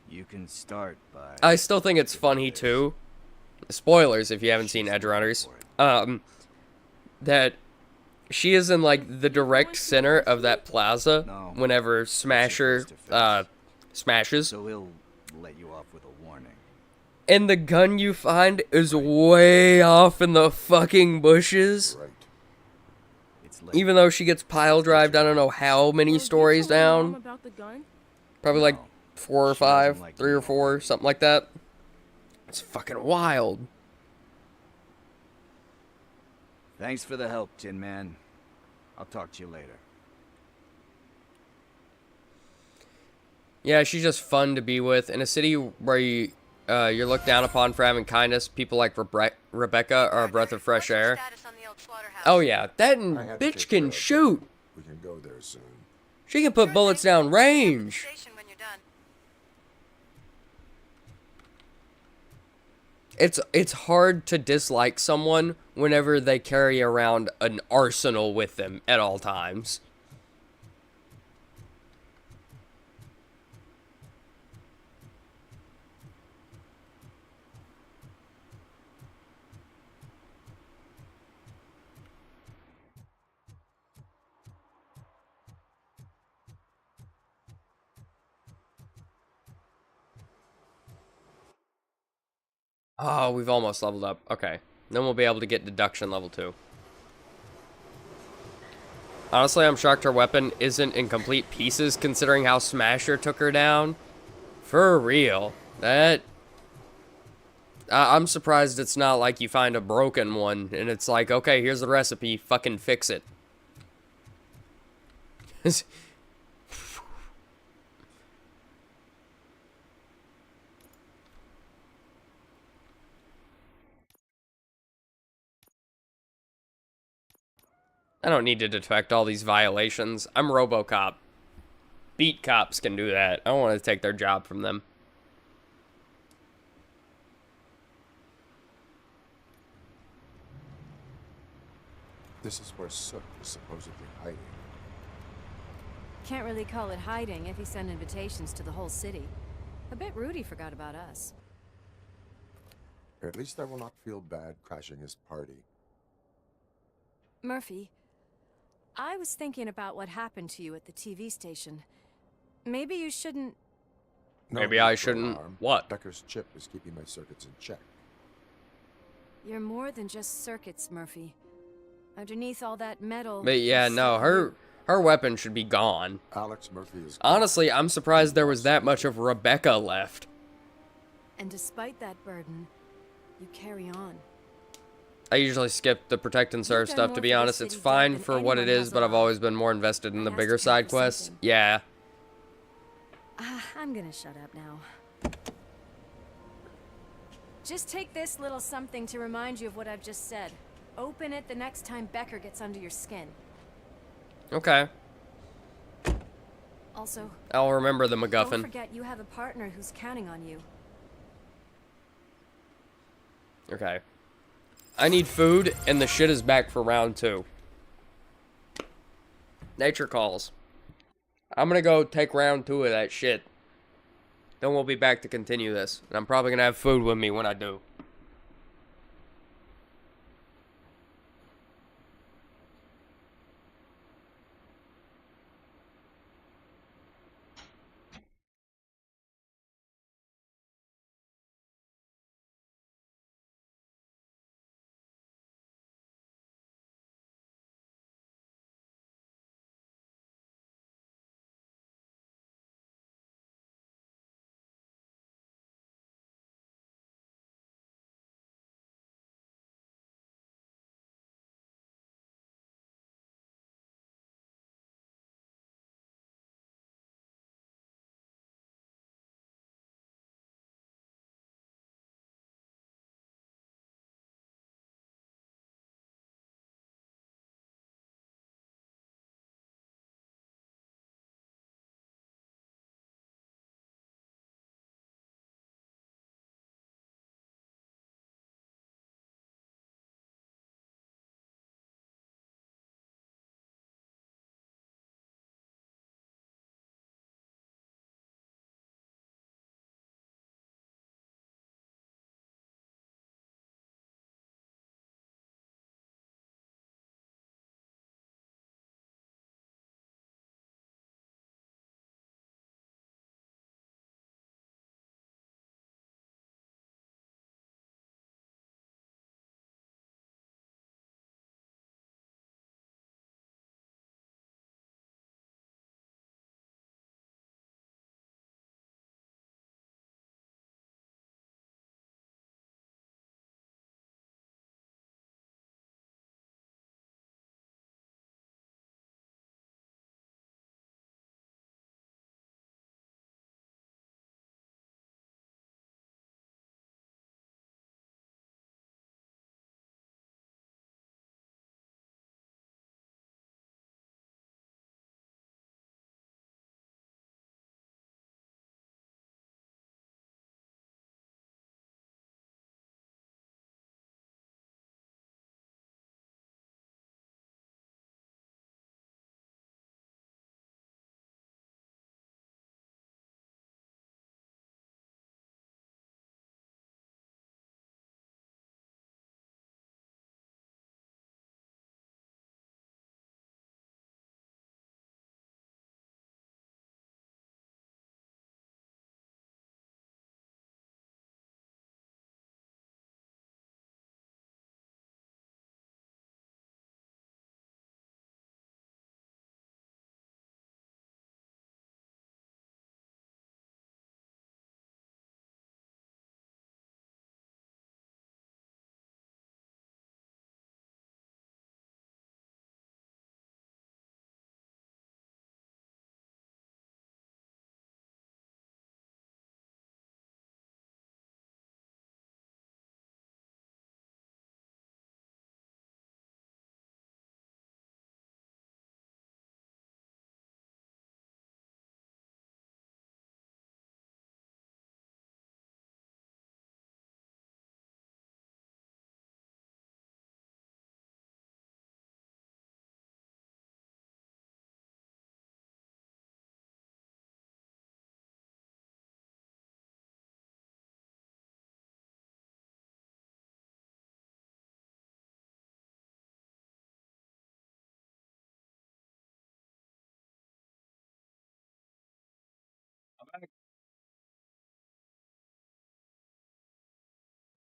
E: You can start by...
A: I still think it's funny, too. Spoilers if you haven't seen Edge Runners. That she is in, like, the direct center of that plaza whenever Smasher, smashes.
E: So he'll let you off with a warning.
A: And the gun you find is way off in the fucking bushes.
G: Right.
E: later.
A: Even though she gets pile drived, I don't know how many stories down.
N: About the gun?
A: Probably like 4 or
E: she doesn't
A: 5,
E: like
A: 3 or 4, something like that. It's fucking wild.
E: Thanks for the help, Tin Man. I'll talk to you later.
A: Yeah, she's just fun to be with. In a city where you're looked down upon for having kindness, people like Rebecca are a breath of fresh air. Oh yeah, that bitch can shoot.
G: We can go there soon.
A: She can put bullets down range. It's hard to dislike someone whenever they carry around an arsenal with them at all times. Oh, we've almost leveled up. Okay. Then we'll be able to get deduction level 2. Honestly, I'm shocked her weapon isn't in complete pieces considering how Smasher took her down. For real. I'm surprised it's not like you find a broken one and it's like, okay, here's the recipe, fucking fix it. I don't need to detect all these violations. I'm Robocop. Beat cops can do that. I don't want to take their job from them.
G: This is where Sook is supposedly hiding.
H: Can't really call it hiding if he sent invitations to the whole city. A bit rude he forgot about us.
G: At least I will not feel bad crashing his party.
H: Murphy, I was thinking about what happened to you at the TV station. Maybe you shouldn't...
A: Maybe I shouldn't... What?
G: Decker's chip is keeping my circuits in check.
H: You're more than just circuits, Murphy. Underneath all that metal...
A: But yeah, no, her weapon should be gone.
G: Alex Murphy is...
A: Honestly, I'm surprised there was that much of Rebecca left.
H: And despite that burden, you carry on.
A: I usually skip the protect and serve stuff, to be honest. It's fine for what it is, but I've always been more invested in the bigger side quests. Yeah.
H: I'm gonna shut up now. Just take this little something to remind you of what I've just said. Open it the next time Becker gets under your skin.
A: Okay.
H: Also,
A: I'll remember the MacGuffin.
H: don't forget you have a partner who's counting on you.
A: Okay. I need food, and the shit is back for round 2. Nature calls. I'm gonna go take round 2 of that shit. Then we'll be back to continue this. And I'm probably gonna have food with me when I do.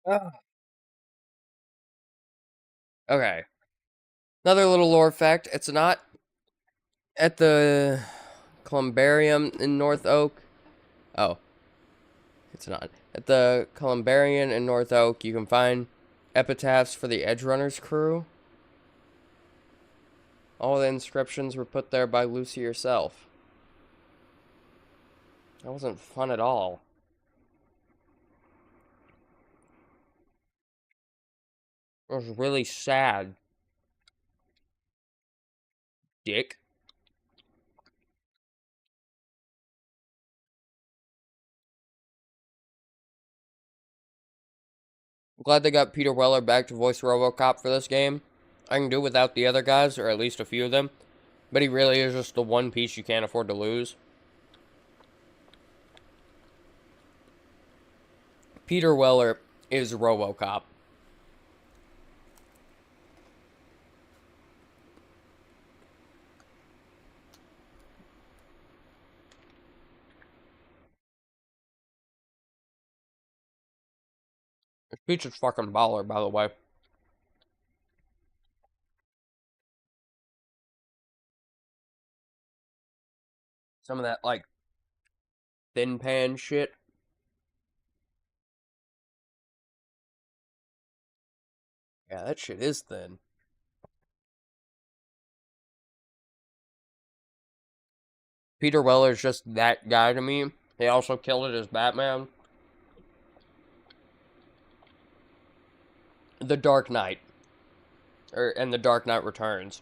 A: Ah. Okay. Another little lore fact. It's not at the Columbarium in North Oak. Oh. It's not. At the Columbarium in North Oak, you can find epitaphs for the Edge Runners crew. All the inscriptions were put there by Lucy herself. That wasn't fun at all. It was really sad. Dick. I'm glad they got Peter Weller back to voice Robocop for this game. I can do without the other guys, or at least a few of them. But he really is just the one piece you can't afford to lose. Peter Weller is Robocop. This pizza's fucking baller, by the way. Some of that, like, thin pan shit. Yeah, that shit is thin. Peter Weller's just that guy to me. He also killed it as Batman. The Dark Knight. And The Dark Knight Returns.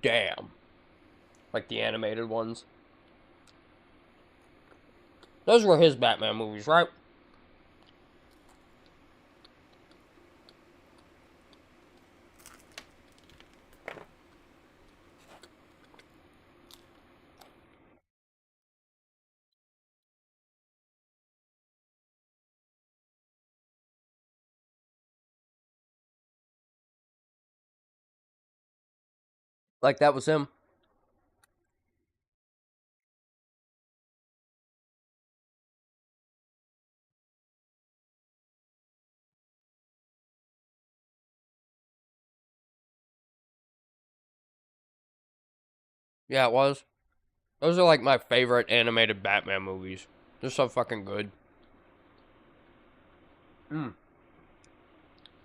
A: Damn. Like the animated ones. Those were his Batman movies, right? Like that was him. Yeah, it was. Those are like my favorite animated Batman movies. They're so fucking good.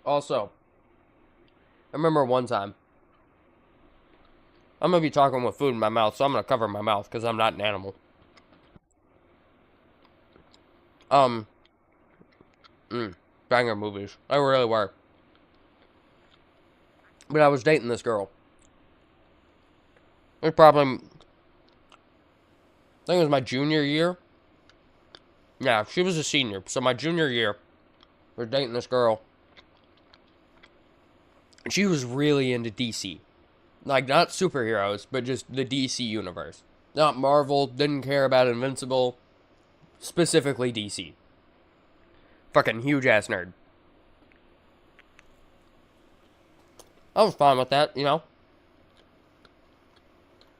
A: Also, I remember one time. I'm gonna be talking with food in my mouth, so I'm gonna cover my mouth because I'm not an animal. Um, Banger movies. They really were. But I was dating this girl. It was probably, I think it was my junior year. Yeah, she was a senior. So my junior year, we were dating this girl. And she was really into DC. Like, not superheroes, but just the DC universe. Not Marvel, didn't care about Invincible. Specifically DC. Fucking huge ass nerd. I was fine with that, you know.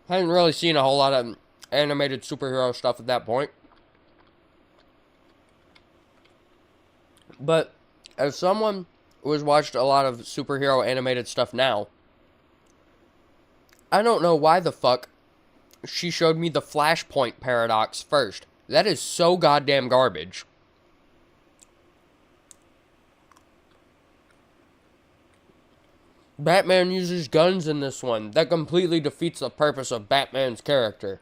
A: Hadn't really seen a whole lot of animated superhero stuff at that point. But as someone who has watched a lot of superhero animated stuff now, I don't know why the fuck she showed me the Flashpoint paradox first. That is so goddamn garbage. Batman uses guns in this one. That completely defeats the purpose of Batman's character.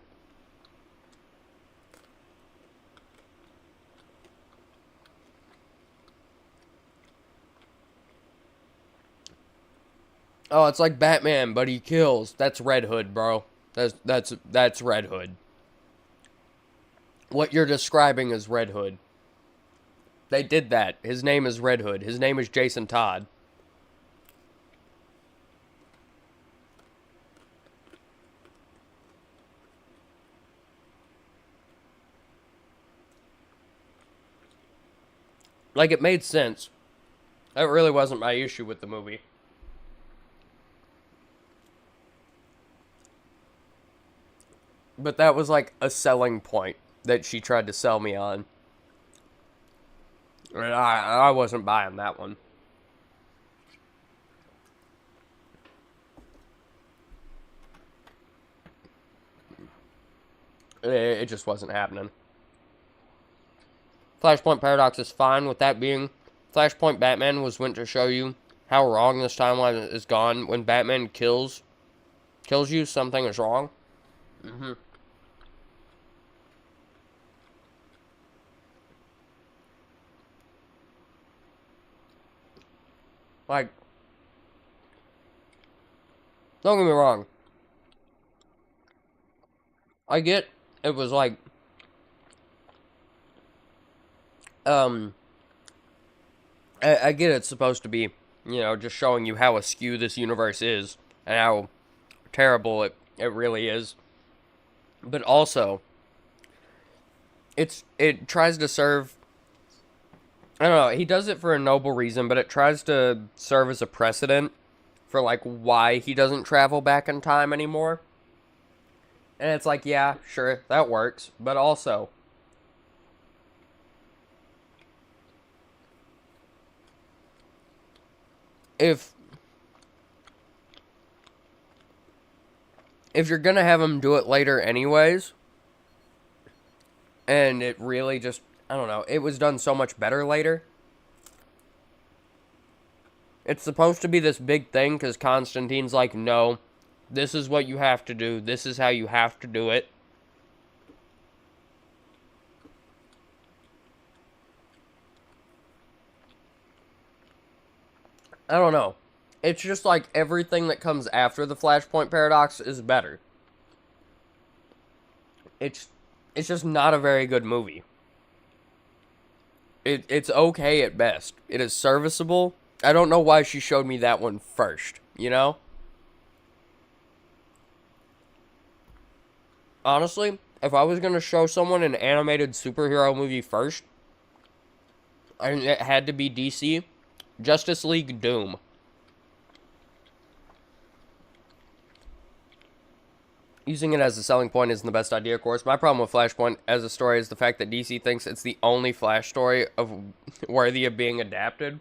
A: Oh, it's like Batman, but he kills. That's Red Hood, bro. That's Red Hood. What you're describing is Red Hood. They did that. His name is Red Hood. His name is Jason Todd. Like, it made sense. That really wasn't my issue with the movie. But that was like a selling point that she tried to sell me on. I wasn't buying that one. It just wasn't happening. Flashpoint Paradox is fine. With that being, Flashpoint Batman was meant to show you how wrong this timeline is gone. When Batman kills you, something is wrong. Like, don't get me wrong. I get it was like, I get it's supposed to be, you know, just showing you how askew this universe is and how terrible it really is. But also, it tries to serve, I don't know, he does it for a noble reason, but it tries to serve as a precedent for, like, why he doesn't travel back in time anymore. And it's like, yeah, sure, that works. But also, if you're gonna have him do it later anyways, and it really just, I don't know, it was done so much better later. It's supposed to be this big thing because Constantine's like, no, this is what you have to do. This is how you have to do it. I don't know. It's just like everything that comes after the Flashpoint Paradox is better. It's just not a very good movie. It's okay at best. It is serviceable. I don't know why she showed me that one first, you know? Honestly, if I was going to show someone an animated superhero movie first, and it had to be DC, Justice League Doom. Using it as a selling point isn't the best idea, of course. My problem with Flashpoint as a story is the fact that DC thinks it's the only Flash story worthy of being adapted.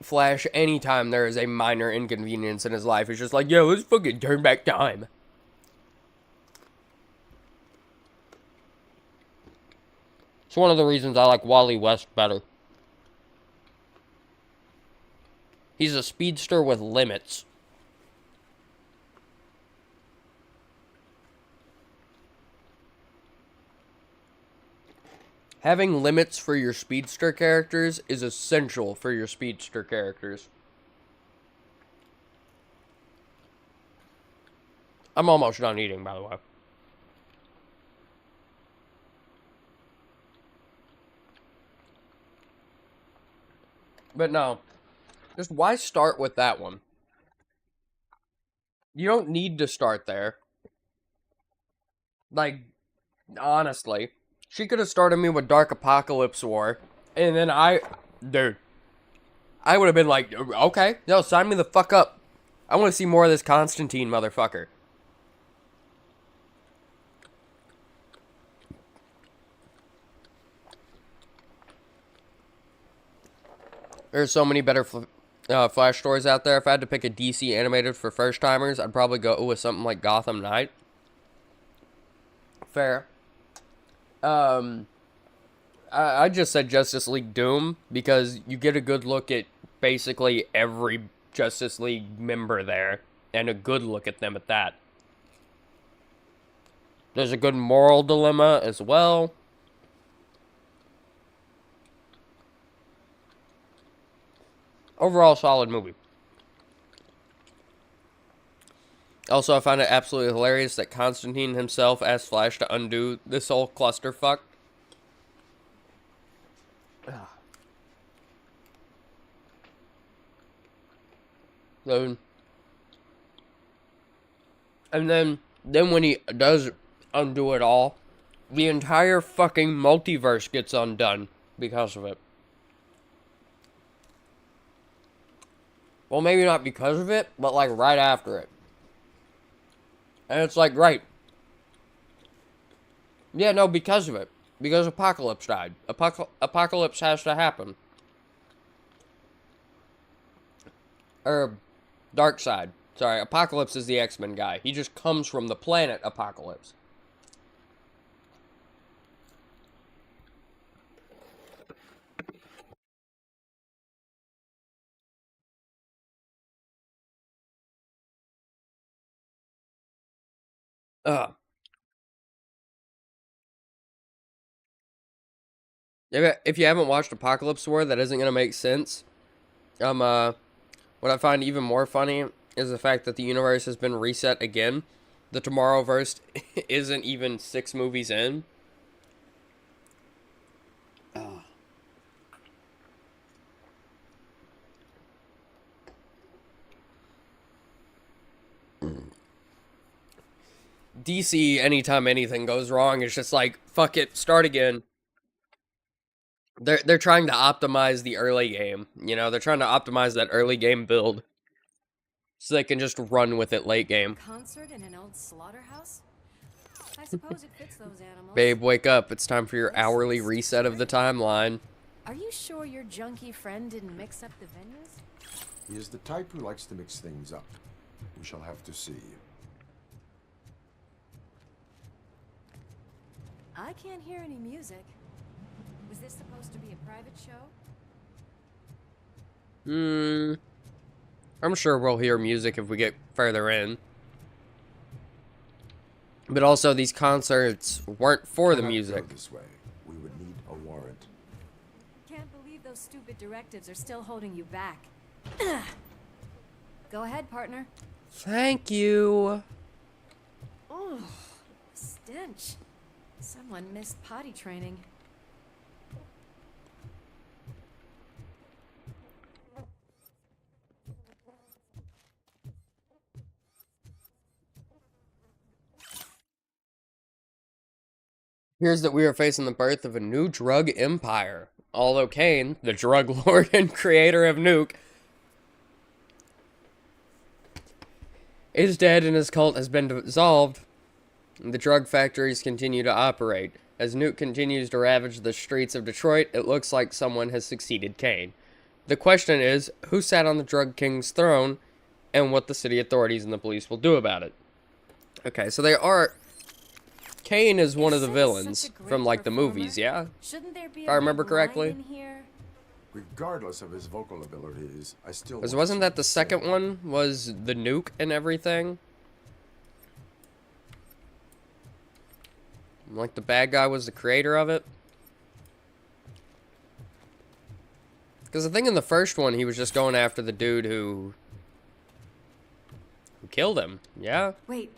A: Flash, anytime there is a minor inconvenience in his life, is just like, yo, let's fucking turn back time. It's one of the reasons I like Wally West better. He's a speedster with limits. Having limits for your speedster characters is essential for your speedster characters. I'm almost done eating, by the way. But no, just why start with that one? You don't need to start there. Like, honestly. She could have started me with Dark Apocalypse War, and then dude, I would have been like, okay, no, sign me the fuck up. I want to see more of this Constantine motherfucker. There's so many better Flash stories out there. If I had to pick a DC animated for first timers, I'd probably go with something like Gotham Knight. Fair. I just said Justice League Doom because you get a good look at basically every Justice League member there, and a good look at them at that. There's a good moral dilemma as well. Overall, solid movie. Also, I find it absolutely hilarious that Constantine himself asked Flash to undo this whole clusterfuck. So, and then when he does undo it all, the entire fucking multiverse gets undone because of it. Well, maybe not because of it, but like right after it. And it's like, right. Yeah, no, because of it. Because Apocalypse died. Apocalypse has to happen. Or, Darkseid. Sorry, Apocalypse is the X-Men guy. He just comes from the planet Apocalypse. If you haven't watched Apocalypse War, that isn't going to make sense. What I find even more funny is the fact that the universe has been reset again. The Tomorrowverse isn't even 6 movies in. DC, anytime anything goes wrong, it's just like, fuck it, start again. They're trying to optimize the early game. You know, they're trying to optimize that early game build so they can just run with it late game.
H: Concert in an old slaughterhouse? I suppose it fits those animals.
A: Babe, wake up. It's time for your hourly reset of the timeline.
H: Are you sure your junkie friend didn't mix up the venues?
G: He is the type who likes to mix things up. We shall have to see.
H: I can't hear any music. Was this supposed to be a private show?
A: I'm sure we'll hear music if we get further in. But also, these concerts weren't for the music.
G: This way. We would need a warrant.
H: Can't believe those stupid directives are still holding you back. Go ahead, partner.
A: Thank you.
H: Oh, stench. Someone missed potty training.
A: Here's that we are facing the birth of a new drug empire. Although Kane, the drug lord and creator of Nuke, is dead and his cult has been dissolved, the drug factories continue to operate. As Nuke continues to ravage the streets of Detroit, it looks like someone has succeeded Kane. The question is, who sat on the drug king's throne, and what the city authorities and the police will do about it. Okay, so they are... Kane is one of the villains from, like, the movies, yeah? If I remember correctly.
G: Regardless of his vocal abilities, I still...
A: Because wasn't that the second one? Was the nuke and everything? Like, the bad guy was the creator of it? Because I think in the first one, he was just going after the dude who killed him, yeah?
H: Wait.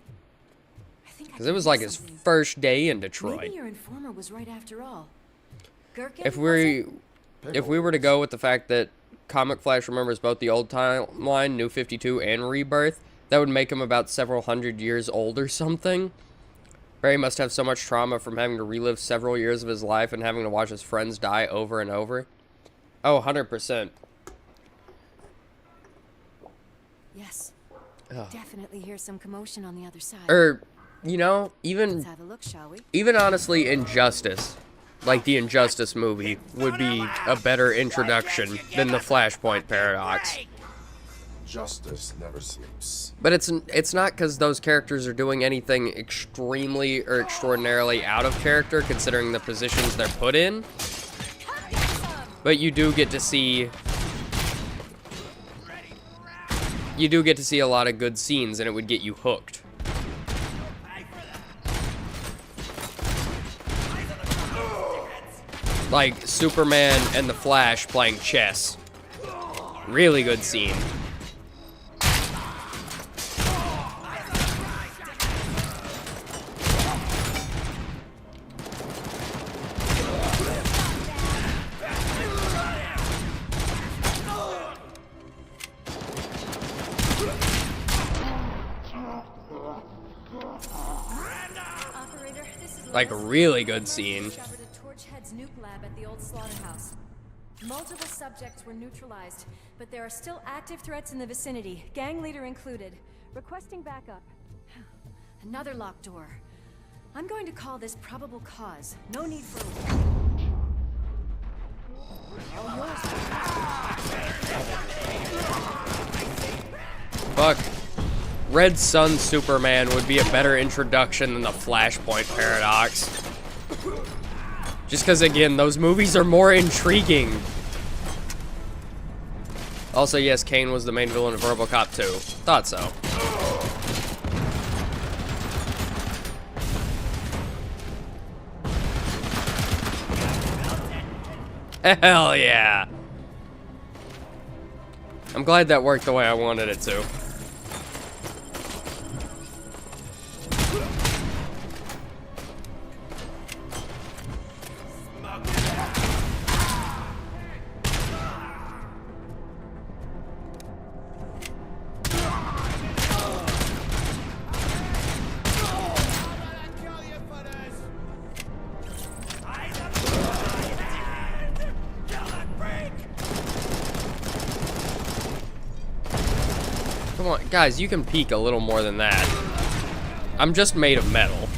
A: Because it was like his first day in Detroit.
H: Maybe your informer was right after all. Gherkin,
A: If we were to go with the fact that Comic Flash remembers both the old timeline, New 52, and Rebirth, that would make him about several hundred years old or something. Barry must have so much trauma from having to relive several years of his life and having to watch his friends die over and over. Oh, 100%.
H: Yes. Definitely hear some commotion on the other side.
A: You know,
H: Let's have a look, shall we?
A: even honestly, Injustice, like the Injustice movie, would be a better introduction than the Flashpoint paradox.
G: Justice never sleeps.
A: But it's not because those characters are doing anything extremely or extraordinarily out of character, considering the positions they're put in. But you do get to see... You do get to see a lot of good scenes, and it would get you hooked. Like Superman and the Flash playing chess. Really good scene. Like a really good scene.
H: Nuke lab at the old slaughterhouse. Multiple subjects were neutralized, but there are still active threats in the vicinity, gang leader included. Requesting backup. Another locked door. I'm going to call this probable cause. No need for...
A: Fuck. Red Sun Superman would be a better introduction than the Flashpoint Paradox. Just because, again, those movies are more intriguing. Also, yes, Kane was the main villain of Robocop 2. Thought so. Hell yeah. I'm glad that worked the way I wanted it to. Come on, guys, you can peek a little more than that. I'm just made of metal.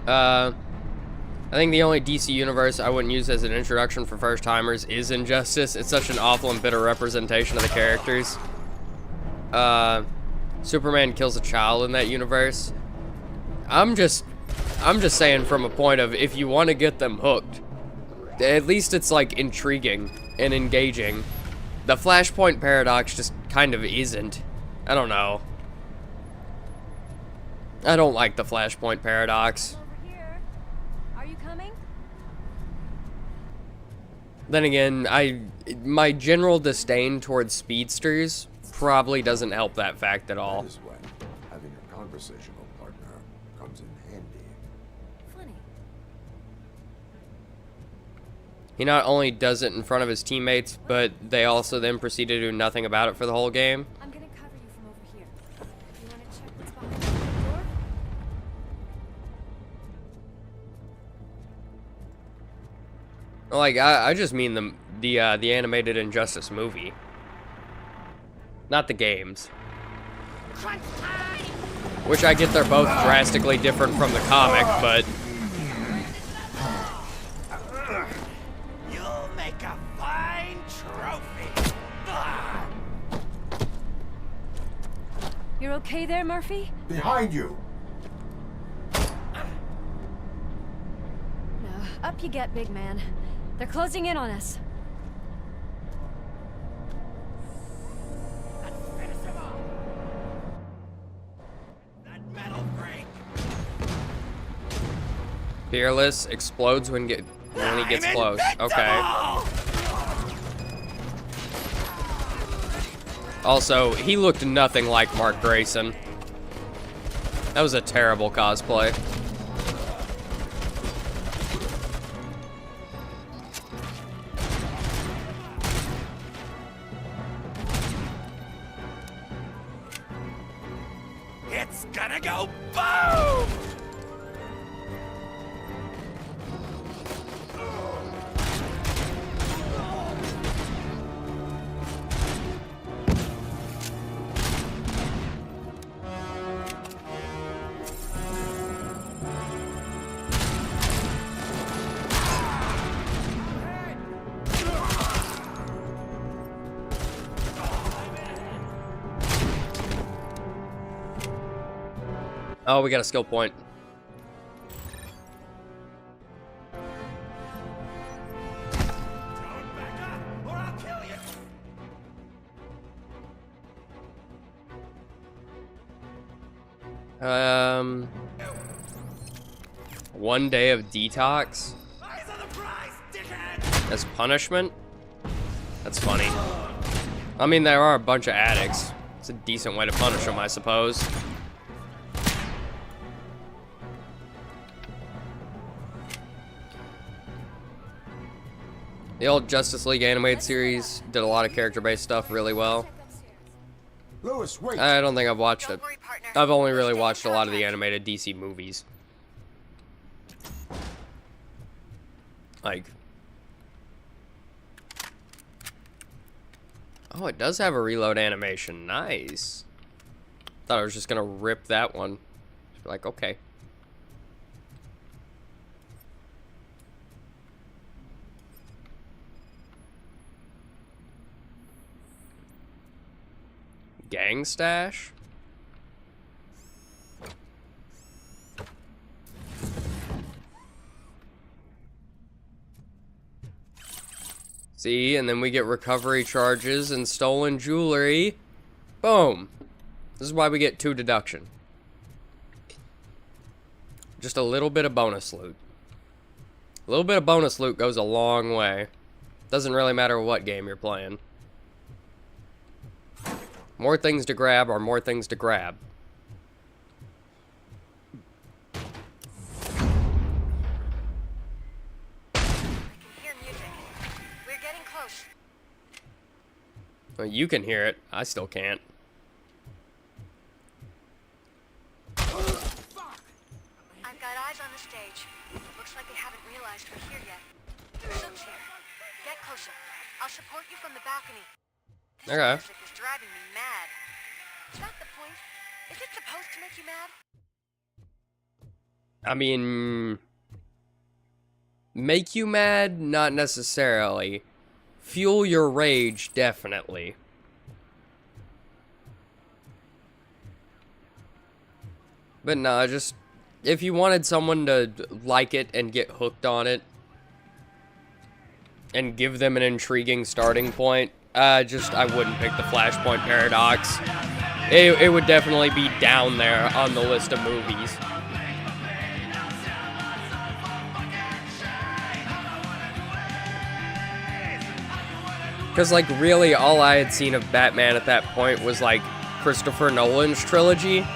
A: I think the only DC universe I wouldn't use as an introduction for first-timers is Injustice. It's such an awful and bitter representation of the characters. Superman kills a child in that universe. I'm just saying from a point of, if you want to get them hooked, at least it's like intriguing and engaging. The Flashpoint Paradox just kind of isn't. I don't know. I don't like the Flashpoint Paradox.
H: Are you coming?
A: Then again, my general disdain towards speedsters probably doesn't help that fact at all.
G: That is when having a conversational partner comes in handy.
H: Funny.
A: He not only does it in front of his teammates, but they also then proceed to do nothing about it for the whole game.
H: I'm gonna cover you from over here. You wanna check what's behind the door?
A: Like, I just mean the animated Injustice movie. Not the games. Which I get they're both drastically different from the comic, but...
C: You'll make a fine trophy.
H: You're okay there, Murphy?
G: Behind you!
H: No, up you get, big man. They're closing in on us.
A: Fearless explodes when he gets close. Okay. Also, he looked nothing like Mark Grayson. That was a terrible cosplay.
C: It's gonna go boom!
A: Oh, we got a skill point. One day of detox as punishment? That's funny. I mean, there are a bunch of addicts. It's a decent way to punish them, I suppose. The old Justice League animated series did a lot of character-based stuff really well.
G: Lewis, wait.
A: I don't think I've watched it. I've only really watched a lot of the animated DC movies. Like... Oh, it does have a reload animation. Nice. Thought I was just gonna rip that one. Like, okay. Gang stash? See, and then we get recovery charges and stolen jewelry. Boom. This is why we get 2 deduction. Just a little bit of bonus loot. A little bit of bonus loot goes a long way. Doesn't really matter what game you're playing. More things to grab are more things to grab. Well, you can hear it. I still can't.
H: I've got eyes on the stage. Looks like they haven't realized we're here yet. Sook's here. Get closer. I'll support you from the balcony. This music is driving me mad. Is that the point? Is it supposed to make you mad?
A: I mean... Make you mad? Not necessarily. Fuel your rage, definitely. But no, just... If you wanted someone to like it and get hooked on it, and give them an intriguing starting point, I wouldn't pick the Flashpoint Paradox. It would definitely be down there on the list of movies. Because, like, really, all I had seen of Batman at that point was, like, Christopher Nolan's trilogy.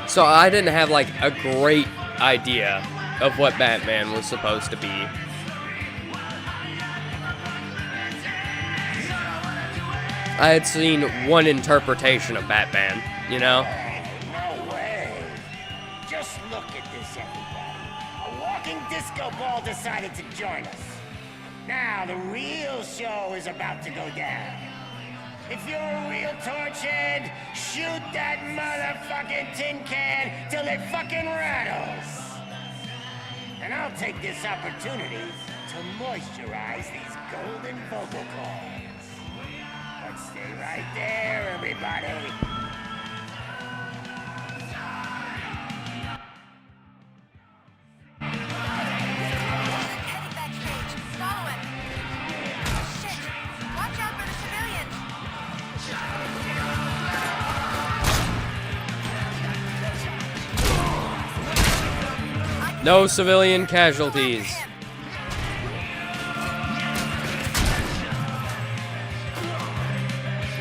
A: So I didn't have, like, a great idea of what Batman was supposed to be. I had seen one interpretation of Batman, you know?
D: No way. Just look at this, everybody. A walking disco ball decided to join us. Now the real show is about to go down. If you're a real torchhead, shoot that motherfucking tin can till it fucking rattles. And I'll take this opportunity to moisturize these golden vocal cords. But stay right there, everybody.
A: No civilian casualties.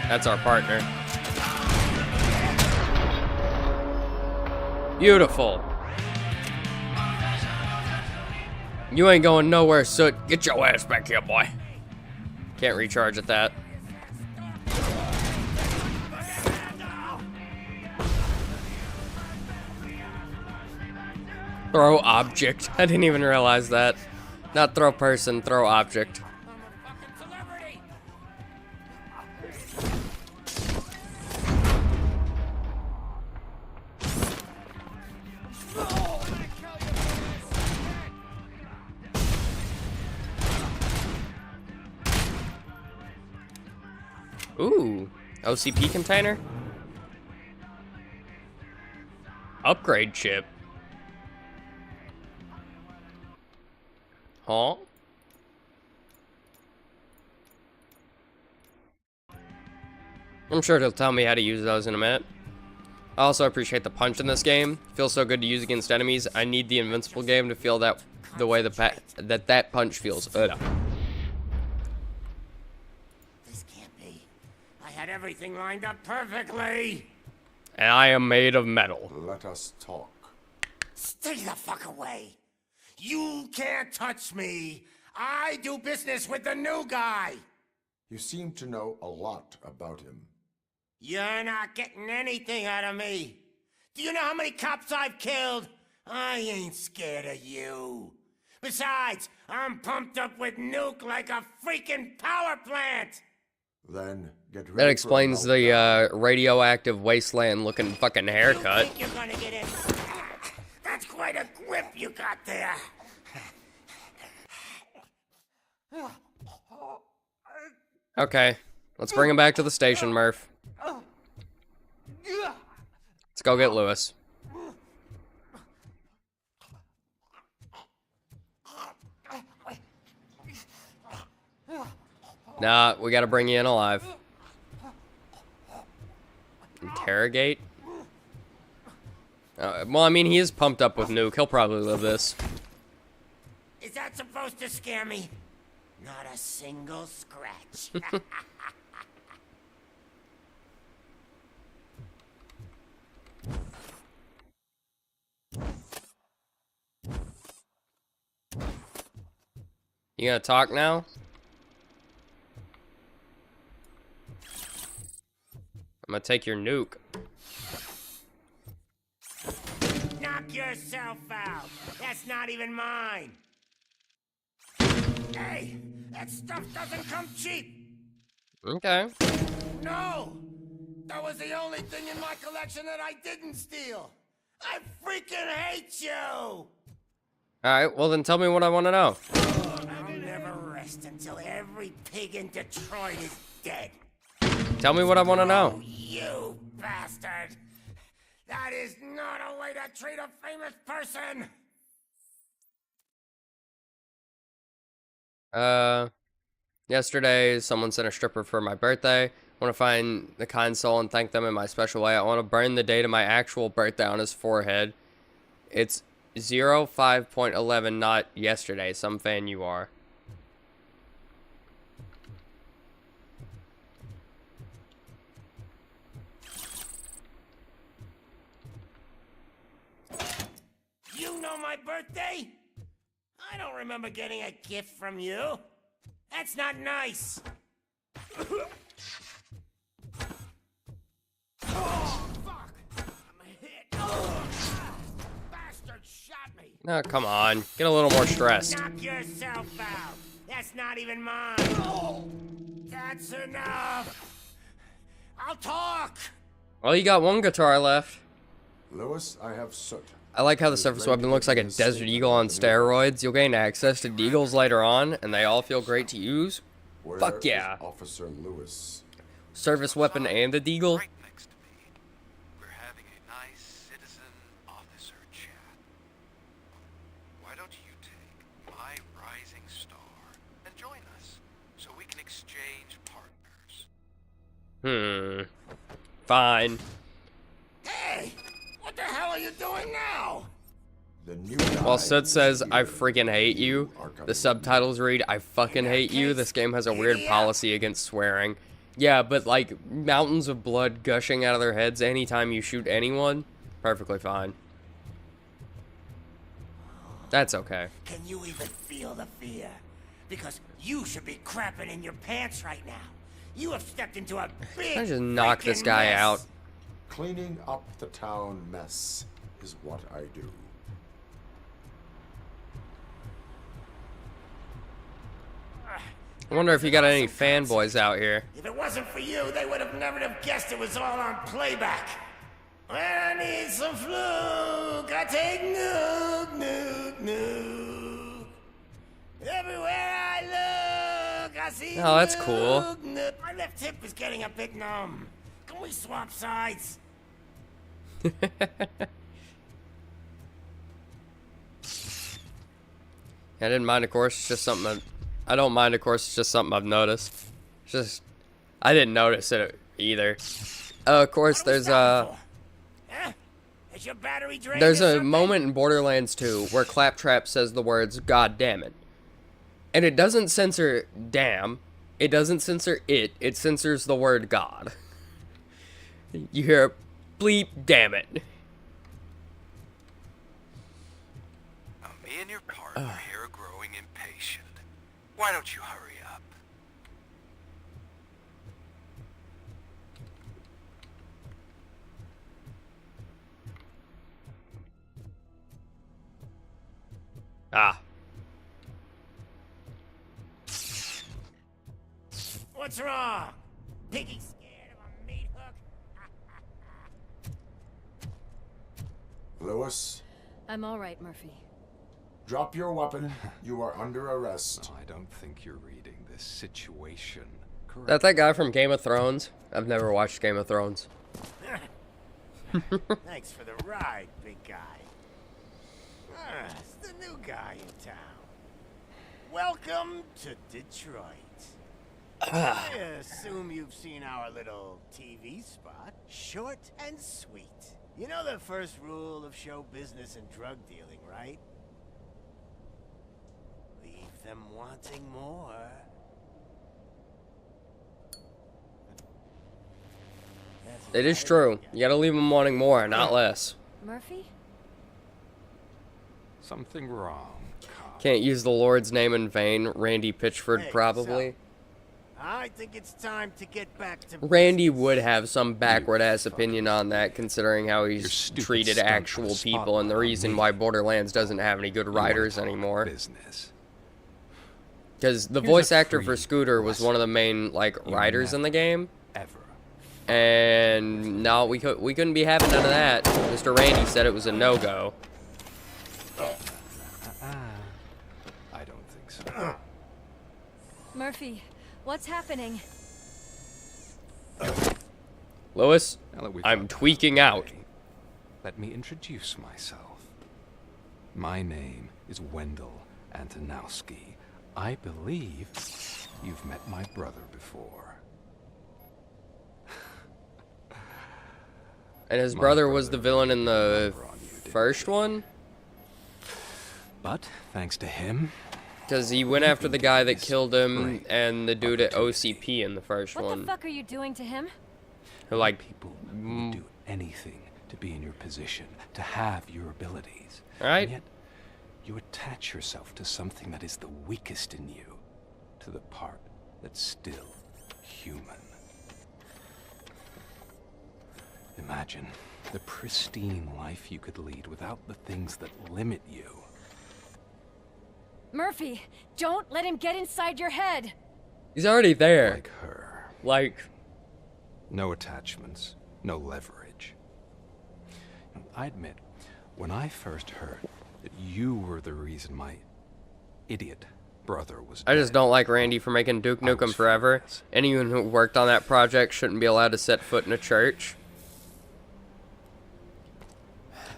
A: That's our partner. Beautiful. You ain't going nowhere, Soot. Get your ass back here, boy. Can't recharge at that. Throw object. I didn't even realize that. Not throw person, throw object. Ooh, OCP container? Upgrade chip. Huh? I'm sure it'll tell me how to use those in a minute. I also appreciate the punch in this game. Feels so good to use against enemies. I need the Invincible game to feel that the way that punch feels.
D: This can't be. I had everything lined up perfectly.
A: And I am made of metal.
G: Let us talk.
D: Stay the fuck away. You can't touch me. I do business with the new guy.
G: You seem to know a lot about him.
D: You're not getting anything out of me. Do you know how many cops I've killed? I ain't scared of you. Besides, I'm pumped up with Nuke like a freaking power plant.
G: Then get ready
A: That explains
G: for a meltdown.
A: the radioactive wasteland looking fucking haircut.
D: You think you're gonna get in? That's quite a grip you got there.
A: Okay, let's bring him back to the station, Murph. Let's go get Lewis. Nah, we gotta bring you in alive. Interrogate? Well, I mean, he is pumped up with Nuke. He'll probably live this.
D: Is that supposed to scare me? Not a single scratch.
A: You gonna talk now? I'm gonna take your Nuke.
D: Knock yourself out. That's not even mine. Hey, that stuff doesn't come cheap.
A: Okay.
D: No, that was the only thing in my collection that I didn't steal. I freaking hate you.
A: Alright, well then tell me what I want to know.
D: I'll never rest until every pig in Detroit is dead.
A: Tell me what I want to know.
D: You bastard! That is not a way to treat a famous person!
A: Yesterday, someone sent a stripper for my birthday. I want to find the kind soul and thank them in my special way. I want to burn the date of my actual birthday on his forehead. It's 05.11, not yesterday. Some fan you are.
D: You know my birthday? I don't remember getting a gift from you. That's not nice. Oh, fuck! I'm hit. Bastard shot me.
A: No, come on. Get a little more stressed.
D: Knock yourself out. That's not even mine. That's enough. I'll talk.
A: Well, you got one guitar left.
G: Lewis, I have soot.
A: I like how the surface weapon looks like a Desert Eagle on steroids. You'll gain access to Deagles later on, and they all feel great to use.
G: Where
A: Fuck yeah.
G: is Officer Lewis?
A: Service weapon and a Deagle.
P: Right next to me. We're having a nice citizen-officer chat. Why don't you take my rising star and join us so we can exchange partners?
A: Fine.
D: Hey, what the hell are you doing now?
G: The new guy
A: While Sid says,
G: is
A: I
G: here.
A: freaking hate you, the subtitles read, I fucking hate you. This game has a weird policy against swearing. Yeah, but like, mountains of blood gushing out of their heads anytime you shoot anyone, perfectly fine. That's okay.
D: Can you even feel the fear? Because you should be crapping in your pants right now. You have stepped into a big
A: I just knock this
D: freaking
A: guy
D: mess.
A: out.
G: Cleaning up the town mess is what I do.
A: I wonder if you got any fanboys out here.
D: If it wasn't for you, they would have never have guessed it was all on playback. When I need some fluke, I take nuke, nuke, nuke. Everywhere I look, I see
A: Oh, that's cool.
D: nuke, nuke. My left hip is getting a bit numb. Can we swap sides?
A: I didn't mind, of course. It's just something I don't mind, of course. It's just something I've noticed. It's just I didn't notice it either. Of course, there's
D: Huh? Is your battery drained
A: there's
D: or
A: a
D: something?
A: moment in Borderlands 2 where Claptrap says the words "God damn it," and it doesn't censor "damn." It doesn't censor it. It censors the word "God." You hear bleep, damn it.
P: Now, me and your partner here are growing impatient. Why don't you hurry up?
D: What's wrong? Piggy scared of a meat hook?
G: Lewis,
I: I'm all right, Murphy.
G: drop your weapon. You are under arrest.
J: I don't think you're reading this situation correctly.
A: That's that guy from Game of Thrones? I've never watched Game of Thrones.
D: Thanks for the ride, big guy. It's the new guy in town. Welcome to Detroit. I assume you've seen our little TV spot. Short and sweet. You know the first rule of show business and drug dealing, right? Leave them wanting more.
A: It is true. You gotta leave them wanting more, not less.
I: Murphy?
J: Something wrong.
A: Can't use the Lord's name in vain. Randy Pitchford,
D: Hey,
A: probably.
D: I think it's time to get back to
A: Randy would have some backward-ass opinion on that, considering how he's
J: stupid
A: treated
J: stunt
A: actual
J: for the
A: people and the reason why Borderlands doesn't have any good writers anymore.
J: Business.
A: Because the
J: Here's
A: voice
J: a
A: actor for
J: free
A: Scooter was one of the main, like, writers in the game.
J: Ever.
A: And no, we couldn't be having none of that. Mr. Randy said it was a no-go.
J: I don't think so.
I: Murphy, what's happening?
A: Lewis,
J: Now that we've
A: I'm
J: got
A: tweaking
J: that
A: out.
J: way, let me introduce myself. My name is Wendell Antonowski. I believe you've met my brother before.
A: And his brother was the villain in the first one?
J: But thanks to him,
A: Because he went after the guy that killed him and the dude at OCP in the first
I: What
A: one.
I: the fuck are you doing to him?
A: Who, like,
J: people would do anything to be in your position, to have your abilities.
A: Right.
J: And yet, you attach yourself to something that is the weakest in you, to the part that's still human. Imagine the pristine life you could lead without the things that limit you.
I: Murphy, don't let him get inside your head.
A: He's already there.
J: Like her.
A: Like,
J: No attachments, no leverage. I admit, when I first heard that you were the reason my idiot brother was
A: I just don't like Randy for making Duke Nukem Forever. Anyone who worked on that project shouldn't be allowed to set foot in a church.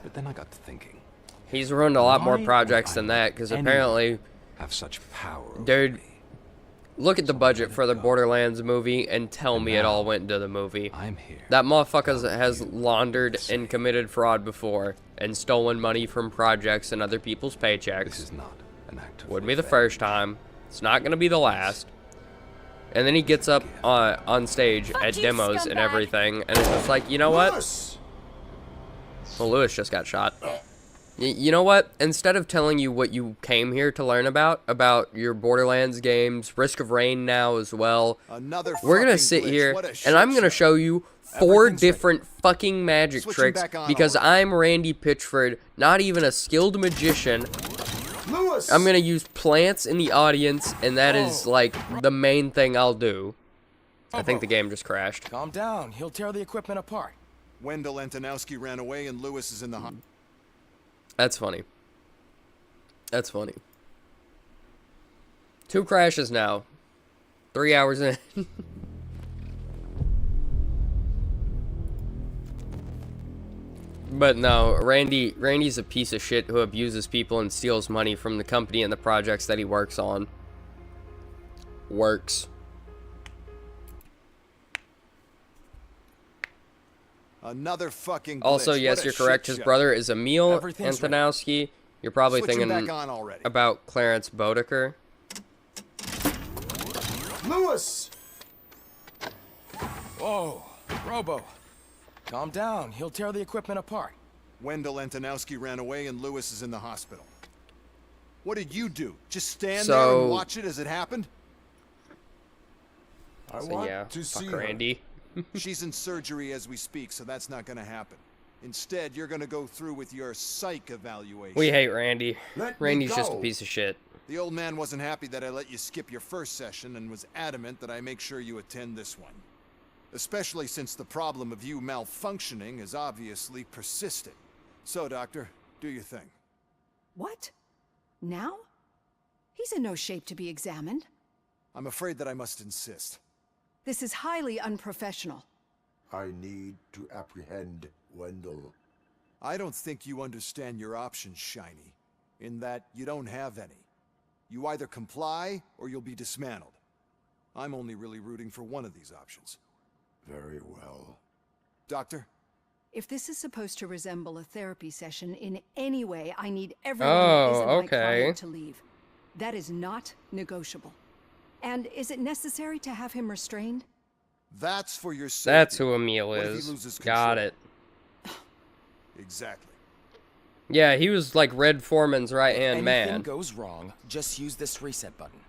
J: But then I got to thinking.
A: He's ruined a lot more
J: Why
A: projects
J: would
A: than that, because
J: anyone
A: apparently,
J: have such power over
A: dude, look at the budget for the Borderlands movie and tell me it all went into the movie.
J: I'm here.
A: That motherfucker has laundered and committed fraud before and stolen money from projects and other people's paychecks.
J: This is not an act of
A: Wouldn't be the first time. It's not gonna be the last. And then he gets up on stage at
I: you,
A: demos and
I: scumbag.
A: everything, and it's just like, you know what?
G: Lewis!
A: Well, Lewis just got shot. You know what? Instead of telling you what you came here to learn about your Borderlands games, Risk of Rain now as well,
E: Another
A: we're gonna
E: fucking
A: sit
E: glitch.
A: here
E: What a
A: and
E: shit
A: I'm gonna show you 4
E: Everything's
A: different fucking magic
E: Switching
A: tricks
E: back on
A: because
E: already.
A: I'm Randy Pitchford, not even a skilled magician.
G: Lewis!
A: I'm gonna use plants in the audience, and that is like the main thing I'll do. I think the game just crashed.
M: Calm down. He'll tear the equipment apart.
E: Wendell Antonowski ran away and Lewis is in the hospital.
A: That's funny. That's funny. 2 crashes now. 3 hours in. But no, Randy's a piece of shit who abuses people and steals money from the company and the projects that he works on.
E: Another fucking glitch.
A: Also,
E: What
A: yes,
E: a
A: you're correct.
E: shit
A: His
E: show.
A: brother is Emil
E: Everything's ready.
A: Antonowski. You're probably
E: Switching
A: thinking
E: back on already.
A: about Clarence Bodeker.
G: Lewis!
M: Whoa, Robo. Calm down. He'll tear the equipment apart.
E: Wendell Antonowski ran away and Lewis is in the hospital. What did you do? Just stand there
A: So-
E: and watch it as it happened?
G: I
A: So
G: want
A: yeah,
G: to
A: fuck
G: see her.
A: Randy.
E: She's in surgery as we speak, so that's not gonna happen. Instead, you're gonna go through with your psych evaluation.
A: We hate Randy.
G: Let me
A: Randy's just a
G: go.
A: piece of shit.
O: The old man wasn't happy that I let you skip your first session and was adamant that I make sure you attend this one. Especially since the problem of you malfunctioning is obviously persisting. So, Doctor, do your thing.
V: What? Now? He's in no shape to be examined.
O: I'm afraid that I must insist.
V: This is highly unprofessional.
G: I need to apprehend Wendell.
O: I don't think you understand your options, Shiny, in that you don't have any. You either comply or you'll be dismantled. I'm only really rooting for one of these options.
G: Very well.
O: Doctor?
V: If this is supposed to resemble a therapy session in any way, I need everyone that isn't my client to leave. That is not negotiable. And is it necessary to have him restrained?
O: That's for your safety.
A: That's who Emil
O: What if he
A: is.
O: loses
A: Got
O: control?
A: it.
O: Exactly.
A: Yeah, he was like Red Foreman's right-hand
M: If
A: man.
M: anything goes wrong, just use this reset button.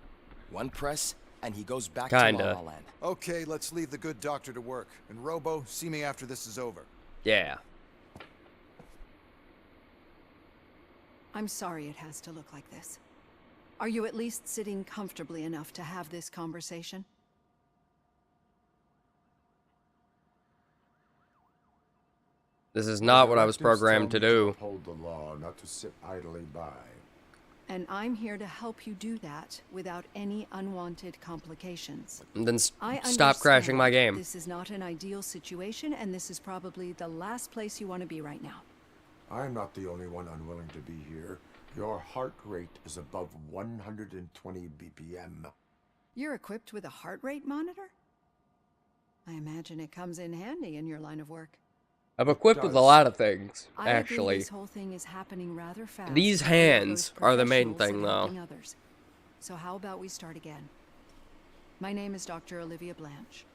M: One press, and he goes back
A: Kinda.
M: to La La Land.
O: Okay, let's leave the good doctor to work. And Robo, see me after this is over.
A: Yeah.
V: I'm sorry it has to look like this. Are you at least sitting comfortably enough to have this conversation?
A: This is not what I was
G: Directors
A: programmed to
G: tell me
A: do.
G: uphold the law, not to sit idly by.
V: And I'm here to help you do that without any unwanted complications.
A: And then
V: I
A: stop crashing my
V: understand
A: game.
V: This is not an ideal situation, and this is probably the last place you want to be right now.
G: I'm not the only one unwilling to be here. Your heart rate is above 120 BPM.
V: You're equipped with a heart rate monitor? I imagine it comes in handy in your line of work.
A: I'm equipped with a lot of things,
V: I agree
A: actually.
V: this whole thing is happening rather fast.
A: These
V: but we are
A: hands
V: both
A: are the main
V: professionals
A: thing,
V: at
A: though.
V: helping others. So how about we start again? My name is Dr. Olivia Blanche.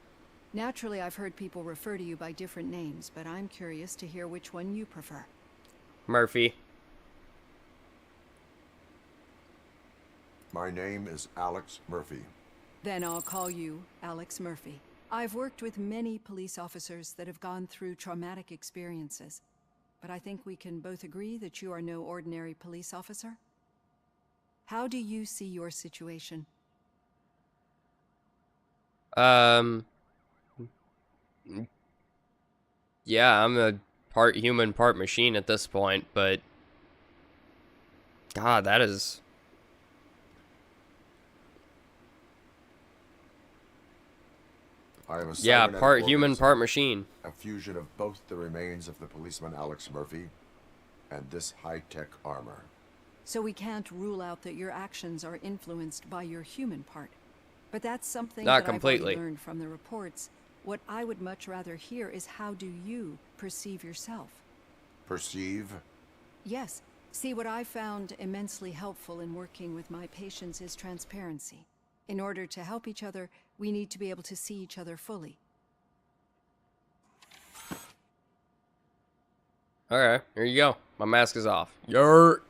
V: Naturally, I've heard people refer to you by different names, but I'm curious to hear which one you prefer.
A: Murphy.
G: My name is Alex Murphy.
V: Then I'll call you Alex Murphy. I've worked with many police officers that have gone through traumatic experiences, but I think we can both agree that you are no ordinary police officer. How do you see your situation?
A: Yeah, I'm a part human, part machine at this point, but God, that is...
G: I am a
A: Yeah,
G: cybernetic
A: part human,
G: organism,
A: part machine.
G: A fusion of both the remains of the policeman Alex Murphy and this high-tech armor.
V: So we can't rule out that your actions are influenced by your human part. But that's something
A: Not
V: that
A: completely.
V: I've already learned from the reports. What I would much rather hear is how do you perceive yourself?
G: Perceive?
V: Yes. See, what I found immensely helpful in working with my patients is transparency. In order to help each other, we need to be able to see each other fully.
A: Okay, here you go. My mask is off. Yurt.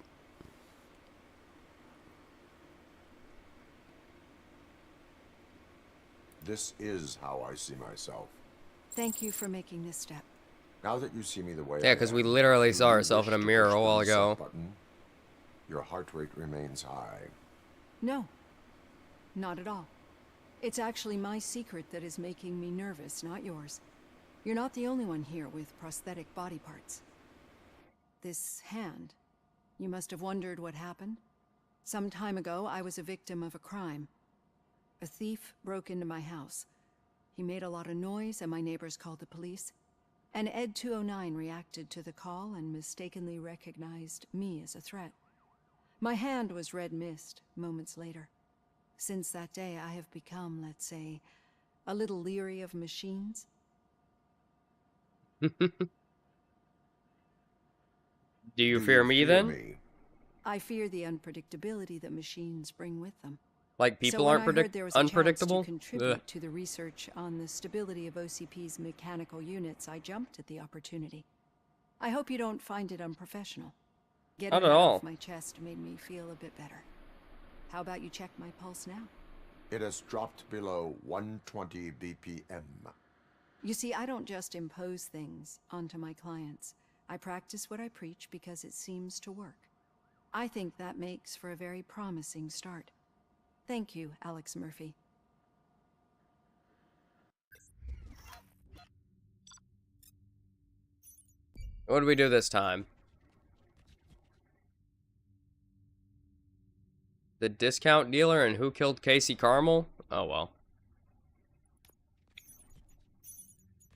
G: This is how I see myself.
V: Thank you for making this step.
G: Now that you see me the way
A: Yeah,
G: I
A: because we
G: am,
A: literally
G: do
A: saw
G: you
A: ourselves in a
G: wish to
A: mirror
G: push
A: a
G: the
A: while
G: reset
A: ago.
G: button? Your heart rate remains high.
V: No. Not at all. It's actually my secret that is making me nervous, not yours. You're not the only one here with prosthetic body parts. This hand. You must have wondered what happened. Some time ago, I was a victim of a crime. A thief broke into my house. He made a lot of noise and my neighbors called the police. And Ed 209 reacted to the call and mistakenly recognized me as a threat. My hand was red mist moments later. Since that day, I have become, let's say, a little leery of machines.
A: Do you fear me then?
V: I fear the unpredictability that machines bring with them.
A: Like people
V: so
A: aren't
V: when I heard there was a
A: unpredictable?
V: chance to contribute
A: Ugh.
V: to the research on the stability of OCP's mechanical units, I jumped at the opportunity. I hope you don't find it unprofessional. Getting
A: Not at
V: that
A: all.
V: off my chest made me feel a bit better. How about you check my pulse now?
G: It has dropped below 120 BPM.
V: You see, I don't just impose things onto my clients. I practice what I preach because it seems to work. I think that makes for a very promising start. Thank you, Alex Murphy.
A: What do we do this time? The discount dealer and who killed Casey Carmel? Oh well.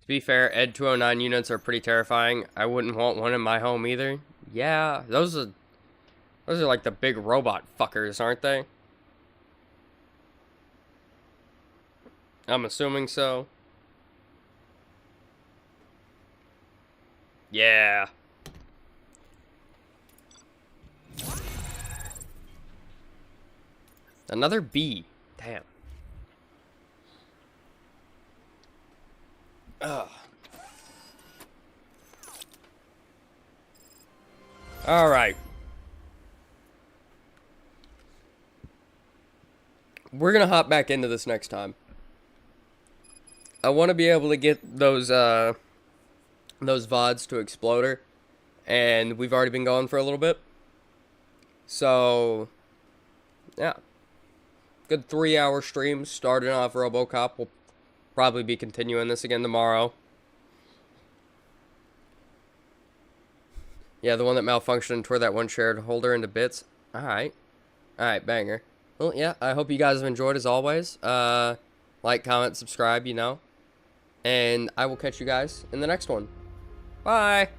A: To be fair, Ed 209 units are pretty terrifying. I wouldn't want one in my home either. Yeah, those are like the big robot fuckers, aren't they? I'm assuming so. Yeah. Another B. Damn. Ugh. All right. We're gonna hop back into this next time. I want to be able to get those VODs to Exploder, and we've already been going for a little bit. So, yeah. Good 3-hour stream starting off Robocop. We'll probably be continuing this again tomorrow. Yeah, the one that malfunctioned and tore that one shared holder into bits. Alright. Alright, banger. Well, yeah, I hope you guys have enjoyed as always. Like, comment, subscribe, you know. And I will catch you guys in the next one. Bye!